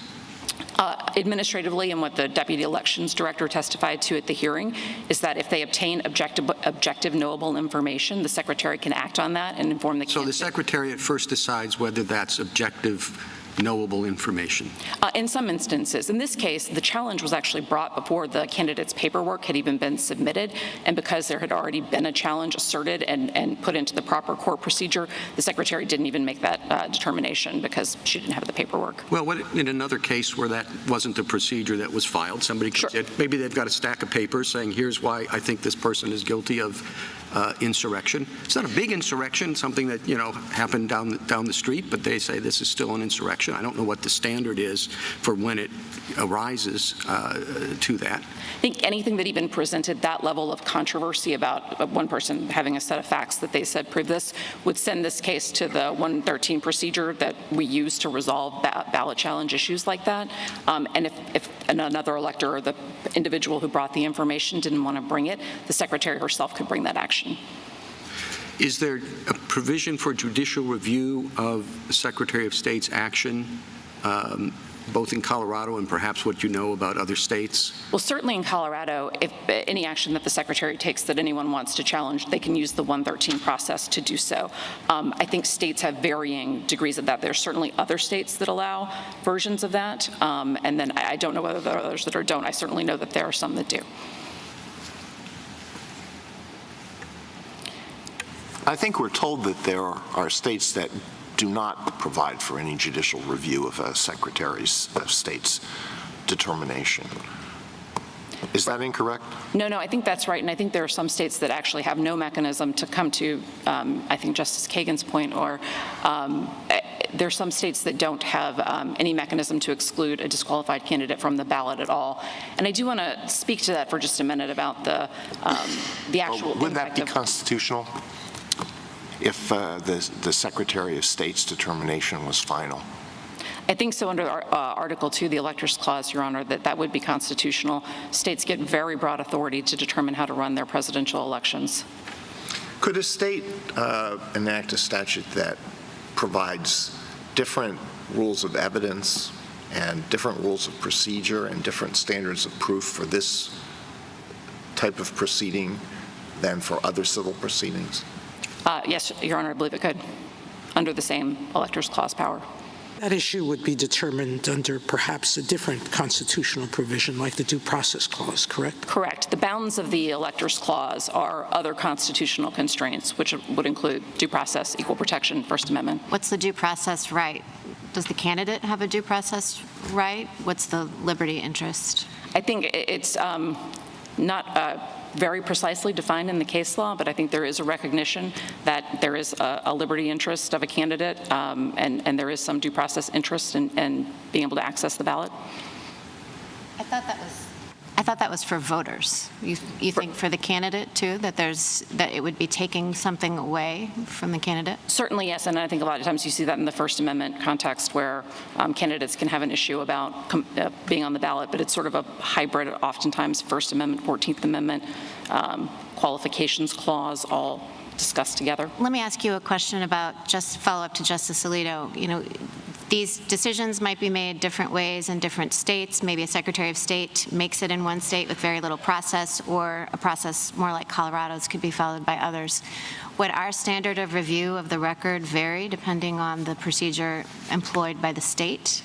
Administratively, and what the Deputy Elections Director testified to at the hearing, is that if they obtain objective knowable information, the Secretary can act on that and inform the candidate. So the Secretary at first decides whether that's objective knowable information? In some instances. In this case, the challenge was actually brought before the candidate's paperwork had even been submitted, and because there had already been a challenge asserted and put into the proper court procedure, the Secretary didn't even make that determination because she didn't have the paperwork. Well, what in another case where that wasn't the procedure that was filed, somebody comes in, maybe they've got a stack of papers saying, here's why I think this person is guilty of insurrection. It's not a big insurrection, something that, happened down the street, but they say this is still an insurrection. I don't know what the standard is for when it arises to that. I think anything that even presented that level of controversy about one person having a set of facts that they said prove this would send this case to the 113 procedure that we use to resolve ballot challenge issues like that. And if another elector or the individual who brought the information didn't want to bring it, the Secretary herself could bring that action. Is there a provision for judicial review of the Secretary of State's action, both in Colorado and perhaps what you know about other states? Well, certainly in Colorado, if any action that the Secretary takes that anyone wants to challenge, they can use the 113 process to do so. I think states have varying degrees of that. There's certainly other states that allow versions of that, and then I don't know whether there are others that don't. I certainly know that there are some that do. I think we're told that there are states that do not provide for any judicial review of a Secretary of State's determination. Is that incorrect? No, I think that's right. And I think there are some states that actually have no mechanism to come to, I think, Justice Kagan's point, or there are some states that don't have any mechanism to exclude a disqualified candidate from the ballot at all. And I do want to speak to that for just a minute about the actual Would that be constitutional if the Secretary of State's determination was final? I think so. Under Article 2, the Electors Clause, Your Honor, that would be constitutional. States get very broad authority to determine how to run their presidential elections. Could a state enact a statute that provides different rules of evidence and different rules of procedure and different standards of proof for this type of proceeding than for other civil proceedings? Yes, Your Honor, I believe it could, under the same Electors Clause power. That issue would be determined under perhaps a different constitutional provision like the Due Process Clause, correct? Correct. The bounds of the Electors Clause are other constitutional constraints, which would include due process, equal protection, First Amendment. What's the due process right? Does the candidate have a due process right? What's the liberty interest? I think it's not very precisely defined in the case law, but I think there is a recognition that there is a liberty interest of a candidate, and there is some due process interest in being able to access the ballot. I thought that was for voters. You think for the candidate too, that it would be taking something away from the candidate? Certainly, yes, and I think a lot of times you see that in the First Amendment context where candidates can have an issue about being on the ballot, but it's sort of a hybrid, oftentimes First Amendment, 14th Amendment, qualifications clause, all discussed together. Let me ask you a question about, just follow up to Justice Alito. These decisions might be made different ways in different states. Maybe a Secretary of State makes it in one state with very little process, or a process more like Colorado's could be followed by others. Would our standard of review of the record vary depending on the procedure employed by the state?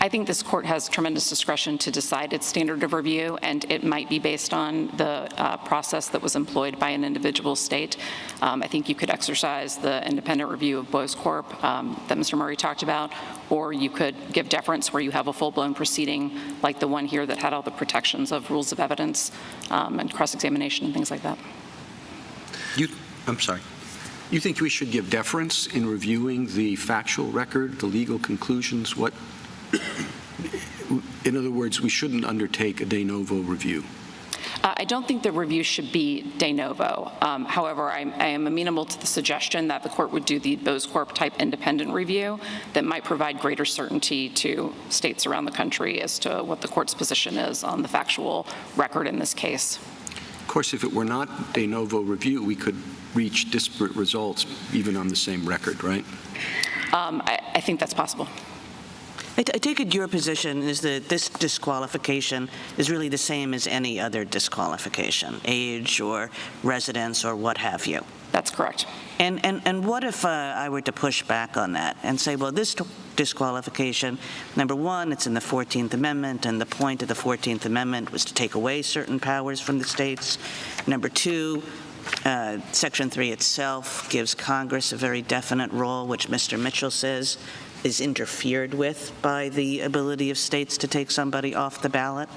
I think this court has tremendous discretion to decide its standard of review, and it might be based on the process that was employed by an individual state. I think you could exercise the independent review of Boas Corp that Mr. Murray talked about, or you could give deference where you have a full-blown proceeding like the one here that had all the protections of rules of evidence and cross-examination and things like that. I'm sorry. You think we should give deference in reviewing the factual record, the legal conclusions? What, in other words, we shouldn't undertake a de novo review? I don't think the review should be de novo. However, I am amenable to the suggestion that the court would do the Bose Corp type independent review that might provide greater certainty to states around the country as to what the court's position is on the factual record in this case. Of course, if it were not de novo review, we could reach disparate results even on the same record, right? I think that's possible. I take it your position is that this disqualification is really the same as any other disqualification, age or residence or what have you. That's correct. And what if I were to push back on that and say, well, this disqualification, number one, it's in the 14th Amendment, and the point of the 14th Amendment was to take away certain powers from the states. Number two, Section 3 itself gives Congress a very definite role, which Mr. Mitchell says is interfered with by the ability of states to take somebody off the ballot.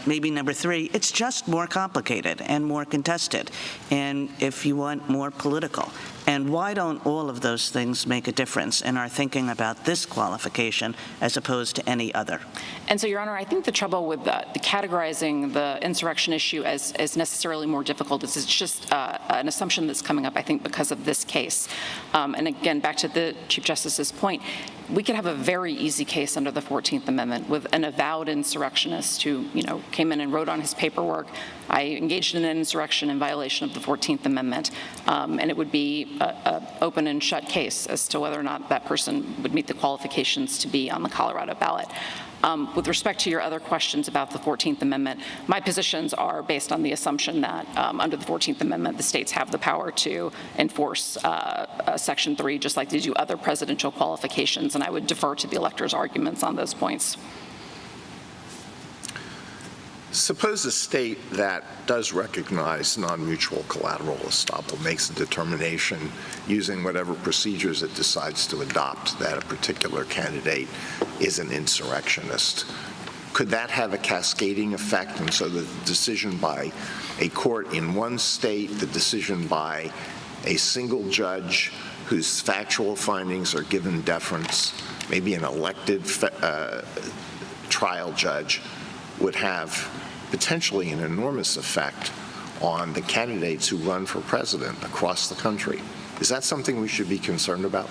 Maybe number three, it's just more complicated and more contested, and if you want, more political. And why don't all of those things make a difference in our thinking about this qualification as opposed to any other? And so, Your Honor, I think the trouble with the categorizing the insurrection issue as necessarily more difficult is it's just an assumption that's coming up, I think, because of this case. And again, back to the Chief Justice's point, we could have a very easy case under the 14th Amendment with an avowed insurrectionist who, came in and wrote on his paperwork, I engaged in an insurrection in violation of the 14th Amendment, and it would be an open and shut case as to whether or not that person would meet the qualifications to be on the Colorado ballot. With respect to your other questions about the 14th Amendment, my positions are based on the assumption that under the 14th Amendment, the states have the power to enforce Section 3, just like they do other presidential qualifications, and I would defer to the electors' arguments on those points. Suppose a state that does recognize non-mutual collateral estoppel makes a determination using whatever procedures it decides to adopt that a particular candidate is an insurrectionist. Could that have a cascading effect? And so the decision by a court in one state, the decision by a single judge whose factual findings are given deference, maybe an elected trial judge, would have potentially an enormous effect on the candidates who run for president across the country. Is that something we should be concerned about?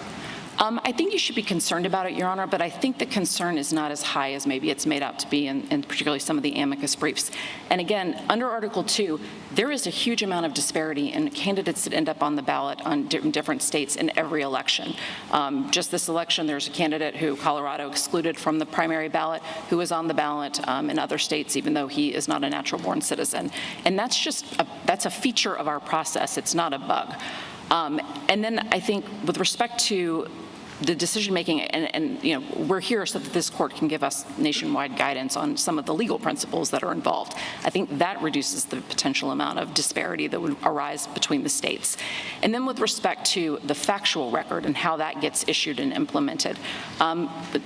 I think you should be concerned about it, Your Honor, but I think the concern is not as high as maybe it's made out to be in particularly some of the amicus briefs. And again, under Article 2, there is a huge amount of disparity in candidates that end up on the ballot in different states in every election. Just this election, there's a candidate who Colorado excluded from the primary ballot who is on the ballot in other states, even though he is not a natural-born citizen. And that's just that's a feature of our process. It's not a bug. And then I think with respect to the decision-making, and we're here so that this court can give us nationwide guidance on some of the legal principles that are involved. I think that reduces the potential amount of disparity that would arise between the states. And then with respect to the factual record and how that gets issued and implemented,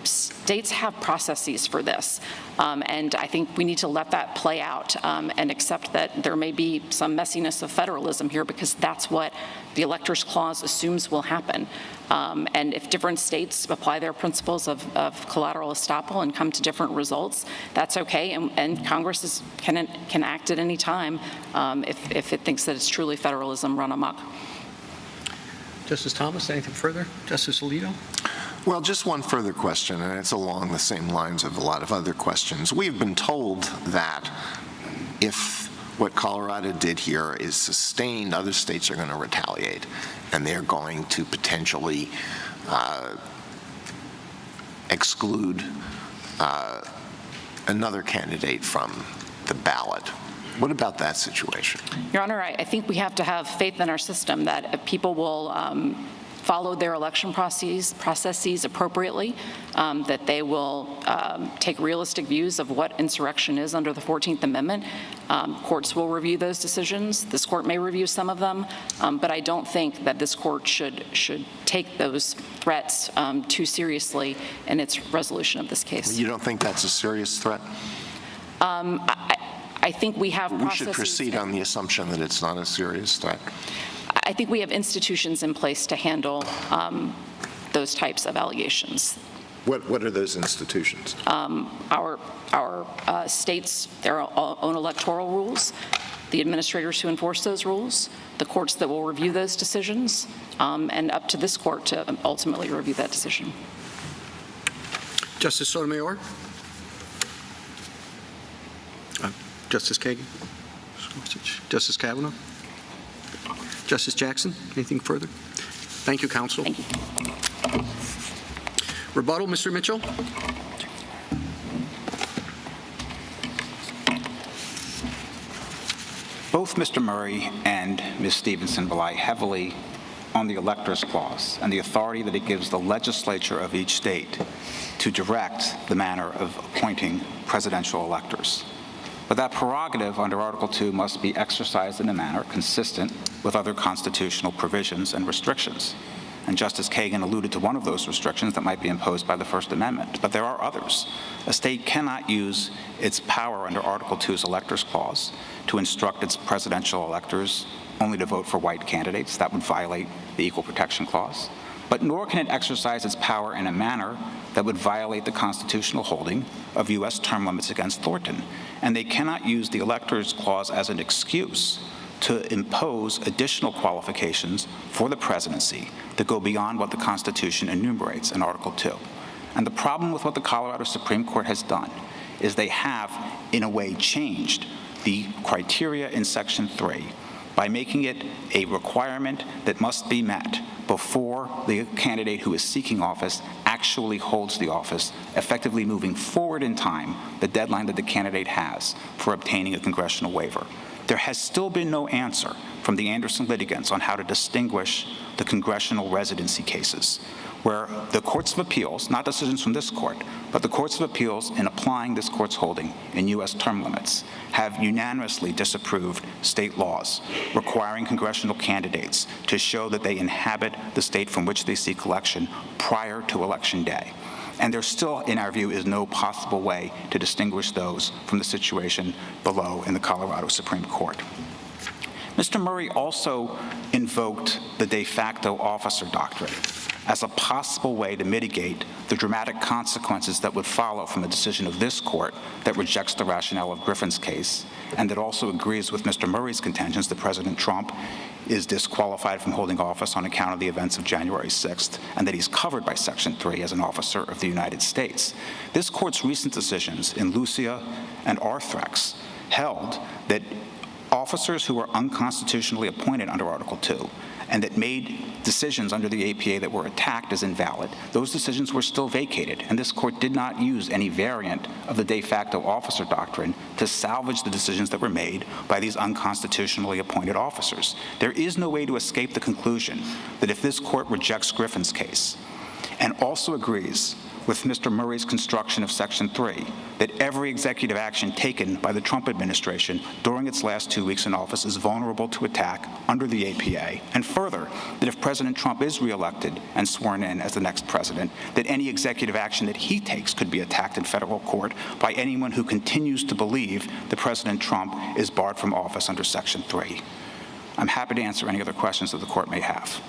states have processes for this. And I think we need to let that play out and accept that there may be some messiness of federalism here because that's what the Electors Clause assumes will happen. And if different states apply their principles of collateral estoppel and come to different results, that's okay. And Congress can act at any time if it thinks that it's truly federalism run amok. Justice Thomas, anything further? Justice Alito? Well, just one further question, and it's along the same lines of a lot of other questions. We've been told that if what Colorado did here is sustained, other states are going to retaliate, and they're going to potentially exclude another candidate from the ballot. What about that situation? Your Honor, I think we have to have faith in our system that people will follow their election processes appropriately, that they will take realistic views of what insurrection is under the 14th Amendment. Courts will review those decisions. This court may review some of them, but I don't think that this court should take those threats too seriously in its resolution of this case. You don't think that's a serious threat? I think we have processes. We should proceed on the assumption that it's not a serious threat. I think we have institutions in place to handle those types of allegations. What are those institutions? Our states, their own electoral rules, the administrators who enforce those rules, the courts that will review those decisions, and up to this court to ultimately review that decision. Justice Sotomayor? Justice Kagan? Justice Kavanaugh? Justice Jackson? Anything further? Thank you, counsel. Thank you. Rebuttal, Mr. Mitchell? Both Mr. Murray and Ms. Stevenson rely heavily on the Electors Clause and the authority that it gives the legislature of each state to direct the manner of appointing presidential electors. But that prerogative under Article 2 must be exercised in a manner consistent with other constitutional provisions and restrictions. And Justice Kagan alluded to one of those restrictions that might be imposed by the First Amendment, but there are others. A state cannot use its power under Article 2's Electors Clause to instruct its presidential electors only to vote for white candidates. That would violate the Equal Protection Clause. But nor can it exercise its power in a manner that would violate the constitutional holding of U.S. term limits against Thornton. And they cannot use the Electors Clause as an excuse to impose additional qualifications for the presidency that go beyond what the Constitution enumerates in Article 2. And the problem with what the Colorado Supreme Court has done is they have, in a way, changed the criteria in Section 3 by making it a requirement that must be met before the candidate who is seeking office actually holds the office, effectively moving forward in time the deadline that the candidate has for obtaining a congressional waiver. There has still been no answer from the Anderson litigants on how to distinguish the congressional residency cases, where the courts of appeals, not decisions from this court, but the courts of appeals in applying this court's holding in U.S. term limits have unanimously disapproved state laws requiring congressional candidates to show that they inhabit the state from which they seek election prior to Election Day. And there still, in our view, is no possible way to distinguish those from the situation below in the Colorado Supreme Court. Mr. Murray also invoked the de facto officer doctrine as a possible way to mitigate the dramatic consequences that would follow from a decision of this court that rejects the rationale of Griffin's case and that also agrees with Mr. Murray's contentions that President Trump is disqualified from holding office on account of the events of January 6th and that he's covered by Section 3 as an officer of the United States. This court's recent decisions in Lucia and Arthrex held that officers who were unconstitutionally appointed under Article 2 and that made decisions under the APA that were attacked as invalid, those decisions were still vacated, and this court did not use any variant of the de facto officer doctrine to salvage the decisions that were made by these unconstitutionally appointed officers. There is no way to escape the conclusion that if this court rejects Griffin's case and also agrees with Mr. Murray's construction of Section 3, that every executive action taken by the Trump administration during its last 2 weeks in office is vulnerable to attack under the APA, and further, that if President Trump is reelected and sworn in as the next president, that any executive action that he takes could be attacked in federal court by anyone who continues to believe that President Trump is barred from office under Section 3. I'm happy to answer any other questions that the court may have.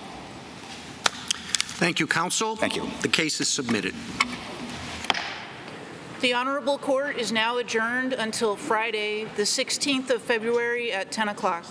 Thank you, counsel. Thank you. The case is submitted. The Honorable Court is now adjourned until Friday, the 16th of February at 10 o'clock.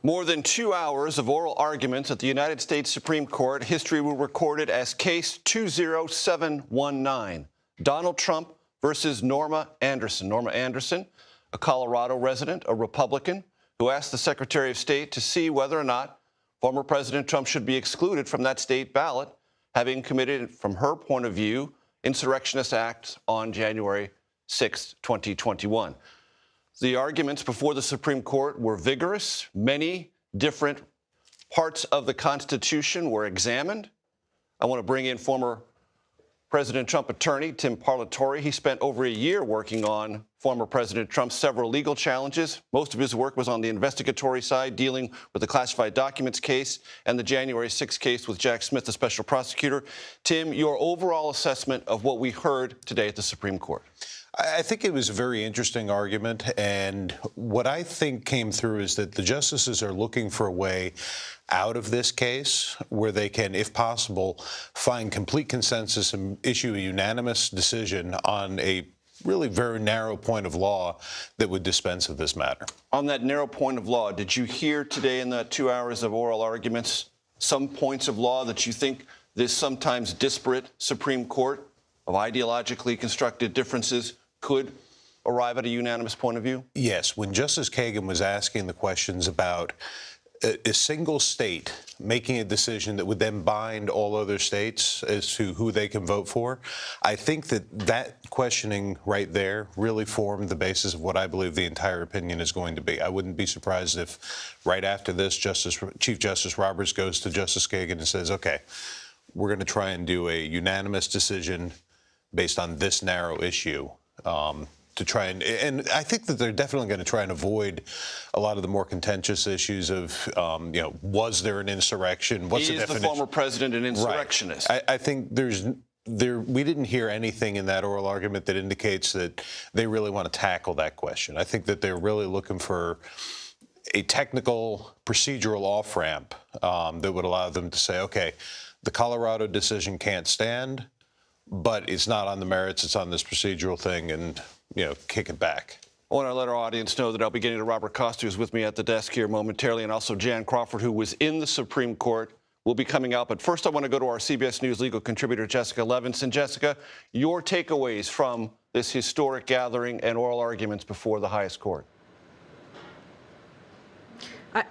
More than 2 hours of oral arguments at the United States Supreme Court. History will record it as Case 20719, Donald Trump versus Norma Anderson. Norma Anderson, a Colorado resident, a Republican, who asked the Secretary of State to see whether or not former President Trump should be excluded from that state ballot, having committed, from her point of view, insurrectionist acts on January 6, 2021. The arguments before the Supreme Court were vigorous. Many different parts of the Constitution were examined. I want to bring in former President Trump attorney Tim Parlatore. He spent over a year working on former President Trump's several legal challenges. Most of his work was on the investigatory side, dealing with the classified documents case and the January 6 case with Jack Smith, the special prosecutor. Tim, your overall assessment of what we heard today at the Supreme Court? I think it was a very interesting argument, and what I think came through is that the justices are looking for a way out of this case where they can, if possible, find complete consensus and issue a unanimous decision on a really very narrow point of law that would dispense of this matter. On that narrow point of law, did you hear today in the 2 hours of oral arguments some points of law that you think this sometimes disparate Supreme Court of ideologically constructed differences could arrive at a unanimous point of view? Yes. When Justice Kagan was asking the questions about a single state making a decision that would then bind all other states as to who they can vote for, I think that questioning right there really formed the basis of what I believe the entire opinion is going to be. I wouldn't be surprised if right after this, Chief Justice Roberts goes to Justice Kagan and says, okay, we're going to try and do a unanimous decision based on this narrow issue. To try and I think that they're definitely going to try and avoid a lot of the more contentious issues of, was there an insurrection? What's the definition? He is the former president an insurrectionist. Right. I think we didn't hear anything in that oral argument that indicates that they really want to tackle that question. I think that they're really looking for a technical procedural off-ramp that would allow them to say, okay, the Colorado decision can't stand, but it's not on the merits, it's on this procedural thing, and kick it back. I want to let our audience know that I'll be getting to Robert Costa, who's with me at the desk here momentarily, and also Jan Crawford, who was in the Supreme Court, will be coming out. But first, I want to go to our CBS News legal contributor, Jessica Levinson. Jessica, your takeaways from this historic gathering and oral arguments before the highest court.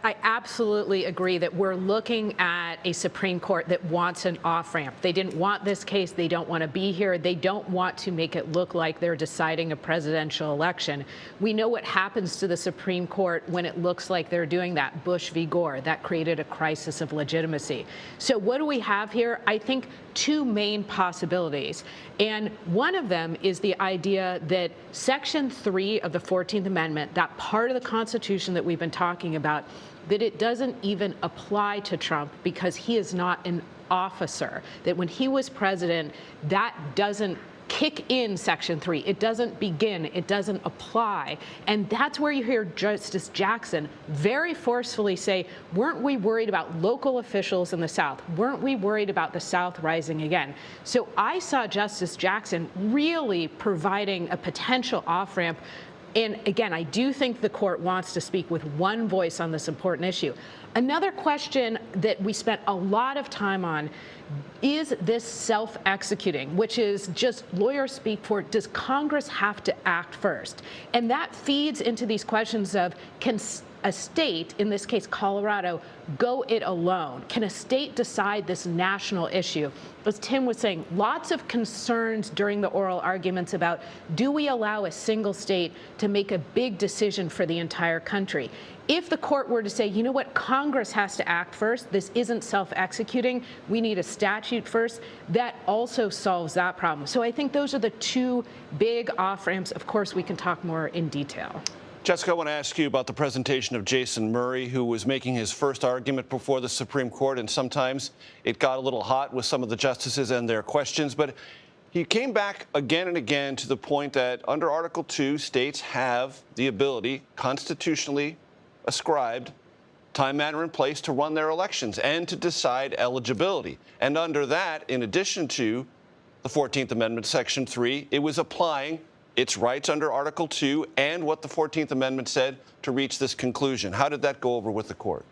I absolutely agree that we're looking at a Supreme Court that wants an off-ramp. They didn't want this case. They don't want to be here. They don't want to make it look like they're deciding a presidential election. We know what happens to the Supreme Court when it looks like they're doing that. Bush v. Gore, that created a crisis of legitimacy. So what do we have here? I think two main possibilities. And one of them is the idea that Section 3 of the 14th Amendment, that part of the Constitution that we've been talking about, that it doesn't even apply to Trump because he is not an officer, that when he was president, that doesn't kick in Section 3. It doesn't begin. It doesn't apply. And that's where you hear Justice Jackson very forcefully say, weren't we worried about local officials in the South? Weren't we worried about the South rising again? So I saw Justice Jackson really providing a potential off-ramp. And again, I do think the court wants to speak with one voice on this important issue. Another question that we spent a lot of time on is this self-executing, which is just lawyers speak for, does Congress have to act first? And that feeds into these questions of, can a state, in this case Colorado, go it alone? Can a state decide this national issue? As Tim was saying, lots of concerns during the oral arguments about, do we allow a single state to make a big decision for the entire country? If the court were to say, you know what, Congress has to act first, this isn't self-executing, we need a statute first, that also solves that problem. So I think those are the two big off-ramps. Of course, we can talk more in detail. Jessica, I want to ask you about the presentation of Jason Murray, who was making his first argument before the Supreme Court, and sometimes it got a little hot with some of the justices and their questions, but he came back again and again to the point that under Article 2, states have the ability, constitutionally ascribed, time, manner, and place to run their elections and to decide eligibility. And under that, in addition to the 14th Amendment, Section 3, it was applying its rights under Article 2 and what the 14th Amendment said to reach this conclusion. How did that go over with the court?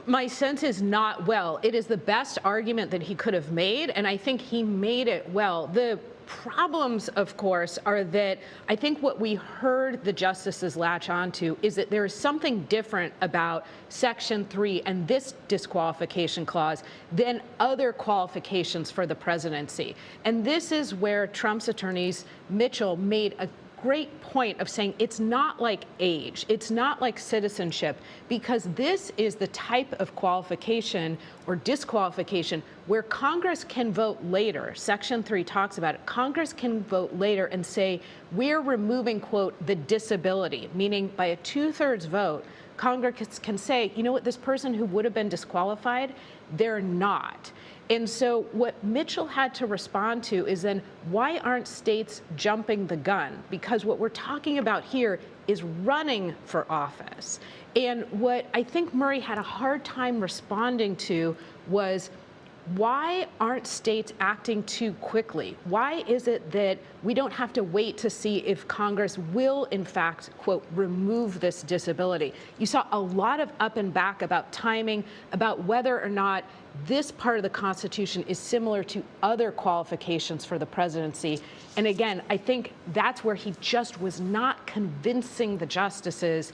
My sense is not well. It is the best argument that he could have made, and I think he made it well. The problems, of course, are that I think what we heard the justices latch onto is that there is something different about Section 3 and this disqualification clause than other qualifications for the presidency. And this is where Trump's attorneys, Mitchell, made a great point of saying it's not like age, it's not like citizenship, because this is the type of qualification or disqualification where Congress can vote later. Section 3 talks about it. Congress can vote later and say, we're removing, quote, the disability, meaning by a 2/3 vote, Congress can say, you know what, this person who would have been disqualified, they're not. And so what Mitchell had to respond to is then, why aren't states jumping the gun? Because what we're talking about here is running for office. And what I think Murray had a hard time responding to was, why aren't states acting too quickly? Why is it that we don't have to wait to see if Congress will, in fact, quote, remove this disability? You saw a lot of up and back about timing, about whether or not this part of the Constitution is similar to other qualifications for the presidency. And again, I think that's where he just was not convincing the justices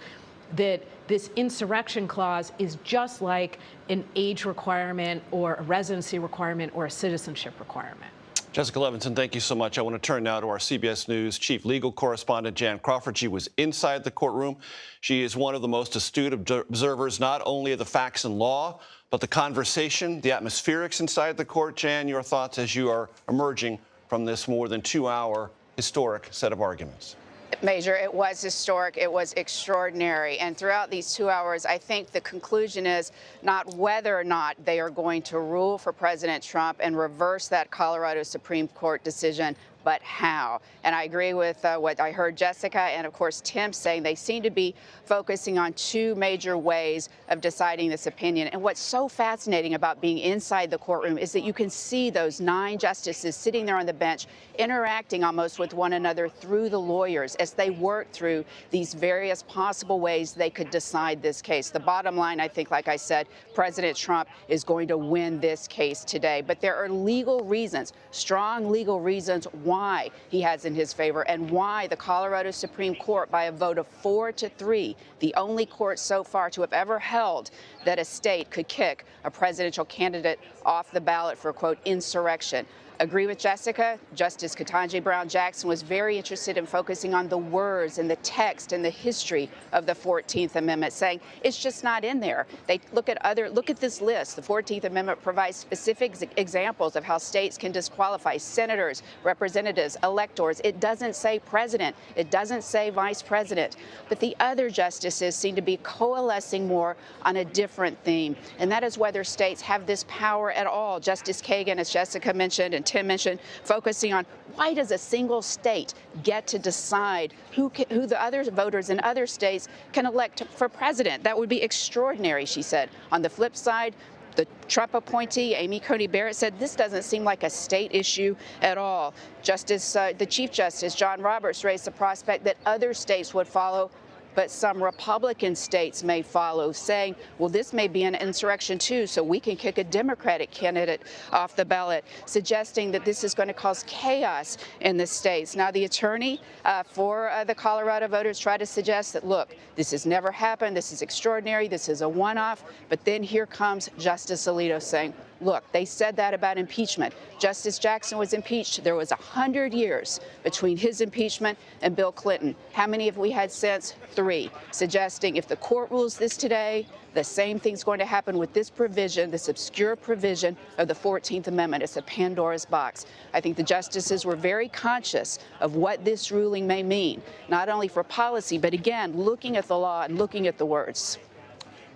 that this insurrection clause is just like an age requirement or a residency requirement or a citizenship requirement. Jessica Levinson, thank you so much. I want to turn now to our CBS News chief legal correspondent, Jan Crawford. She was inside the courtroom. She is one of the most astute observers, not only of the facts and law, but the conversation, the atmospherics inside the court. Jan, your thoughts as you are emerging from this more than 2-hour historic set of arguments. Major, it was historic. It was extraordinary. And throughout these 2 hours, I think the conclusion is not whether or not they are going to rule for President Trump and reverse that Colorado Supreme Court decision, but how. And I agree with what I heard Jessica and, of course, Tim saying. They seem to be focusing on two major ways of deciding this opinion. And what's so fascinating about being inside the courtroom is that you can see those 9 justices sitting there on the bench interacting almost with one another through the lawyers as they work through these various possible ways they could decide this case. The bottom line, I think, like I said, President Trump is going to win this case today. But there are legal reasons, strong legal reasons why he has in his favor and why the Colorado Supreme Court, by a vote of 4-3, the only court so far to have ever held that a state could kick a presidential candidate off the ballot for, quote, insurrection. Agree with Jessica. Justice Ketanji Brown Jackson was very interested in focusing on the words and the text and the history of the 14th Amendment, saying it's just not in there. They look at this list. The 14th Amendment provides specific examples of how states can disqualify senators, representatives, electors. It doesn't say president. It doesn't say vice president. But the other justices seem to be coalescing more on a different theme, and that is whether states have this power at all. Justice Kagan, as Jessica mentioned and Tim mentioned, focusing on why does a single state get to decide who the other voters in other states can elect for president? That would be extraordinary, she said. On the flip side, the Trump appointee, Amy Coney Barrett, said this doesn't seem like a state issue at all. The Chief Justice, John Roberts, raised the prospect that other states would follow, but some Republican states may follow, saying, well, this may be an insurrection too, so we can kick a Democratic candidate off the ballot, suggesting that this is going to cause chaos in the states. Now, the attorney for the Colorado voters tried to suggest that, look, this has never happened, this is extraordinary, this is a one-off, but then here comes Justice Alito saying, look, they said that about impeachment. Justice Jackson was impeached. There was 100 years between his impeachment and Bill Clinton. How many have we had since? 3. Suggesting if the court rules this today, the same thing's going to happen with this provision, this obscure provision of the 14th Amendment. It's a Pandora's box. I think the justices were very conscious of what this ruling may mean, not only for policy, but again, looking at the law and looking at the words.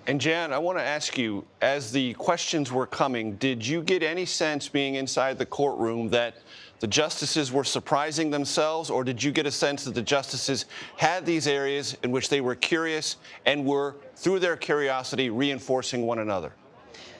And Jan, I want to ask you, as the questions were coming, did you get any sense being inside the courtroom that the justices were surprising themselves, or did you get a sense that the justices had these areas in which they were curious and were, through their curiosity, reinforcing one another?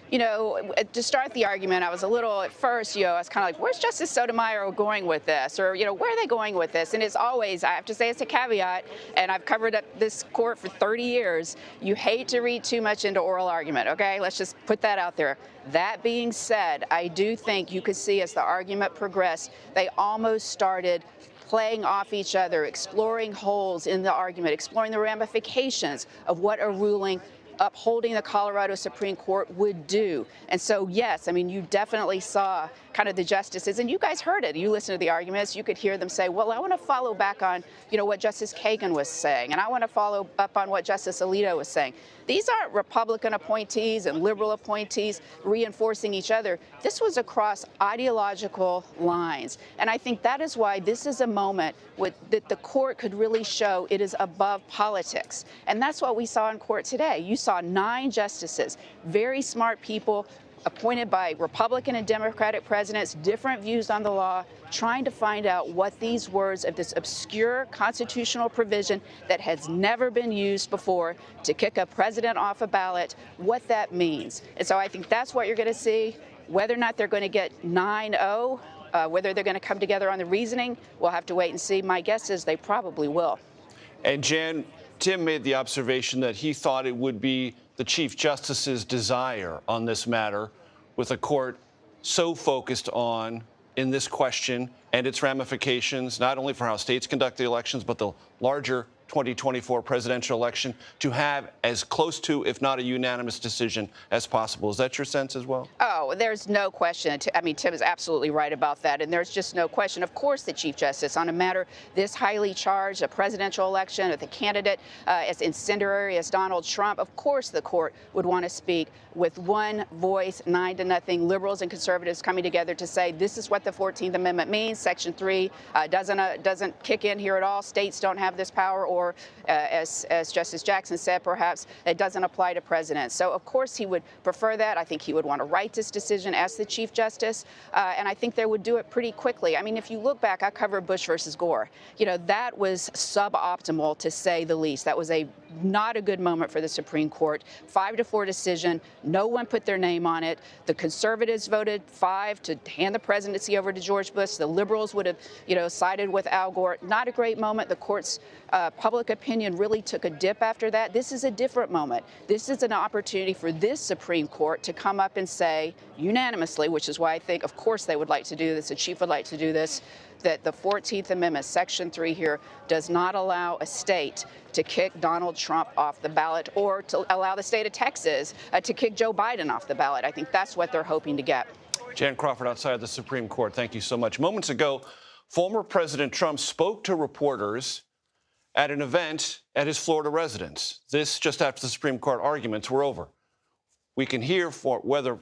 You know, to start the argument, I was a little, at first, I was kind of like, where's Justice Sotomayor going with this? Or, where are they going with this? And it's always, I have to say it's a caveat, and I've covered up this court for 30 years. You hate to read too much into oral argument, okay? Let's just put that out there. That being said, I do think you could see as the argument progressed, they almost started playing off each other, exploring holes in the argument, exploring the ramifications of what a ruling upholding the Colorado Supreme Court would do. And so, yes, I mean, you definitely saw kind of the justices. And you guys heard it. You listened to the arguments. You could hear them say, well, I want to follow back on, what Justice Kagan was saying, and I want to follow up on what Justice Alito was saying. These aren't Republican appointees and liberal appointees reinforcing each other. This was across ideological lines. And I think that is why this is a moment that the court could really show it is above politics. And that's what we saw in court today. You saw 9 justices, very smart people, appointed by Republican and Democratic presidents, different views on the law, trying to find out what these words of this obscure constitutional provision that has never been used before to kick a president off a ballot, what that means. And so I think that's what you're going to see. Whether or not they're going to get 9-0, whether they're going to come together on the reasoning, we'll have to wait and see. My guess is they probably will. And Jan, Tim made the observation that he thought it would be the Chief Justice's desire on this matter, with a court so focused on, in this question and its ramifications, not only for how states conduct the elections, but the larger 2024 presidential election, to have as close to, if not a unanimous decision as possible. Is that your sense as well? Oh, there's no question. I mean, Tim is absolutely right about that. And there's just no question. Of course, the Chief Justice, on a matter this highly charged, a presidential election, with a candidate as incendiary as Donald Trump, of course the court would want to speak with one voice, 9-0, liberals and conservatives coming together to say this is what the 14th Amendment means. Section 3 doesn't kick in here at all. States don't have this power, or as Justice Jackson said, perhaps it doesn't apply to presidents. So, of course, he would prefer that. I think he would want to write this decision as the Chief Justice, and I think they would do it pretty quickly. I mean, if you look back, I covered Bush versus Gore. That was suboptimal, to say the least. That was not a good moment for the Supreme Court. 5-4 decision. No one put their name on it. The conservatives voted 5 to hand the presidency over to George Bush. The liberals would have, sided with Al Gore. Not a great moment. The court's public opinion really took a dip after that. This is a different moment. This is an opportunity for this Supreme Court to come up and say unanimously, which is why I think, of course, they would like to do this, the Chief would like to do this, that the 14th Amendment, Section 3 here, does not allow a state to kick Donald Trump off the ballot, or to allow the state of Texas to kick Joe Biden off the ballot. I think that's what they're hoping to get. Jan Crawford outside the Supreme Court, thank you so much. Moments ago, former President Trump spoke to reporters at an event at his Florida residence. This just after the Supreme Court arguments were over. We can hear whether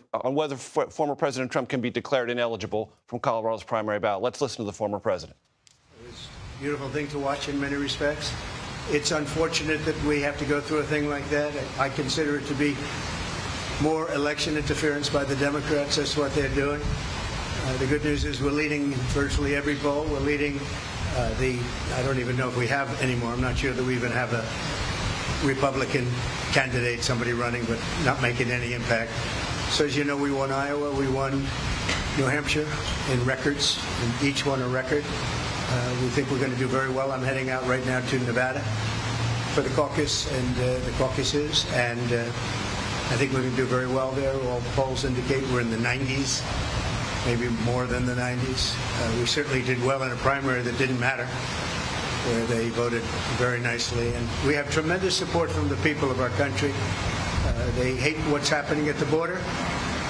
former President Trump can be declared ineligible from Colorado's primary ballot. Let's listen to the former president. It was a beautiful thing to watch in many respects. It's unfortunate that we have to go through a thing like that. I consider it to be more election interference by the Democrats. That's what they're doing. The good news is we're leading virtually every poll. We're leading I don't even know if we have anymore. I'm not sure that we even have a Republican candidate, somebody running, but not making any impact. So as you know, we won Iowa, we won New Hampshire in records, and each one a record. We think we're going to do very well. I'm heading out right now to Nevada for the caucus and the caucuses, and I think we're going to do very well there. All polls indicate we're in the 90s, maybe more than the 90s. We certainly did well in a primary that didn't matter, where they voted very nicely. And we have tremendous support from the people of our country. They hate what's happening at the border.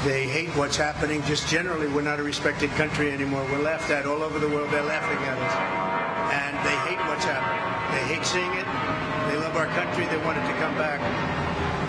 They hate what's happening just generally. We're not a respected country anymore. We're laughed at all over the world. They're laughing at us. And they hate what's happening. They hate seeing it. They love our country. They want it to come back.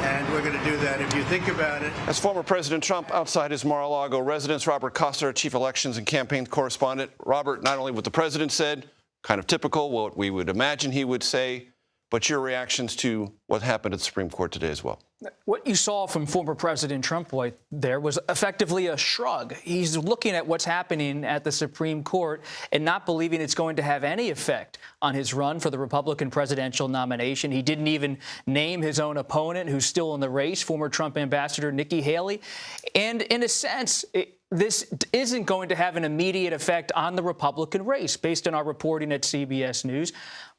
And we're going to do that. If you think about it. As former President Trump outside his Mar-a-Lago residence, Robert Costa, our chief elections and campaign correspondent. Robert, not only what the president said, kind of typical, what we would imagine he would say, but your reactions to what happened at the Supreme Court today as well. What you saw from former President Trump right there was effectively a shrug. He's looking at what's happening at the Supreme Court and not believing it's going to have any effect on his run for the Republican presidential nomination. He didn't even name his own opponent, who's still in the race, former Trump ambassador Nikki Haley. And in a sense, this isn't going to have an immediate effect on the Republican race, based on our reporting at CBS News,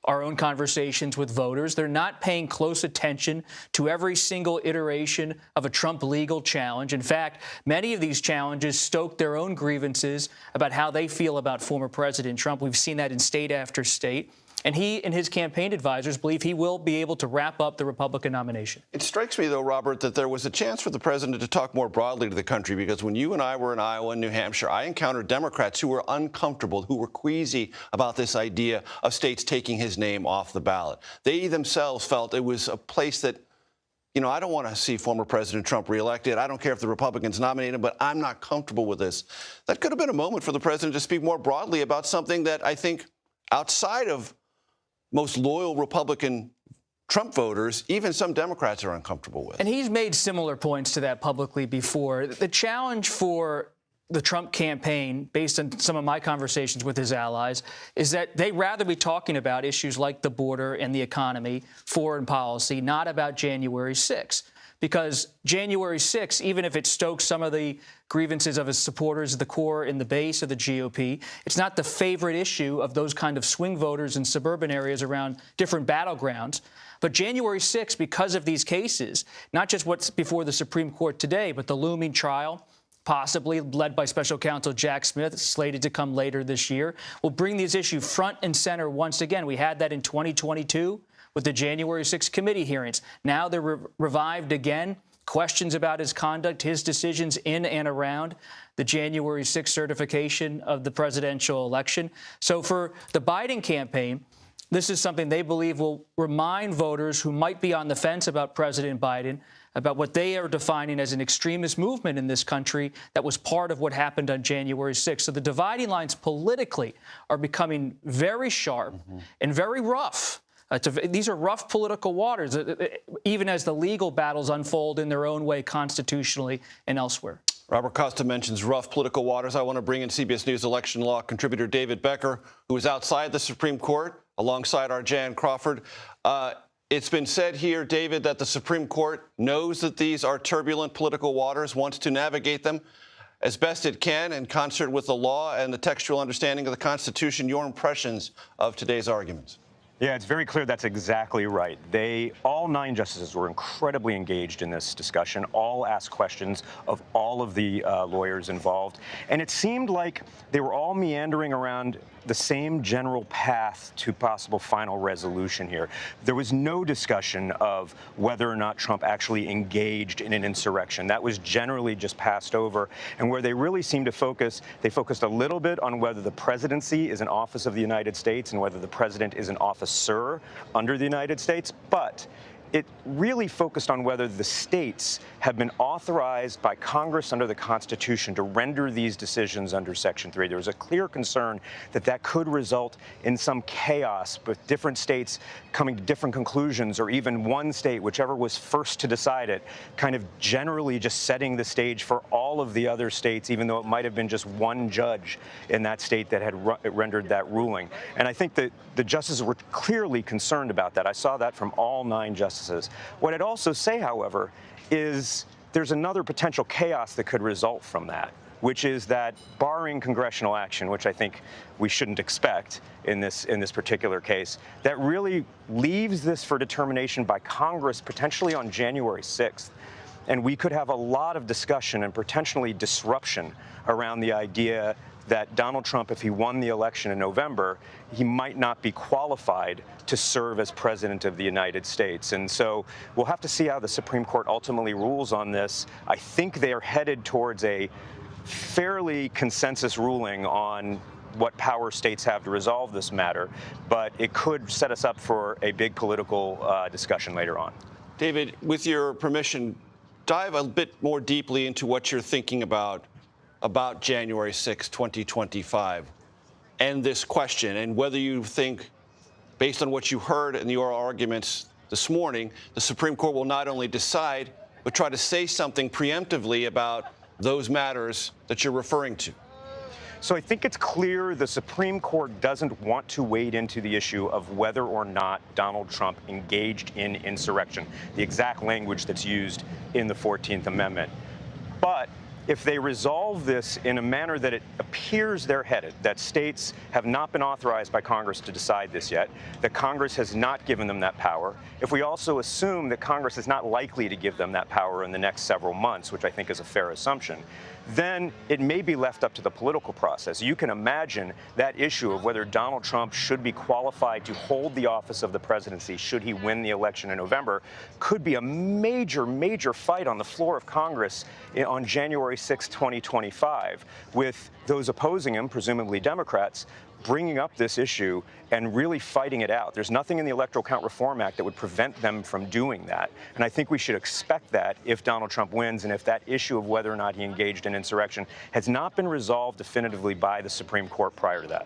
our own conversations with voters. They're not paying close attention to every single iteration of a Trump legal challenge. In fact, many of these challenges stoke their own grievances about how they feel about former President Trump. We've seen that in state after state. And he and his campaign advisors believe he will be able to wrap up the Republican nomination. It strikes me, though, Robert, that there was a chance for the president to talk more broadly to the country, because when you and I were in Iowa and New Hampshire, I encountered Democrats who were uncomfortable, who were queasy about this idea of states taking his name off the ballot. They themselves felt it was a place that, you know, I don't want to see former President Trump reelected. I don't care if the Republicans nominate him, but I'm not comfortable with this. That could have been a moment for the president to speak more broadly about something that I think outside of most loyal Republican Trump voters, even some Democrats are uncomfortable with. And he's made similar points to that publicly before. The challenge for the Trump campaign, based on some of my conversations with his allies, is that they'd rather be talking about issues like the border and the economy, foreign policy, not about January 6th. Because January 6th, even if it stokes some of the grievances of his supporters, the core and the base of the GOP, it's not the favorite issue of those kind of swing voters in suburban areas around different battlegrounds. But January 6th, because of these cases, not just what's before the Supreme Court today, but the looming trial, possibly led by Special Counsel Jack Smith, slated to come later this year, will bring these issues front and center once again. We had that in 2022. With the January 6th committee hearings. Now they're revived again. Questions about his conduct, his decisions in and around the January 6th certification of the presidential election. So for the Biden campaign, this is something they believe will remind voters who might be on the fence about President Biden about what they are defining as an extremist movement in this country that was part of what happened on January 6th. So the dividing lines politically are becoming very sharp and very rough. These are rough political waters, even as the legal battles unfold in their own way constitutionally and elsewhere. Robert Costa mentions rough political waters. I want to bring in CBS News election law contributor David Becker, who is outside the Supreme Court alongside our Jan Crawford. It's been said here, David, that the Supreme Court knows that these are turbulent political waters, wants to navigate them as best it can in concert with the law and the textual understanding of the Constitution. Your impressions of today's arguments? Yeah, it's very clear that's exactly right. All 9 justices were incredibly engaged in this discussion, all asked questions of all of the lawyers involved. And it seemed like they were all meandering around the same general path to possible final resolution here. There was no discussion of whether or not Trump actually engaged in an insurrection. That was generally just passed over. And where they really seemed to focus, they focused a little bit on whether the presidency is an office of the United States and whether the president is an officer under the United States. But it really focused on whether the states have been authorized by Congress under the Constitution to render these decisions under Section 3. There was a clear concern that that could result in some chaos, with different states coming to different conclusions, or even one state, whichever was first to decide it, kind of generally just setting the stage for all of the other states, even though it might have been just one judge in that state that had rendered that ruling. And I think that the justices were clearly concerned about that. I saw that from all 9 justices. What I'd also say, however, is there's another potential chaos that could result from that, which is that barring congressional action, which I think we shouldn't expect in this particular case, that really leaves this for determination by Congress potentially on January 6th. And we could have a lot of discussion and potentially disruption around the idea that Donald Trump, if he won the election in November, he might not be qualified to serve as president of the United States. And so we'll have to see how the Supreme Court ultimately rules on this. I think they are headed towards a fairly consensus ruling on what power states have to resolve this matter, but it could set us up for a big political discussion later on. David, with your permission, dive a bit more deeply into what you're thinking about January 6, 2025, and this question, and whether you think, based on what you heard in your arguments this morning, the Supreme Court will not only decide, but try to say something preemptively about those matters that you're referring to. So I think it's clear the Supreme Court doesn't want to wade into the issue of whether or not Donald Trump engaged in insurrection, the exact language that's used in the 14th Amendment. But if they resolve this in a manner that it appears they're headed, that states have not been authorized by Congress to decide this yet, that Congress has not given them that power, if we also assume that Congress is not likely to give them that power in the next several months, which I think is a fair assumption, then it may be left up to the political process. You can imagine that issue of whether Donald Trump should be qualified to hold the office of the presidency should he win the election in November could be a major, major fight on the floor of Congress on January 6, 2025, with those opposing him, presumably Democrats, bringing up this issue and really fighting it out. There's nothing in the Electoral Count Reform Act that would prevent them from doing that. And I think we should expect that if Donald Trump wins and if that issue of whether or not he engaged in insurrection has not been resolved definitively by the Supreme Court prior to that.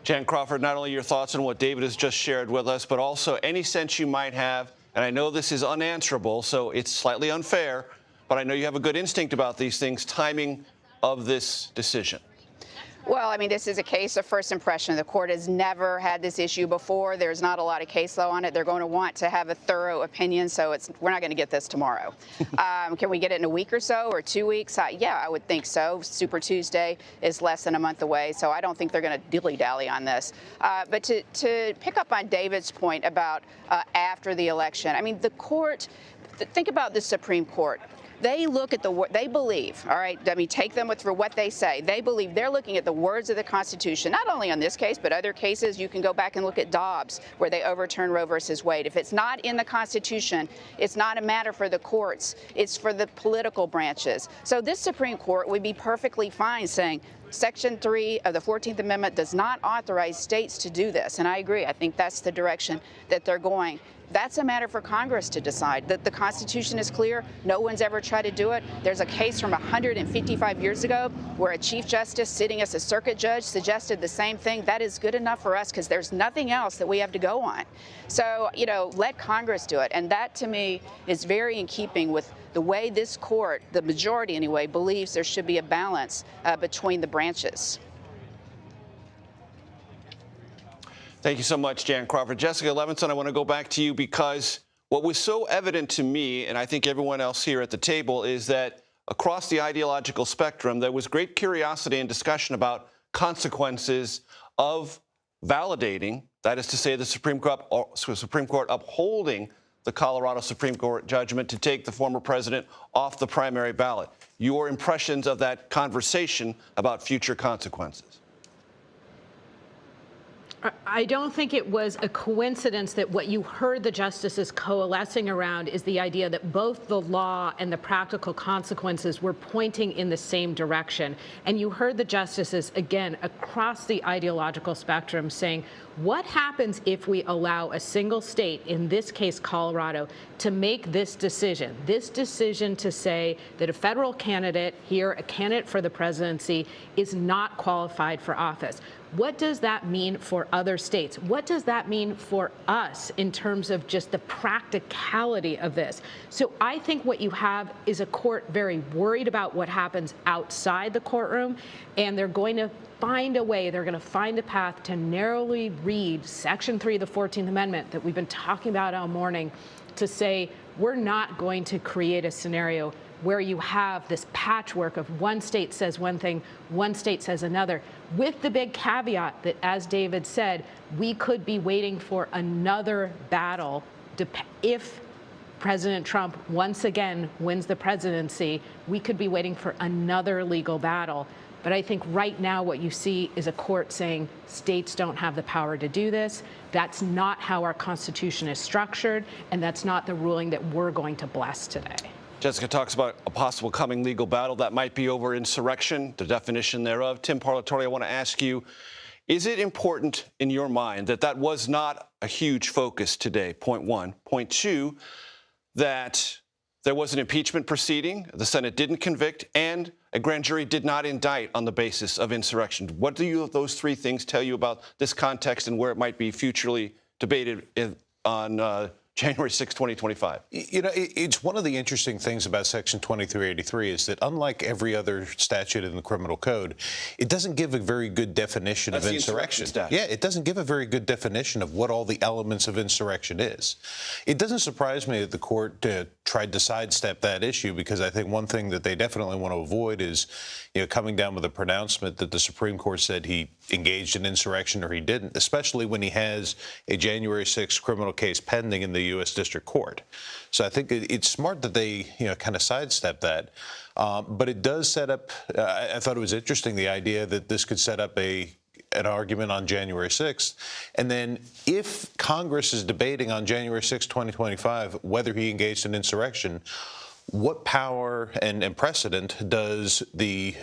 Jan Crawford, not only your thoughts on what David has just shared with us, but also any sense you might have, and I know this is unanswerable, so it's slightly unfair, but I know you have a good instinct about these things, timing of this decision. Well, I mean, this is a case of first impression. The court has never had this issue before. There's not a lot of case law on it. They're going to want to have a thorough opinion, so we're not going to get this tomorrow. Can we get it in a week or so or 2 weeks? Yeah, I would think so. Super Tuesday is less than a month away, so I don't think they're going to dilly-dally on this. But to pick up on David's point about after the election, I mean, the court, think about the Supreme Court. They look at they believe, all right, I mean, take them for what they say. They believe they're looking at the words of the Constitution, not only on this case, but other cases. You can go back and look at Dobbs, where they overturned Roe versus Wade. If it's not in the Constitution, it's not a matter for the courts. It's for the political branches. So this Supreme Court would be perfectly fine saying, Section 3 of the 14th Amendment does not authorize states to do this. And I agree. I think that's the direction that they're going. That's a matter for Congress to decide. That the Constitution is clear. No one's ever tried to do it. There's a case from 155 years ago where a Chief Justice sitting as a circuit judge suggested the same thing. That is good enough for us because there's nothing else that we have to go on. So, you know, let Congress do it. And that, to me, is very in keeping with the way this court, the majority anyway, believes there should be a balance between the branches. Thank you so much, Jan Crawford. Jessica Levinson, I want to go back to you because what was so evident to me, and I think everyone else here at the table, is that across the ideological spectrum, there was great curiosity and discussion about consequences of validating, that is to say, the Supreme Court upholding the Colorado Supreme Court judgment to take the former president off the primary ballot. Your impressions of that conversation about future consequences? I don't think it was a coincidence that what you heard the justices coalescing around is the idea that both the law and the practical consequences were pointing in the same direction. And you heard the justices, again, across the ideological spectrum saying, what happens if we allow a single state, in this case Colorado, to make this decision to say that a federal candidate here, a candidate for the presidency, is not qualified for office? What does that mean for other states? What does that mean for us in terms of just the practicality of this? So I think what you have is a court very worried about what happens outside the courtroom, and they're going to find a way, they're going to find a path to narrowly read Section 3 of the 14th Amendment that we've been talking about all morning to say we're not going to create a scenario where you have this patchwork of one state says one thing, one state says another, with the big caveat that, as David said, we could be waiting for another battle if President Trump once again wins the presidency. We could be waiting for another legal battle. But I think right now what you see is a court saying states don't have the power to do this. That's not how our Constitution is structured, and that's not the ruling that we're going to bless today. Jessica talks about a possible coming legal battle that might be over insurrection, the definition thereof. Tim Parlatore, I want to ask you, is it important in your mind that that was not a huge focus today, point one? Point two, that there was an impeachment proceeding, the Senate didn't convict, and a grand jury did not indict on the basis of insurrection. What do those three things tell you about this context and where it might be futurely debated on January 6, 2025. You know, it's one of the interesting things about Section 2383 is that unlike every other statute in the criminal code, it doesn't give a very good definition of insurrection. Yeah, it doesn't give a very good definition of what all the elements of insurrection is. It doesn't surprise me that the court tried to sidestep that issue, because I think one thing that they definitely want to avoid is, you know, coming down with a pronouncement that the Supreme Court said he engaged in insurrection or he didn't, especially when he has a January 6th criminal case pending in the U.S. District Court. So I think it's smart that they, kind of sidestep that. But it does set up, I thought it was interesting, the idea that this could set up an argument on January 6th. And then if Congress is debating on January 6th, 2025, whether he engaged in insurrection, what power and precedent does the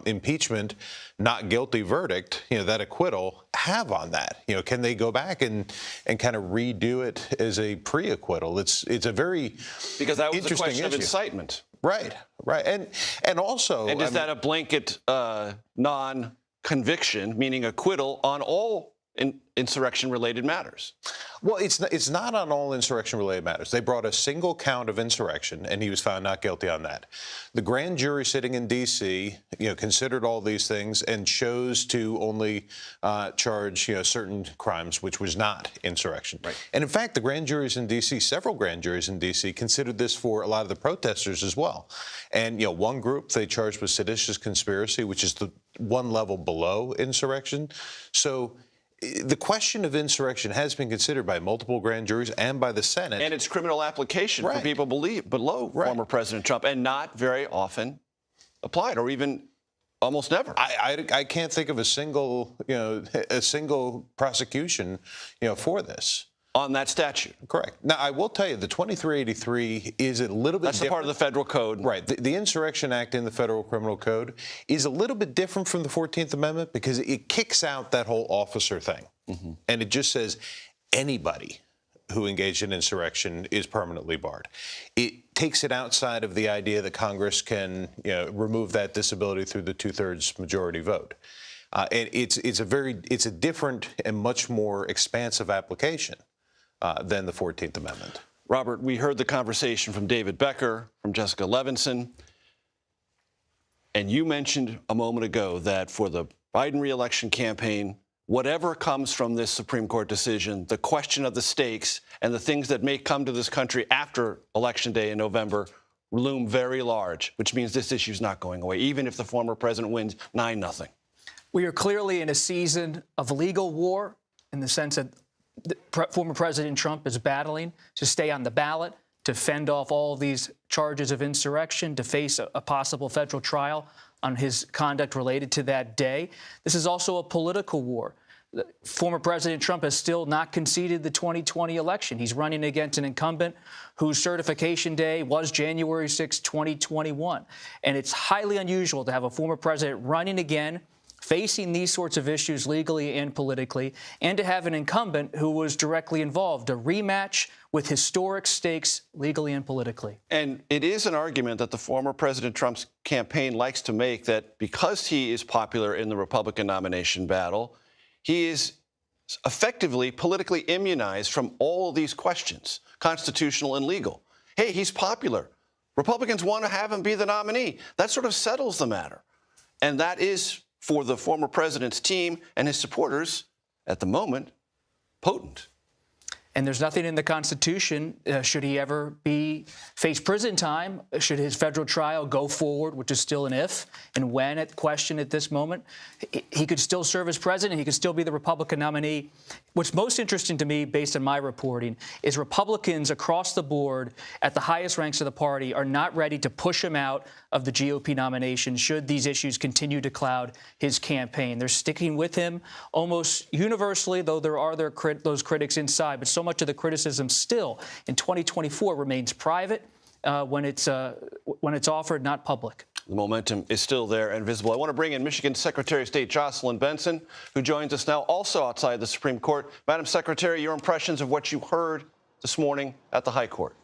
impeachment not guilty verdict, that acquittal, have on that? Can they go back and kind of redo it as a pre-acquittal? It's a very because that was a interesting question issue. Of incitement. Right, and also, and is that a blanket non-conviction, meaning acquittal on all insurrection-related matters? Well, it's not on all insurrection-related matters. They brought a single count of insurrection, and he was found not guilty on that. The grand jury sitting in D.C., considered all these things and chose to only charge, certain crimes, which was not insurrection. Right. And in fact, the grand juries in D.C., several grand juries in D.C., considered this for a lot of the protesters as well. And one group they charged with seditious conspiracy, which is the one level below insurrection. So the question of insurrection has been considered by multiple grand juries and by the Senate. And its criminal application for people below former President Trump, and not very often applied, or even almost never. I can't think of a single prosecution, for this. On that statute. Correct. Now, I will tell you, the 2383 is a little bit different. That's a part of the federal code. Right. The Insurrection Act in the federal criminal code is a little bit different from the 14th Amendment because it kicks out that whole officer thing. Mm-hmm. And it just says anybody who engaged in insurrection is permanently barred. It takes it outside of the idea that Congress can, remove that disability through the 2/3 majority vote. And it's a different and much more expansive application than the 14th Amendment. Robert, we heard the conversation from David Becker, from Jessica Levinson, and you mentioned a moment ago that for the Biden re-election campaign, whatever comes from this Supreme Court decision, the question of the stakes and the things that may come to this country after Election Day in November loom very large, which means this issue is not going away, even if the former president wins 9-0. We are clearly in a season of legal war in the sense that former President Trump is battling to stay on the ballot, to fend off all these charges of insurrection, to face a possible federal trial on his conduct related to that day. This is also a political war. Former President Trump has still not conceded the 2020 election. He's running against an incumbent whose certification day was January 6, 2021. And it's highly unusual to have a former president running again, facing these sorts of issues legally and politically, and to have an incumbent who was directly involved, a rematch with historic stakes legally and politically. And it is an argument that the former President Trump's campaign likes to make, that because he is popular in the Republican nomination battle, he is effectively politically immunized from all of these questions, constitutional and legal. Hey, he's popular. Republicans want to have him be the nominee. That sort of settles the matter. And that is, for the former president's team and his supporters, at the moment, potent. And there's nothing in the Constitution, should he ever face prison time, should his federal trial go forward, which is still an if and when at question at this moment, he could still serve as president. He could still be the Republican nominee. What's most interesting to me, based on my reporting, is Republicans across the board at the highest ranks of the party are not ready to push him out of the GOP nomination should these issues continue to cloud his campaign. They're sticking with him almost universally, though there are those critics inside. But so much of the criticism still in 2024 remains private when it's offered, not public. The momentum is still there and visible. I want to bring in Michigan Secretary of State Jocelyn Benson, who joins us now, also outside the Supreme Court. Madam Secretary, your impressions of what you heard this morning at the High Court.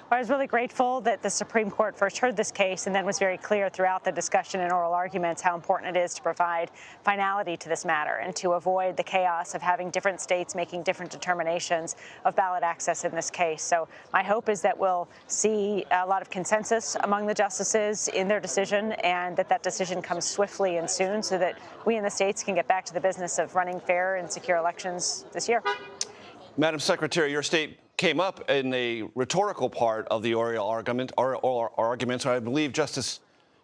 I was really grateful that the Supreme Court first heard this case and then was very clear throughout the discussion and oral arguments how important it is to provide finality to this matter and to avoid the chaos of having different states making different determinations of ballot access in this case. So my hope is that we'll see a lot of consensus among the justices in their decision, and that decision comes swiftly and soon so that we in the states can get back to the business of running fair and secure elections this year. Madam Secretary, your state came up in a rhetorical part of the oral arguments. I believe Justice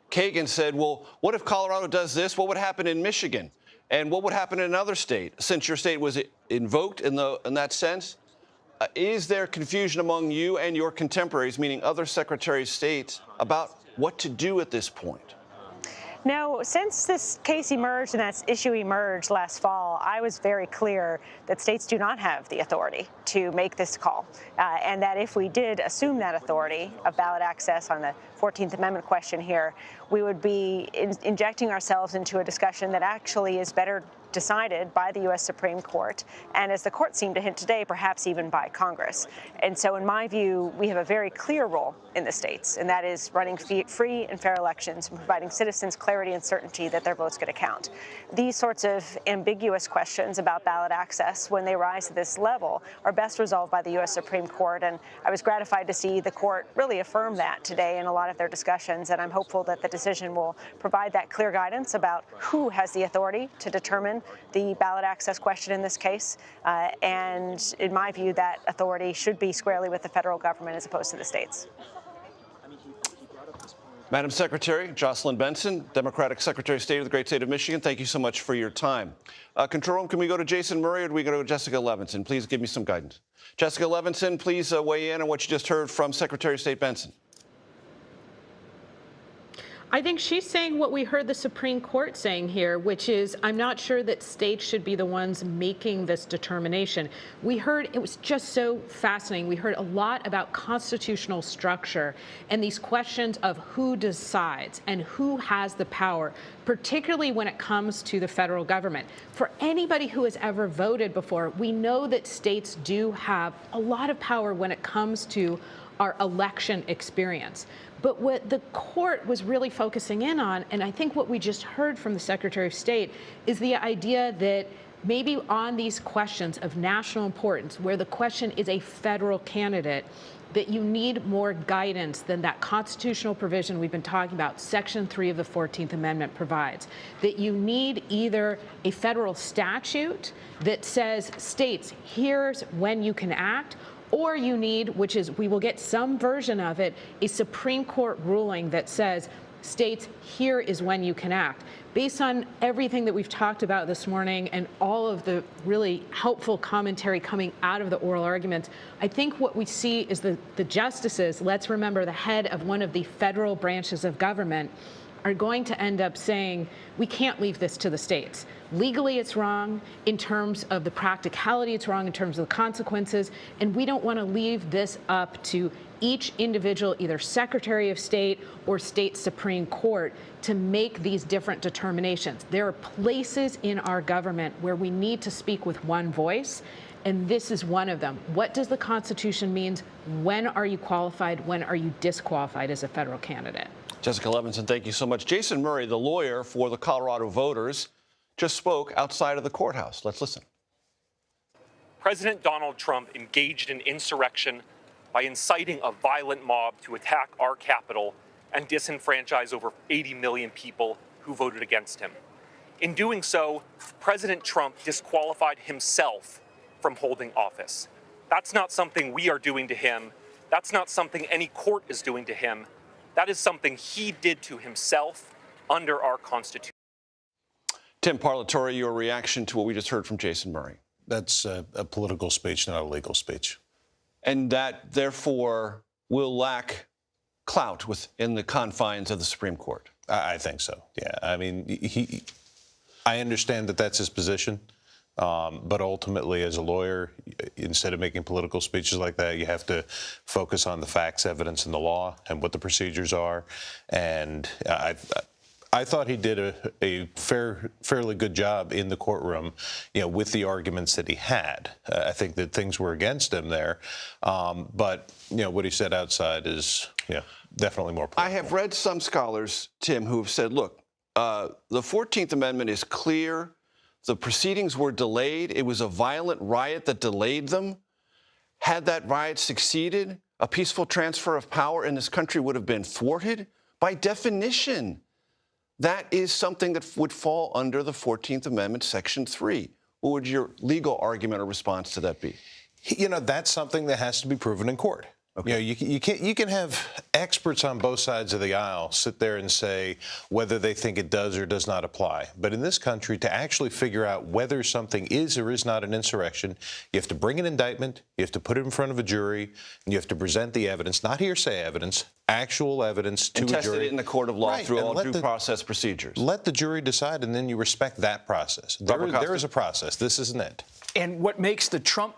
Kagan said, well, what if Colorado does this? What would happen in Michigan? And what would happen in another state? Since your state was invoked in that sense, Is there confusion among you and your contemporaries, meaning other secretaries of state, about what to do at this point? No, since this case emerged and that issue emerged last fall, I was very clear that states do not have the authority to make this call, and that if we did assume that authority of ballot access on the 14th Amendment question here, we would be injecting ourselves into a discussion that actually is better decided by the U.S. Supreme Court, and as the court seemed to hint today, perhaps even by Congress. And so in my view, we have a very clear role in the states, and that is running free and fair elections and providing citizens clarity and certainty that their vote's going to count. These sorts of ambiguous questions about ballot access, when they rise to this level, are best resolved by the U.S. Supreme Court, and I was gratified to see the court really affirm that today in a lot of their discussions, and I'm hopeful that the decision will provide that clear guidance about who has the authority to determine the ballot access question in this case, and in my view, that authority should be squarely with the federal government as opposed to the states. Madam Secretary, Jocelyn Benson, Democratic Secretary of State of the great state of Michigan, thank you so much for your time. Control room, can we go to Jason Murray or do we go to Jessica Levinson? Please give me some guidance. Jessica Levinson, please weigh in on what you just heard from Secretary of State Benson. I think she's saying what we heard the Supreme Court saying here, which is I'm not sure that states should be the ones making this determination. We heard, it was just so fascinating, we heard a lot about constitutional structure and these questions of who decides and who has the power, particularly when it comes to the federal government. For anybody who has ever voted before, we know that states do have a lot of power when it comes to our election experience. But what the court was really focusing in on, and I think what we just heard from the Secretary of State, is the idea that maybe on these questions of national importance, where the question is a federal candidate, that you need more guidance than that constitutional provision we've been talking about, Section 3 of the 14th Amendment provides. That you need either a federal statute that says, states, here's when you can act, or you need, which is, we will get some version of it, a Supreme Court ruling that says, states, here is when you can act. Based on everything that we've talked about this morning and all of the really helpful commentary coming out of the oral arguments, I think what we see is the justices, let's remember the head of one of the federal branches of government, are going to end up saying, we can't leave this to the states. Legally, it's wrong. In terms of the practicality, it's wrong in terms of the consequences. And we don't want to leave this up to each individual, either Secretary of State or state Supreme Court, to make these different determinations. There are places in our government where we need to speak with one voice, and this is one of them. What does the Constitution mean? When are you qualified? When are you disqualified as a federal candidate? Jessica Levinson, thank you so much. Jason Murray, the lawyer for the Colorado voters, just spoke outside of the courthouse. Let's listen. President Donald Trump engaged in insurrection by inciting a violent mob to attack our Capitol and disenfranchise over 80 million people who voted against him. In doing so, President Trump disqualified himself from holding office. That's not something we are doing to him. That's not something any court is doing to him. That is something he did to himself under our Constitution. Tim Parlatore, your reaction to what we just heard from Jason Murray. That's a political speech, not a legal speech. And that, therefore, will lack clout within the confines of the Supreme Court. I think so, yeah. I mean, I understand that that's his position, but ultimately, as a lawyer, instead of making political speeches like that, you have to focus on the facts, evidence, and the law, and what the procedures are. And I thought he did a fairly good job in the courtroom, with the arguments that he had. I think that things were against him there, but what he said outside is definitely more political. I have read some scholars, Tim, who have said, look, the 14th Amendment is clear. The proceedings were delayed. It was a violent riot that delayed them. Had that riot succeeded, a peaceful transfer of power in this country would have been thwarted. By definition, that is something that would fall under the 14th Amendment, Section 3. What would your legal argument or response to that be? That's something that has to be proven in court. Okay. You know, you can have experts on both sides of the aisle sit there and say whether they think it does or does not apply. But in this country, to actually figure out whether something is or is not an insurrection, you have to bring an indictment, you have to put it in front of a jury, and you have to present the evidence, not hearsay evidence, actual evidence to a jury. And tested it in the court of law right. through and all due process procedures. Let the jury decide, and then you respect that process. There is a process. This isn't it. And what makes the Trump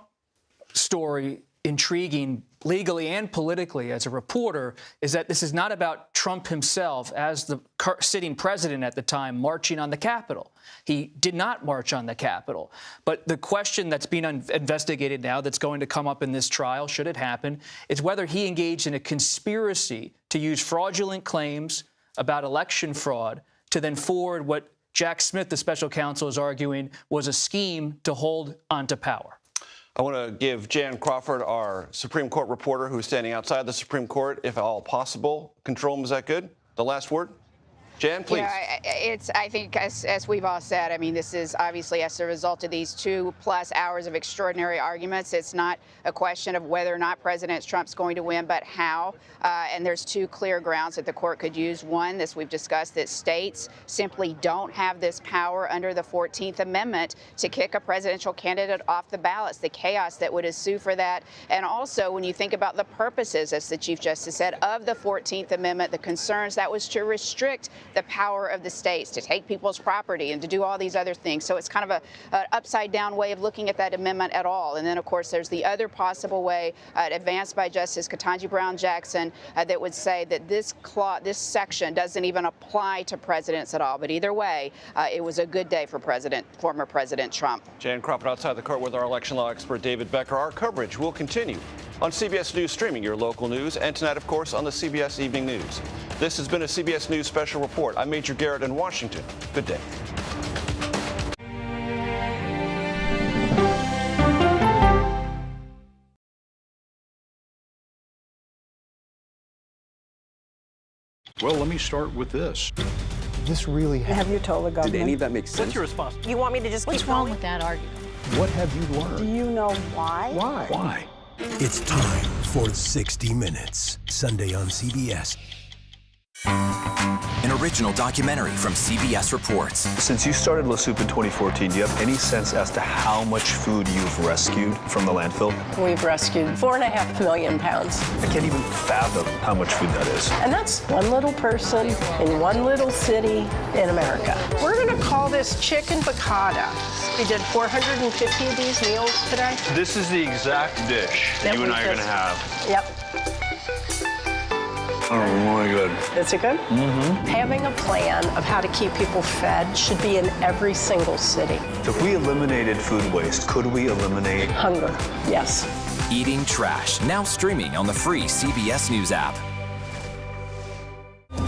story intriguing legally and politically as a reporter is that this is not about Trump himself as the sitting president at the time marching on the Capitol. He did not march on the Capitol. But the question that's being investigated now that's going to come up in this trial, should it happen, is whether he engaged in a conspiracy to use fraudulent claims about election fraud to then forward what Jack Smith, the special counsel, is arguing was a scheme to hold onto power. I want to give Jan Crawford, our Supreme Court reporter who's standing outside the Supreme Court, if at all possible. Control room, is that good? The last word? Jan, please. I think, as we've all said, I mean, this is obviously as a result of these 2+ hours of extraordinary arguments. It's not a question of whether or not President Trump's going to win, but how. And there's two clear grounds that the court could use. One, this we've discussed, that states simply don't have this power under the 14th Amendment to kick a presidential candidate off the ballots, the chaos that would ensue for that. And also, when you think about the purposes, as the Chief Justice said, of the 14th Amendment, the concerns, that was to restrict the power of the states to take people's property and to do all these other things. So it's kind of an upside-down way of looking at that amendment at all. And then, of course, there's the other possible way advanced by Justice Ketanji Brown Jackson that would say that this section doesn't even apply to presidents at all. But either way, it was a good day for former President Trump. Jan Crawford outside the court with our election law expert David Becker. Our coverage will continue on CBS News Streaming, your local news, and tonight, of course, on the CBS Evening News. This has been a CBS News Special Report. I'm Major Garrett in Washington. Good day. Well, let me start with this. This really happened. Have you told the government? Did any of that make sense? What's your response? You want me to just keep going with that argument? What have you learned? Do you know why? Why? Why? It's time for 60 Minutes, Sunday on CBS. An original documentary from CBS Reports. Since you started La Soup in 2014, do you have any sense as to how much food you've rescued from the landfill? We've rescued 4.5 million pounds. I can't even fathom how much food that is. And that's one little person in one little city in America. We're going to call this chicken piccata. We did 450 of these meals today. This is the exact dish that you and I are going to have. Yep. Oh, my God. Is it good? Mm-hmm. Having a plan of how to keep people fed should be in every single city. If we eliminated food waste, could we eliminate hunger? Yes. Eating Trash, now streaming on the free CBS News app.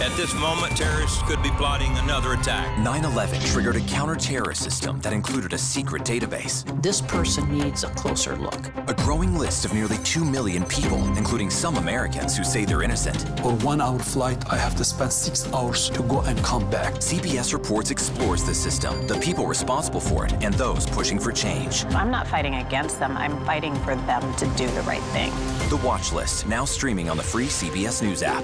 At this moment, terrorists could be plotting another attack. 9/11 triggered a counter-terrorist system that included a secret database. This person needs a closer look. A growing list of nearly 2 million people, including some Americans who say they're innocent. For 1 hour flight, I have to spend 6 hours to go and come back. CBS Reports explores the system, the people responsible for it, and those pushing for change. I'm not fighting against them. I'm fighting for them to do the right thing. The Watch List, now streaming on the free CBS News app.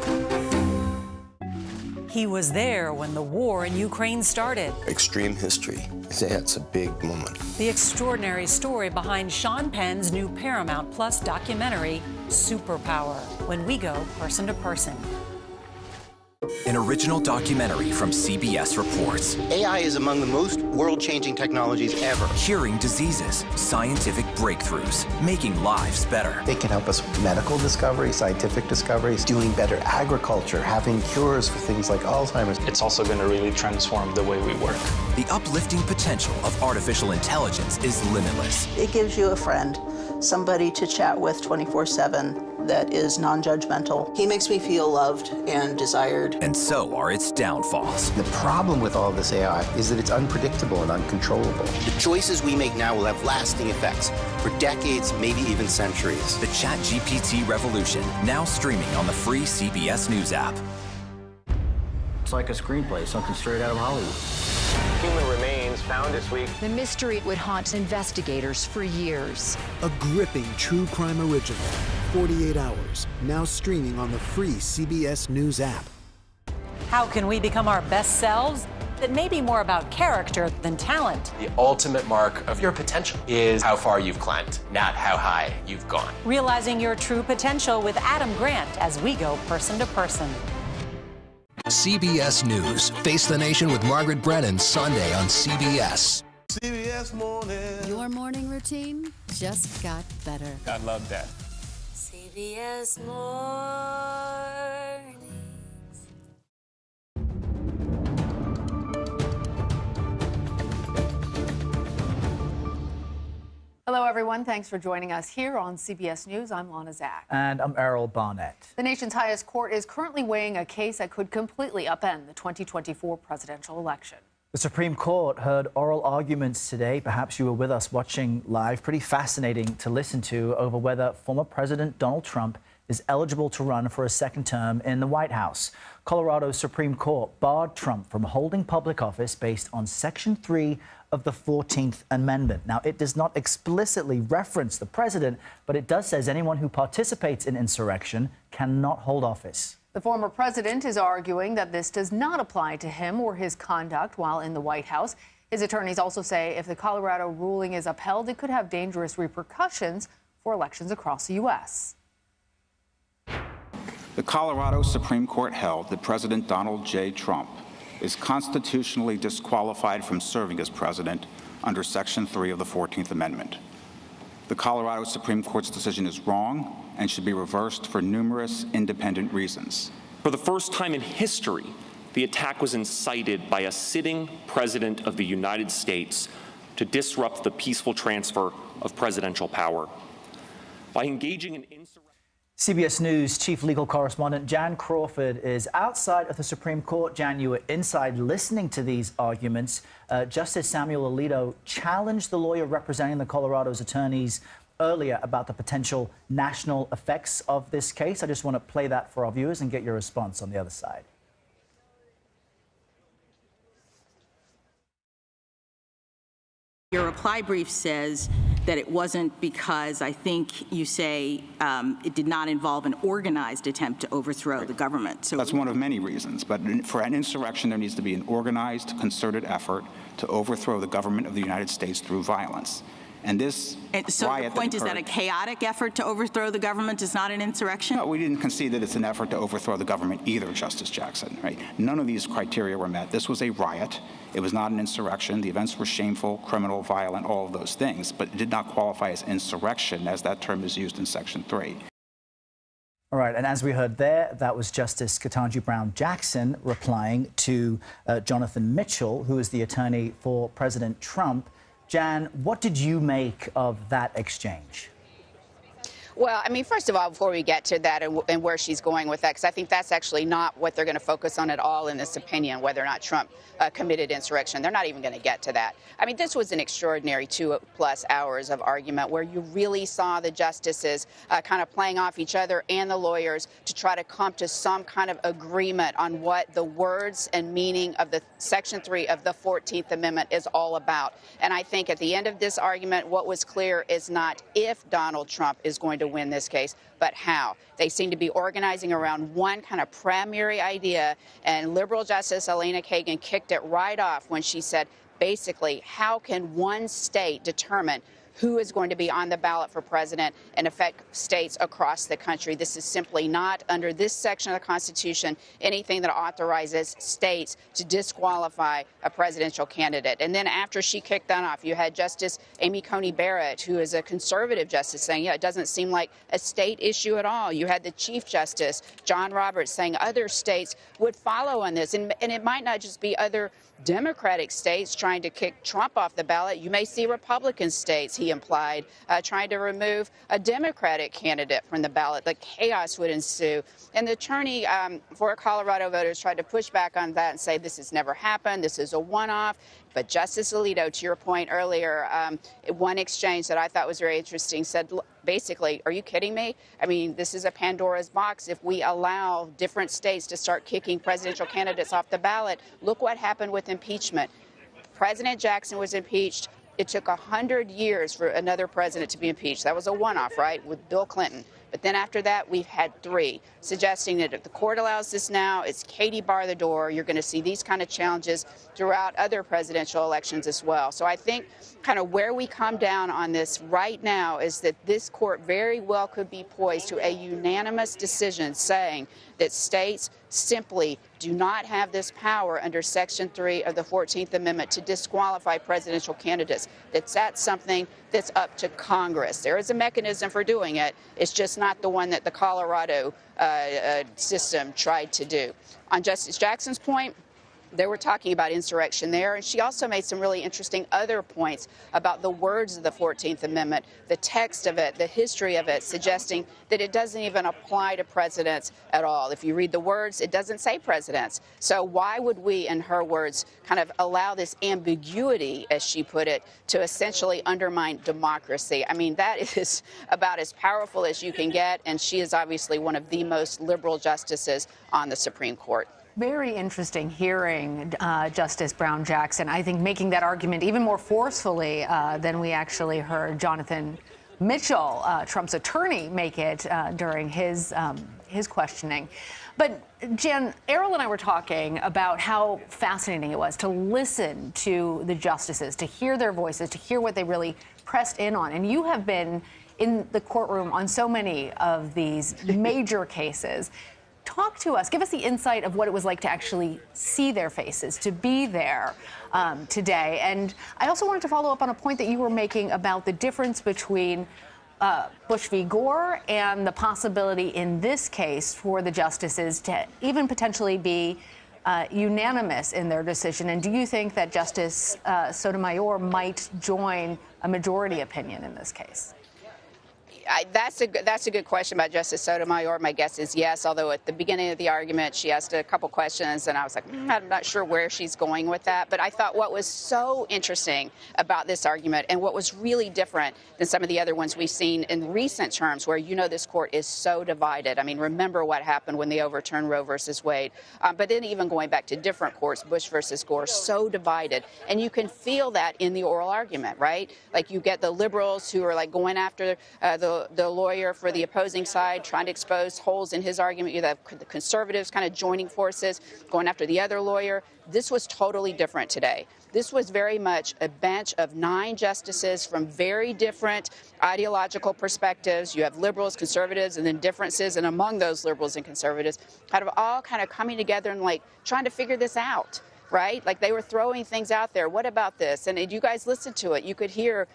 He was there when the war in Ukraine started. Extreme history. It's a big moment. The extraordinary story behind Sean Penn's new Paramount Plus documentary, Superpower, when we go person to person. An original documentary from CBS Reports. AI is among the most world-changing technologies ever. Curing diseases, scientific breakthroughs, making lives better. They can help us with medical discoveries, scientific discoveries, doing better agriculture, having cures for things like Alzheimer's. It's also going to really transform the way we work. The uplifting potential of artificial intelligence is limitless. It gives you a friend, somebody to chat with 24/7 that is non-judgmental. He makes me feel loved and desired. And so are its downfalls. The problem with all this AI is that it's unpredictable and uncontrollable. The choices we make now will have lasting effects for decades, maybe even centuries. The ChatGPT revolution, now streaming on the free CBS News app. It's like a screenplay, something straight out of Hollywood. Human remains found this week. The mystery would haunt investigators for years. A gripping true crime original 48 hours, now streaming on the free CBS News app. How can we become our best selves? That may be more about character than talent. The ultimate mark of your potential is how far you've climbed, not how high you've gone. Realizing your true potential with Adam Grant as we go person to person. CBS News. Face the Nation with Margaret Brennan, Sunday on CBS. CBS Morning. Your morning routine just got better. I love that. CBS Morning. Hello, everyone. Thanks for joining us here on CBS News. I'm Lana Zach. And I'm Errol Barnett. The nation's highest court is currently weighing a case that could completely upend the 2024 presidential election. The Supreme Court heard oral arguments today. Perhaps you were with us watching live. Pretty fascinating to listen to over whether former President Donald Trump is eligible to run for a second term in the White House. Colorado's Supreme Court barred Trump from holding public office based on Section 3 of the 14th Amendment. Now, it does not explicitly reference the president, but it does say anyone who participates in insurrection cannot hold office. The former president is arguing that this does not apply to him or his conduct while in the White House. His attorneys also say if the Colorado ruling is upheld, it could have dangerous repercussions for elections across the U.S. The Colorado Supreme Court held that President Donald J. Trump is constitutionally disqualified from serving as president under Section 3 of the 14th Amendment. The Colorado Supreme Court's decision is wrong and should be reversed for numerous independent reasons. For the first time in history, the attack was incited by a sitting president of the United States to disrupt the peaceful transfer of presidential power. By engaging in insurrection. CBS News chief legal correspondent Jan Crawford is outside of the Supreme Court. Jan, you were inside listening to these arguments. Justice Samuel Alito challenged the lawyer representing the Colorado's attorneys earlier about the potential national effects of this case. I just want to play that for our viewers and get your response on the other side. Your reply brief says that it wasn't because I think you say it did not involve an organized attempt to overthrow the government. So that's one of many reasons, but for an insurrection, there needs to be an organized, concerted effort to overthrow the government of the United States through violence. And this so the point is that a chaotic effort to overthrow the government is not an insurrection? No, we didn't concede that it's an effort to overthrow the government either, Justice Jackson, right? None of these criteria were met. This was a riot. It was not an insurrection. The events were shameful, criminal, violent, all of those things, but it did not qualify as insurrection as that term is used in Section 3. All right, and as we heard there, that was Justice Ketanji Brown Jackson replying to Jonathan Mitchell, who is the attorney for President Trump. Jan, what did you make of that exchange? Well, I mean, first of all, before we get to that and where she's going with that, because I think that's actually not what they're going to focus on at all in this opinion, whether or not Trump committed insurrection. They're not even going to get to that. I mean, this was an extraordinary 2+ hours of argument where you really saw the justices kind of playing off each other and the lawyers to try to come to some kind of agreement on what the words and meaning of the Section 3 of the 14th Amendment is all about. And I think at the end of this argument, what was clear is not if Donald Trump is going to win this case, but how. They seem to be organizing around one kind of primary idea, and liberal Justice Elena Kagan kicked it right off when she said, basically, how can one state determine who is going to be on the ballot for president and affect states across the country? This is simply not, under this section of the Constitution, anything that authorizes states to disqualify a presidential candidate. And then after she kicked that off, you had Justice Amy Coney Barrett, who is a conservative justice, saying, yeah, it doesn't seem like a state issue at all. You had the Chief Justice, John Roberts, saying other states would follow on this. And it might not just be other Democratic states trying to kick Trump off the ballot. You may see Republican states, he implied, trying to remove a Democratic candidate from the ballot. The chaos would ensue. And the attorney for Colorado voters tried to push back on that and say this has never happened. This is a one-off. But Justice Alito, to your point earlier, one exchange that I thought was very interesting said, basically, are you kidding me? I mean, this is a Pandora's box. If we allow different states to start kicking presidential candidates off the ballot, look what happened with impeachment. President Jackson was impeached. It took 100 years for another president to be impeached. That was a one-off, right, with Bill Clinton. But then after that, we've had 3, suggesting that if the court allows this now, it's Katie bar the door. You're going to see these kind of challenges throughout other presidential elections as well. So I think kind of where we come down on this right now is that this court very well could be poised to a unanimous decision saying that states simply do not have this power under Section 3 of the 14th Amendment to disqualify presidential candidates. That's something that's up to Congress. There is a mechanism for doing it. It's just not the one that the Colorado system tried to do. On Justice Jackson's point, they were talking about insurrection there, and she also made some really interesting other points about the words of the 14th Amendment, the text of it, the history of it, suggesting that it doesn't even apply to presidents at all. If you read the words, it doesn't say presidents. So why would we, in her words, kind of allow this ambiguity, as she put it, to essentially undermine democracy? I mean, that is about as powerful as you can get, and she is obviously one of the most liberal justices on the Supreme Court. Very interesting hearing Justice Brown Jackson, I think, making that argument even more forcefully than we actually heard Jonathan Mitchell, Trump's attorney, make it during his questioning. But Jan, Errol and I were talking about how fascinating it was to listen to the justices, to hear their voices, to hear what they really pressed in on. And you have been in the courtroom on so many of these major cases. Talk to us. Give us the insight of what it was like to actually see their faces, to be there today. And I also wanted to follow up on a point that you were making about the difference between Bush v. Gore and the possibility in this case for the justices to even potentially be unanimous in their decision. And do you think that Justice Sotomayor might join a majority opinion in this case? That's a good question about Justice Sotomayor. My guess is yes, although at the beginning of the argument, she asked a couple questions, and I was like, I'm not sure where she's going with that. But I thought what was so interesting about this argument and what was really different than some of the other ones we've seen in recent terms where, you know, this court is so divided. I mean, remember what happened when they overturned Roe versus Wade. But then even going back to different courts, Bush versus Gore, so divided. And you can feel that in the oral argument, right? Like you get the liberals who are like going after the lawyer for the opposing side, trying to expose holes in his argument. You have the conservatives kind of joining forces, going after the other lawyer. This was totally different today. This was very much a bench of 9 justices from very different ideological perspectives. You have liberals, conservatives, and then differences, and among those liberals and conservatives, all coming together and like trying to figure this out. Right? Like they were throwing things out there. What about this? And you guys listened to it. You could hear,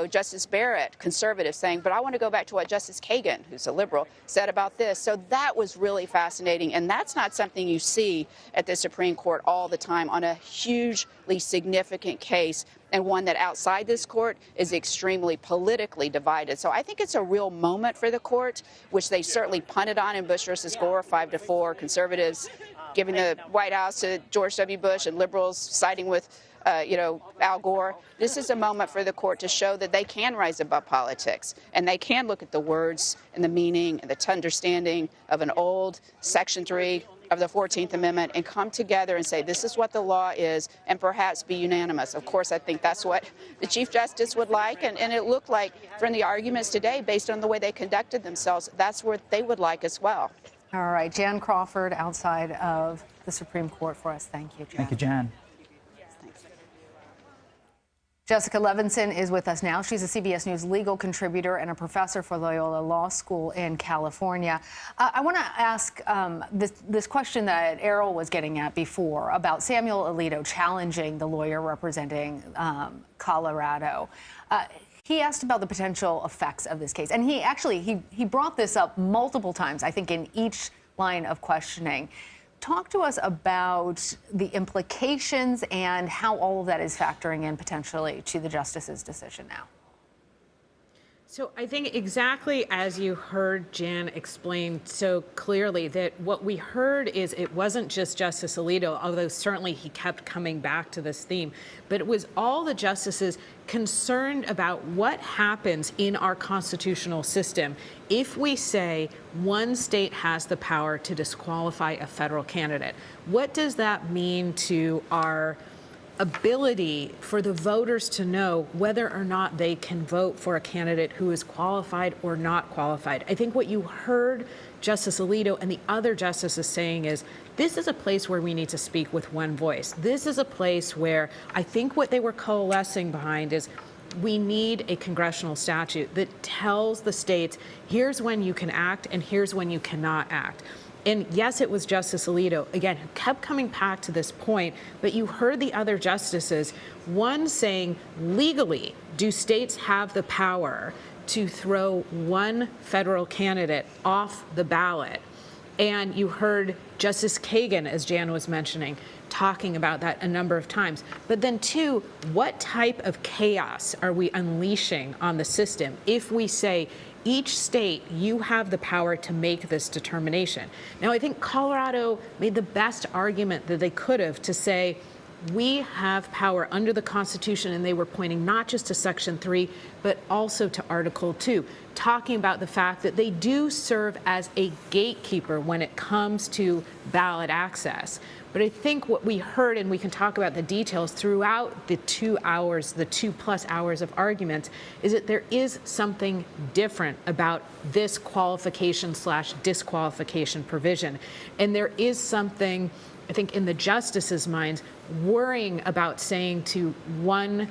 Justice Barrett, conservative, saying, but I want to go back to what Justice Kagan, who's a liberal, said about this. So that was really fascinating. And that's not something you see at the Supreme Court all the time on a hugely significant case, and one that outside this court is extremely politically divided. So I think it's a real moment for the court, which they certainly punted on in Bush versus Gore, 5-4, conservatives giving the White House to George W. Bush and liberals siding with, Al Gore. This is a moment for the court to show that they can rise above politics and they can look at the words and the meaning and the understanding of an old Section 3 of the 14th Amendment and come together and say, this is what the law is, and perhaps be unanimous. Of course, I think that's what the Chief Justice would like, and it looked like from the arguments today, based on the way they conducted themselves, that's what they would like as well. All right, Jan Crawford outside of the Supreme Court for us. Thank you, Jan. Thank you, Jan. Jessica Levinson is with us now. She's a CBS News legal contributor and a professor for Loyola Law School in California. I want to ask this question that Errol was getting at before about Samuel Alito challenging the lawyer representing Colorado. He asked about the potential effects of this case, and he brought this up multiple times, I think, in each line of questioning. Talk to us about the implications and how all of that is factoring in potentially to the justice's decision now. So I think exactly as you heard Jan explain so clearly, that what we heard is it wasn't just Justice Alito, although certainly he kept coming back to this theme, but it was all the justices concerned about what happens in our constitutional system if we say one state has the power to disqualify a federal candidate. What does that mean to our ability for the voters to know whether or not they can vote for a candidate who is qualified or not qualified. I think what you heard Justice Alito and the other justices saying is, this is a place where we need to speak with one voice. This is a place where I think what they were coalescing behind is we need a congressional statute that tells the states, here's when you can act and here's when you cannot act. And yes, it was Justice Alito, again, who kept coming back to this point, but you heard the other justices, one saying, legally, do states have the power to throw one federal candidate off the ballot? And you heard Justice Kagan, as Jan was mentioning, talking about that a number of times. But then two, what type of chaos are we unleashing on the system if we say, each state, you have the power to make this determination? Now, I think Colorado made the best argument that they could have to say, we have power under the Constitution, and they were pointing not just to Section 3, but also to Article 2, talking about the fact that they do serve as a gatekeeper when it comes to ballot access. But I think what we heard, and we can talk about the details throughout the 2 hours, the 2+ hours of arguments, is that there is something different about this qualification/disqualification provision. And there is something, I think, in the justices' minds, worrying about saying to one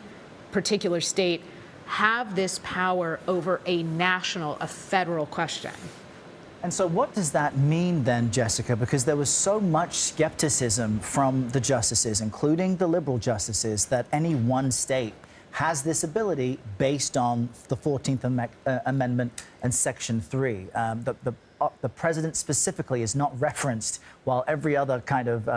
particular state, have this power over a national, a federal question. And so what does that mean then, Jessica? Because there was so much skepticism from the justices, including the liberal justices, that any one state has this ability based on the 14th Amendment and Section 3. The president specifically is not referenced, while every other kind of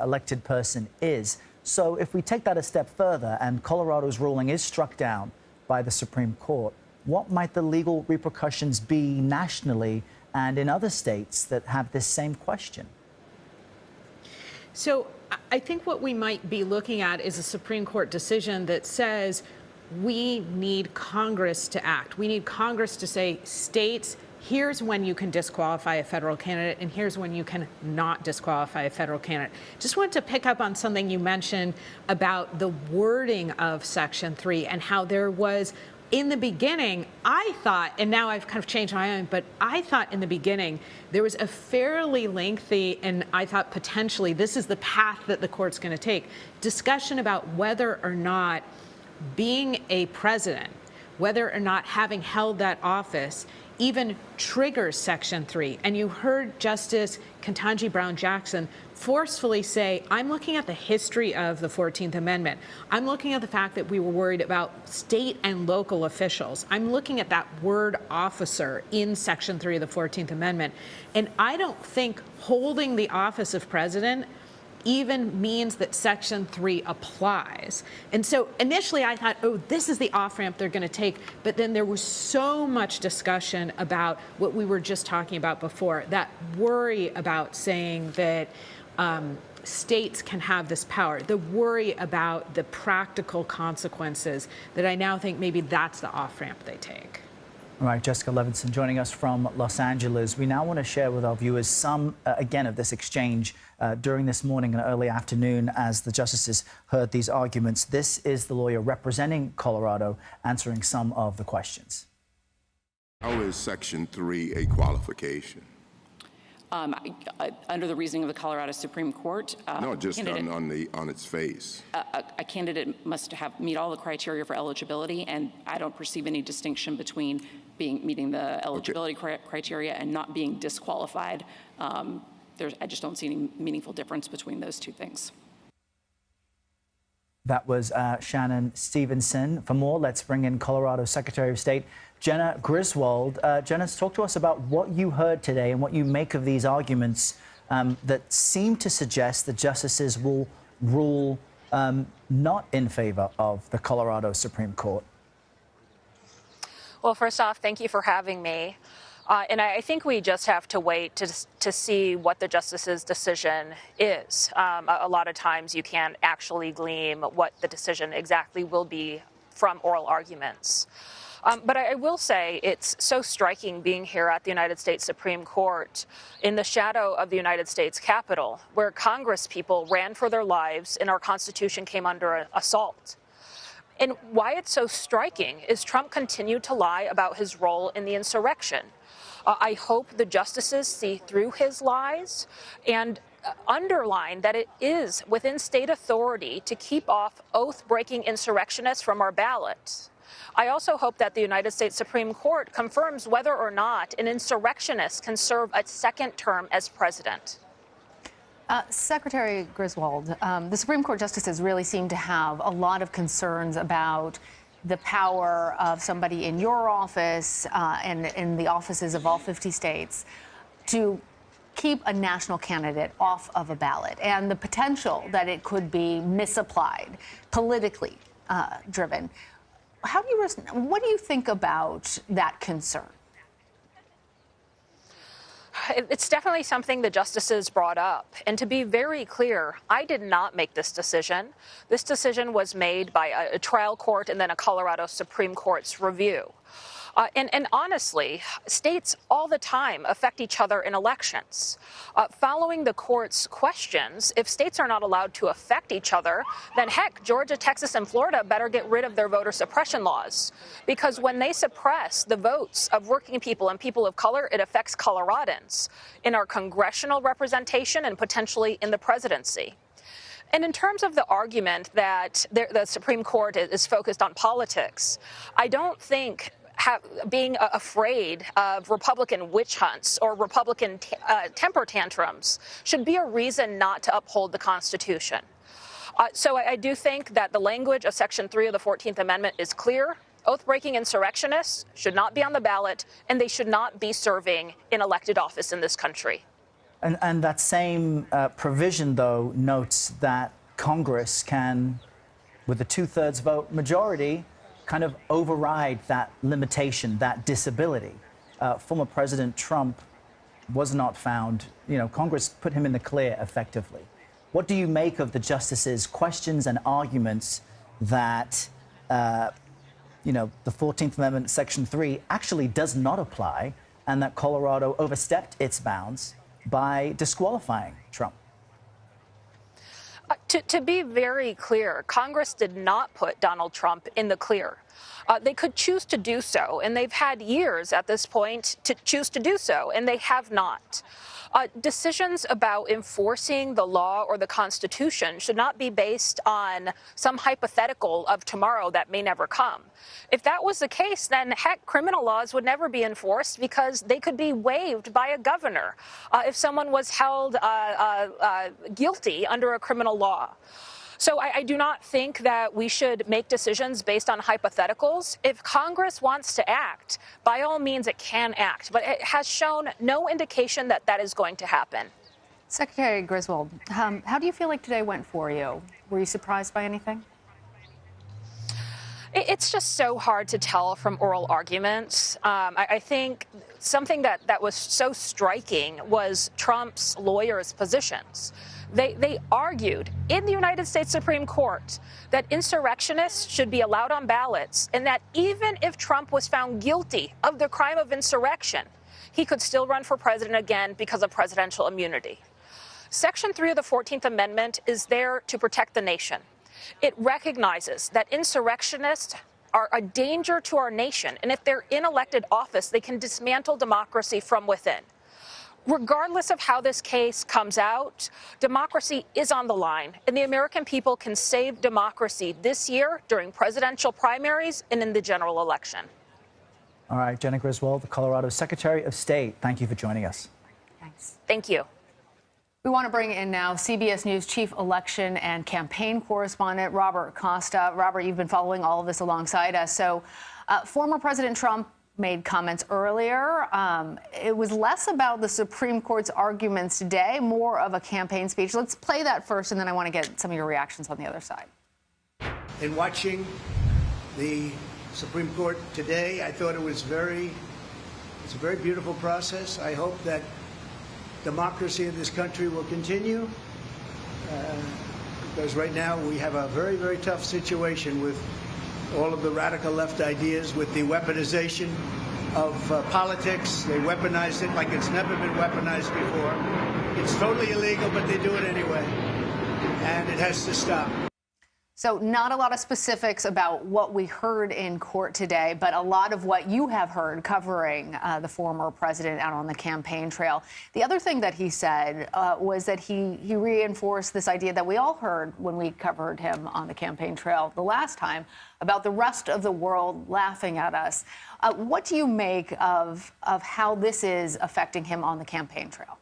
elected person is. So if we take that a step further and Colorado's ruling is struck down by the Supreme Court, what might the legal repercussions be nationally and in other states that have this same question? So I think what we might be looking at is a Supreme Court decision that says we need Congress to act. We need Congress to say, states, here's when you can disqualify a federal candidate, and here's when you can not disqualify a federal candidate. Just wanted to pick up on something you mentioned about the wording of Section 3 and how there was, in the beginning, I thought, and now I've kind of changed my mind, but I thought in the beginning there was a fairly lengthy, and I thought potentially this is the path that the court's going to take, discussion about whether or not being a president, whether or not having held that office even triggers Section 3. And you heard Justice Ketanji Brown Jackson forcefully say, I'm looking at the history of the 14th Amendment. I'm looking at the fact that we were worried about state and local officials. I'm looking at that word officer in Section 3 of the 14th Amendment. And I don't think holding the office of president even means that Section 3 applies. And so initially I thought, oh, this is the off-ramp they're going to take. But then there was so much discussion about what we were just talking about before, that worry about saying that states can have this power, the worry about the practical consequences, that I now think maybe that's the off-ramp they take. All right, Jessica Levinson joining us from Los Angeles. We now want to share with our viewers some, again, of this exchange during this morning and early afternoon as the justices heard these arguments. This is the lawyer representing Colorado answering some of the questions. How is Section 3 a qualification? Under the reasoning of the Colorado Supreme Court, no, just on its face. A candidate must meet all the criteria for eligibility, and I don't perceive any distinction between meeting the eligibility criteria and not being disqualified. I just don't see any meaningful difference between those two things. That was Shannon Stevenson. For more, let's bring in Colorado Secretary of State Jena Griswold. Jena, talk to us about what you heard today and what you make of these arguments that seem to suggest that justices will rule not in favor of the Colorado Supreme Court. Well, first off, thank you for having me. And I think we just have to wait to see what the justice's decision is. A lot of times you can't actually glean what the decision exactly will be from oral arguments. But I will say it's so striking being here at the United States Supreme Court in the shadow of the United States Capitol, where Congress people ran for their lives and our Constitution came under assault. And why it's so striking is Trump continued to lie about his role in the insurrection. I hope the justices see through his lies and underline that it is within state authority to keep off oath-breaking insurrectionists from our ballot. I also hope that the United States Supreme Court confirms whether or not an insurrectionist can serve a second term as president. Secretary Griswold, the Supreme Court justices really seem to have a lot of concerns about the power of somebody in your office and in the offices of all 50 states to keep a national candidate off of a ballot and the potential that it could be misapplied, politically driven. What do you think about that concern? It's definitely something the justices brought up. And to be very clear, I did not make this decision. This decision was made by a trial court and then a Colorado Supreme Court's review. And honestly, states all the time affect each other in elections. Following the court's questions, if states are not allowed to affect each other, then heck, Georgia, Texas, and Florida better get rid of their voter suppression laws. Because when they suppress the votes of working people and people of color, it affects Coloradans in our congressional representation and potentially in the presidency. And in terms of the argument that the Supreme Court is focused on politics, I don't think being afraid of Republican witch hunts or Republican temper tantrums should be a reason not to uphold the Constitution. So I do think that the language of Section 3 of the 14th Amendment is clear. Oath-breaking insurrectionists should not be on the ballot, and they should not be serving in elected office in this country. And that same provision, though, notes that Congress can, with a two-thirds vote majority, kind of override that limitation, that disability. Former President Trump was not found, Congress put him in the clear effectively. What do you make of the justices' questions and arguments that, the 14th Amendment, Section 3, actually does not apply, and that Colorado overstepped its bounds by disqualifying Trump? To be very clear, Congress did not put Donald Trump in the clear. They could choose to do so, and they've had years at this point to choose to do so, and they have not. Decisions about enforcing the law or the Constitution should not be based on some hypothetical of tomorrow that may never come. If that was the case, then heck, criminal laws would never be enforced because they could be waived by a governor if someone was held guilty under a criminal law. So I do not think that we should make decisions based on hypotheticals. If Congress wants to act, by all means it can act, but it has shown no indication that that is going to happen. Secretary Griswold, how do you feel like today went for you? Were you surprised by anything? It's just so hard to tell from oral arguments. I think something that was so striking was Trump's lawyers' positions. They argued in the United States Supreme Court that insurrectionists should be allowed on ballots, and that even if Trump was found guilty of the crime of insurrection, he could still run for president again because of presidential immunity. Section 3 of the 14th Amendment is there to protect the nation. It recognizes that insurrectionists are a danger to our nation, and if they're in elected office, they can dismantle democracy from within. Regardless of how this case comes out, democracy is on the line, and the American people can save democracy this year during presidential primaries and in the general election. All right, Jenna Griswold, the Colorado Secretary of State, thank you for joining us. Thanks. Thank you. We want to bring in now CBS News Chief Election and Campaign Correspondent Robert Costa. Robert, you've been following all of this alongside us. So former President Trump made comments earlier. It was less about the Supreme Court's arguments today, more of a campaign speech. Let's play that first, and then I want to get some of your reactions on the other side. In watching the Supreme Court today, I thought it's a very beautiful process. I hope that democracy in this country will continue, because right now we have a very, very tough situation with all of the radical left ideas with the weaponization of politics. They weaponized it like it's never been weaponized before. It's totally illegal, but they do it anyway, and it has to stop. So not a lot of specifics about what we heard in court today, but a lot of what you have heard covering the former president out on the campaign trail. The other thing that he said was that he reinforced this idea that we all heard when we covered him on the campaign trail the last time about the rest of the world laughing at us. What do you make of how this is affecting him on the campaign trail?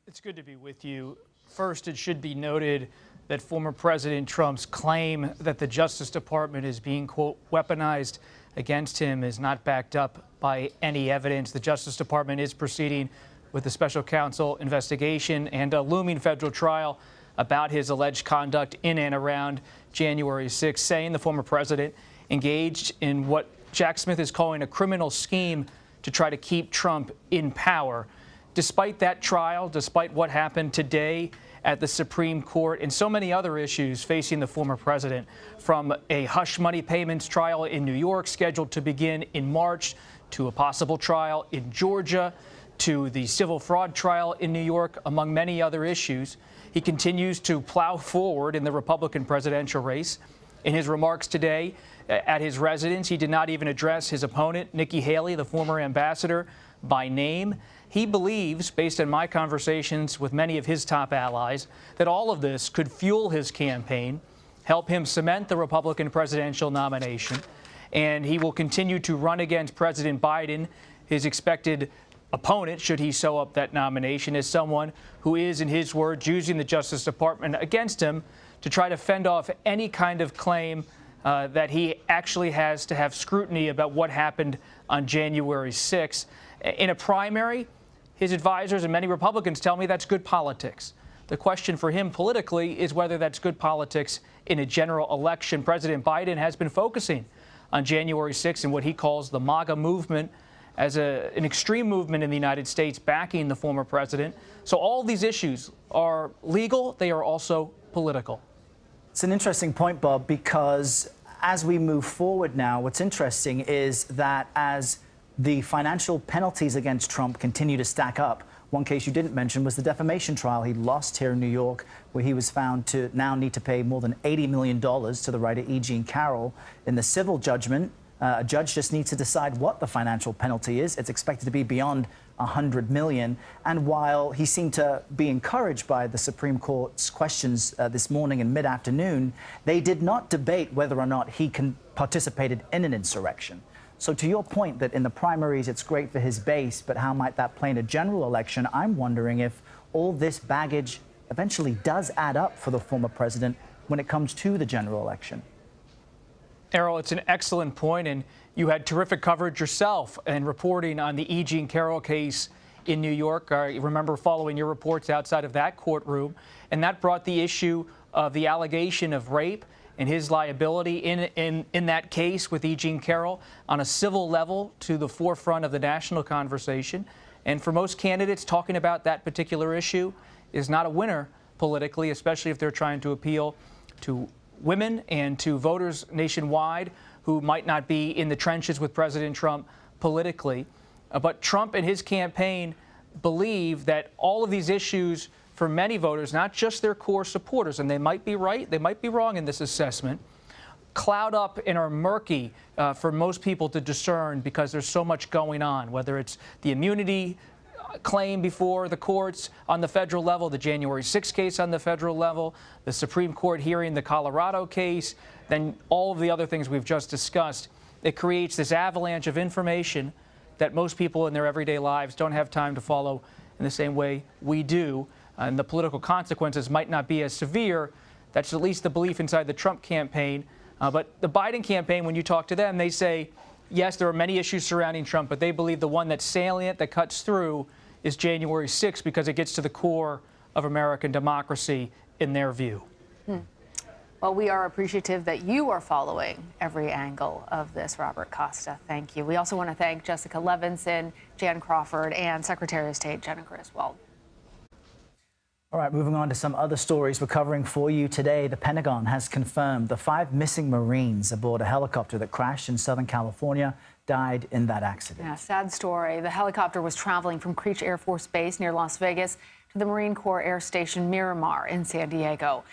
It's good to be with you. First, it should be noted that former President Trump's claim that the Justice Department is being, quote, weaponized against him is not backed up by any evidence. The Justice Department is proceeding with a special counsel investigation and a looming federal trial about his alleged conduct in and around January 6th, saying the former president engaged in what Jack Smith is calling a criminal scheme to try to keep Trump in power. Despite that trial, despite what happened today at the Supreme Court and so many other issues facing the former president, from a hush money payments trial in New York scheduled to begin in March, to a possible trial in Georgia, to the civil fraud trial in New York, among many other issues, he continues to plow forward in the Republican presidential race. In his remarks today at his residence, he did not even address his opponent, Nikki Haley, the former ambassador, by name. He believes, based on my conversations with many of his top allies, that all of this could fuel his campaign, help him cement the Republican presidential nomination, and he will continue to run against President Biden, his expected opponent, should he sew up that nomination, as someone who is, in his words, using the Justice Department against him to try to fend off any kind of claim that he actually has to have scrutiny about what happened on January 6th. In a primary, his advisors and many Republicans tell me that's good politics. The question for him politically is whether that's good politics in a general election. President Biden has been focusing on January 6th and what he calls the MAGA movement as an extreme movement in the United States backing the former president. So all these issues are legal. They are also political. It's an interesting point, Bob, because as we move forward now, what's interesting is that as the financial penalties against Trump continue to stack up. One case you didn't mention was the defamation trial he lost here in New York, where he was found to now need to pay more than $80 million to the writer E. Jean Carroll. In the civil judgment, a judge just needs to decide what the financial penalty is. It's expected to be beyond $100 million. And while he seemed to be encouraged by the Supreme Court's questions this morning and mid-afternoon, they did not debate whether or not he participated in an insurrection. So to your point that in the primaries it's great for his base, but how might that play in a general election? I'm wondering if all this baggage eventually does add up for the former president when it comes to the general election. Errol, it's an excellent point, and you had terrific coverage yourself and reporting on the E. Jean Carroll case in New York. I remember following your reports outside of that courtroom, and that brought the issue of the allegation of rape and his liability in that case with E. Jean Carroll on a civil level to the forefront of the national conversation. And for most candidates, talking about that particular issue is not a winner politically, especially if they're trying to appeal to women and to voters nationwide who might not be in the trenches with President Trump politically. But Trump and his campaign believe that all of these issues for many voters, not just their core supporters, and they might be right, they might be wrong in this assessment, cloud up and are murky for most people to discern because there's so much going on, whether it's the immunity claim before the courts on the federal level, the January 6th case on the federal level, the Supreme Court hearing the Colorado case, then all of the other things we've just discussed. It creates this avalanche of information that most people in their everyday lives don't have time to follow in the same way we do. And the political consequences might not be as severe. That's at least the belief inside the Trump campaign. But the Biden campaign, when you talk to them, they say, yes, there are many issues surrounding Trump, but they believe the one that's salient, that cuts through, is January 6th because it gets to the core of American democracy in their view. Well, we are appreciative that you are following every angle of this, Robert Costa. Thank you. We also want to thank Jessica Levinson, Jan Crawford, and Secretary of State Jenna Griswold. All right, moving on to some other stories we're covering for you today. The Pentagon has confirmed the 5 missing Marines aboard a helicopter that crashed in Southern California died in that accident. Yeah, sad story. The helicopter was traveling from Creech Air Force Base near Las Vegas to the Marine Corps Air Station Miramar in San Diego.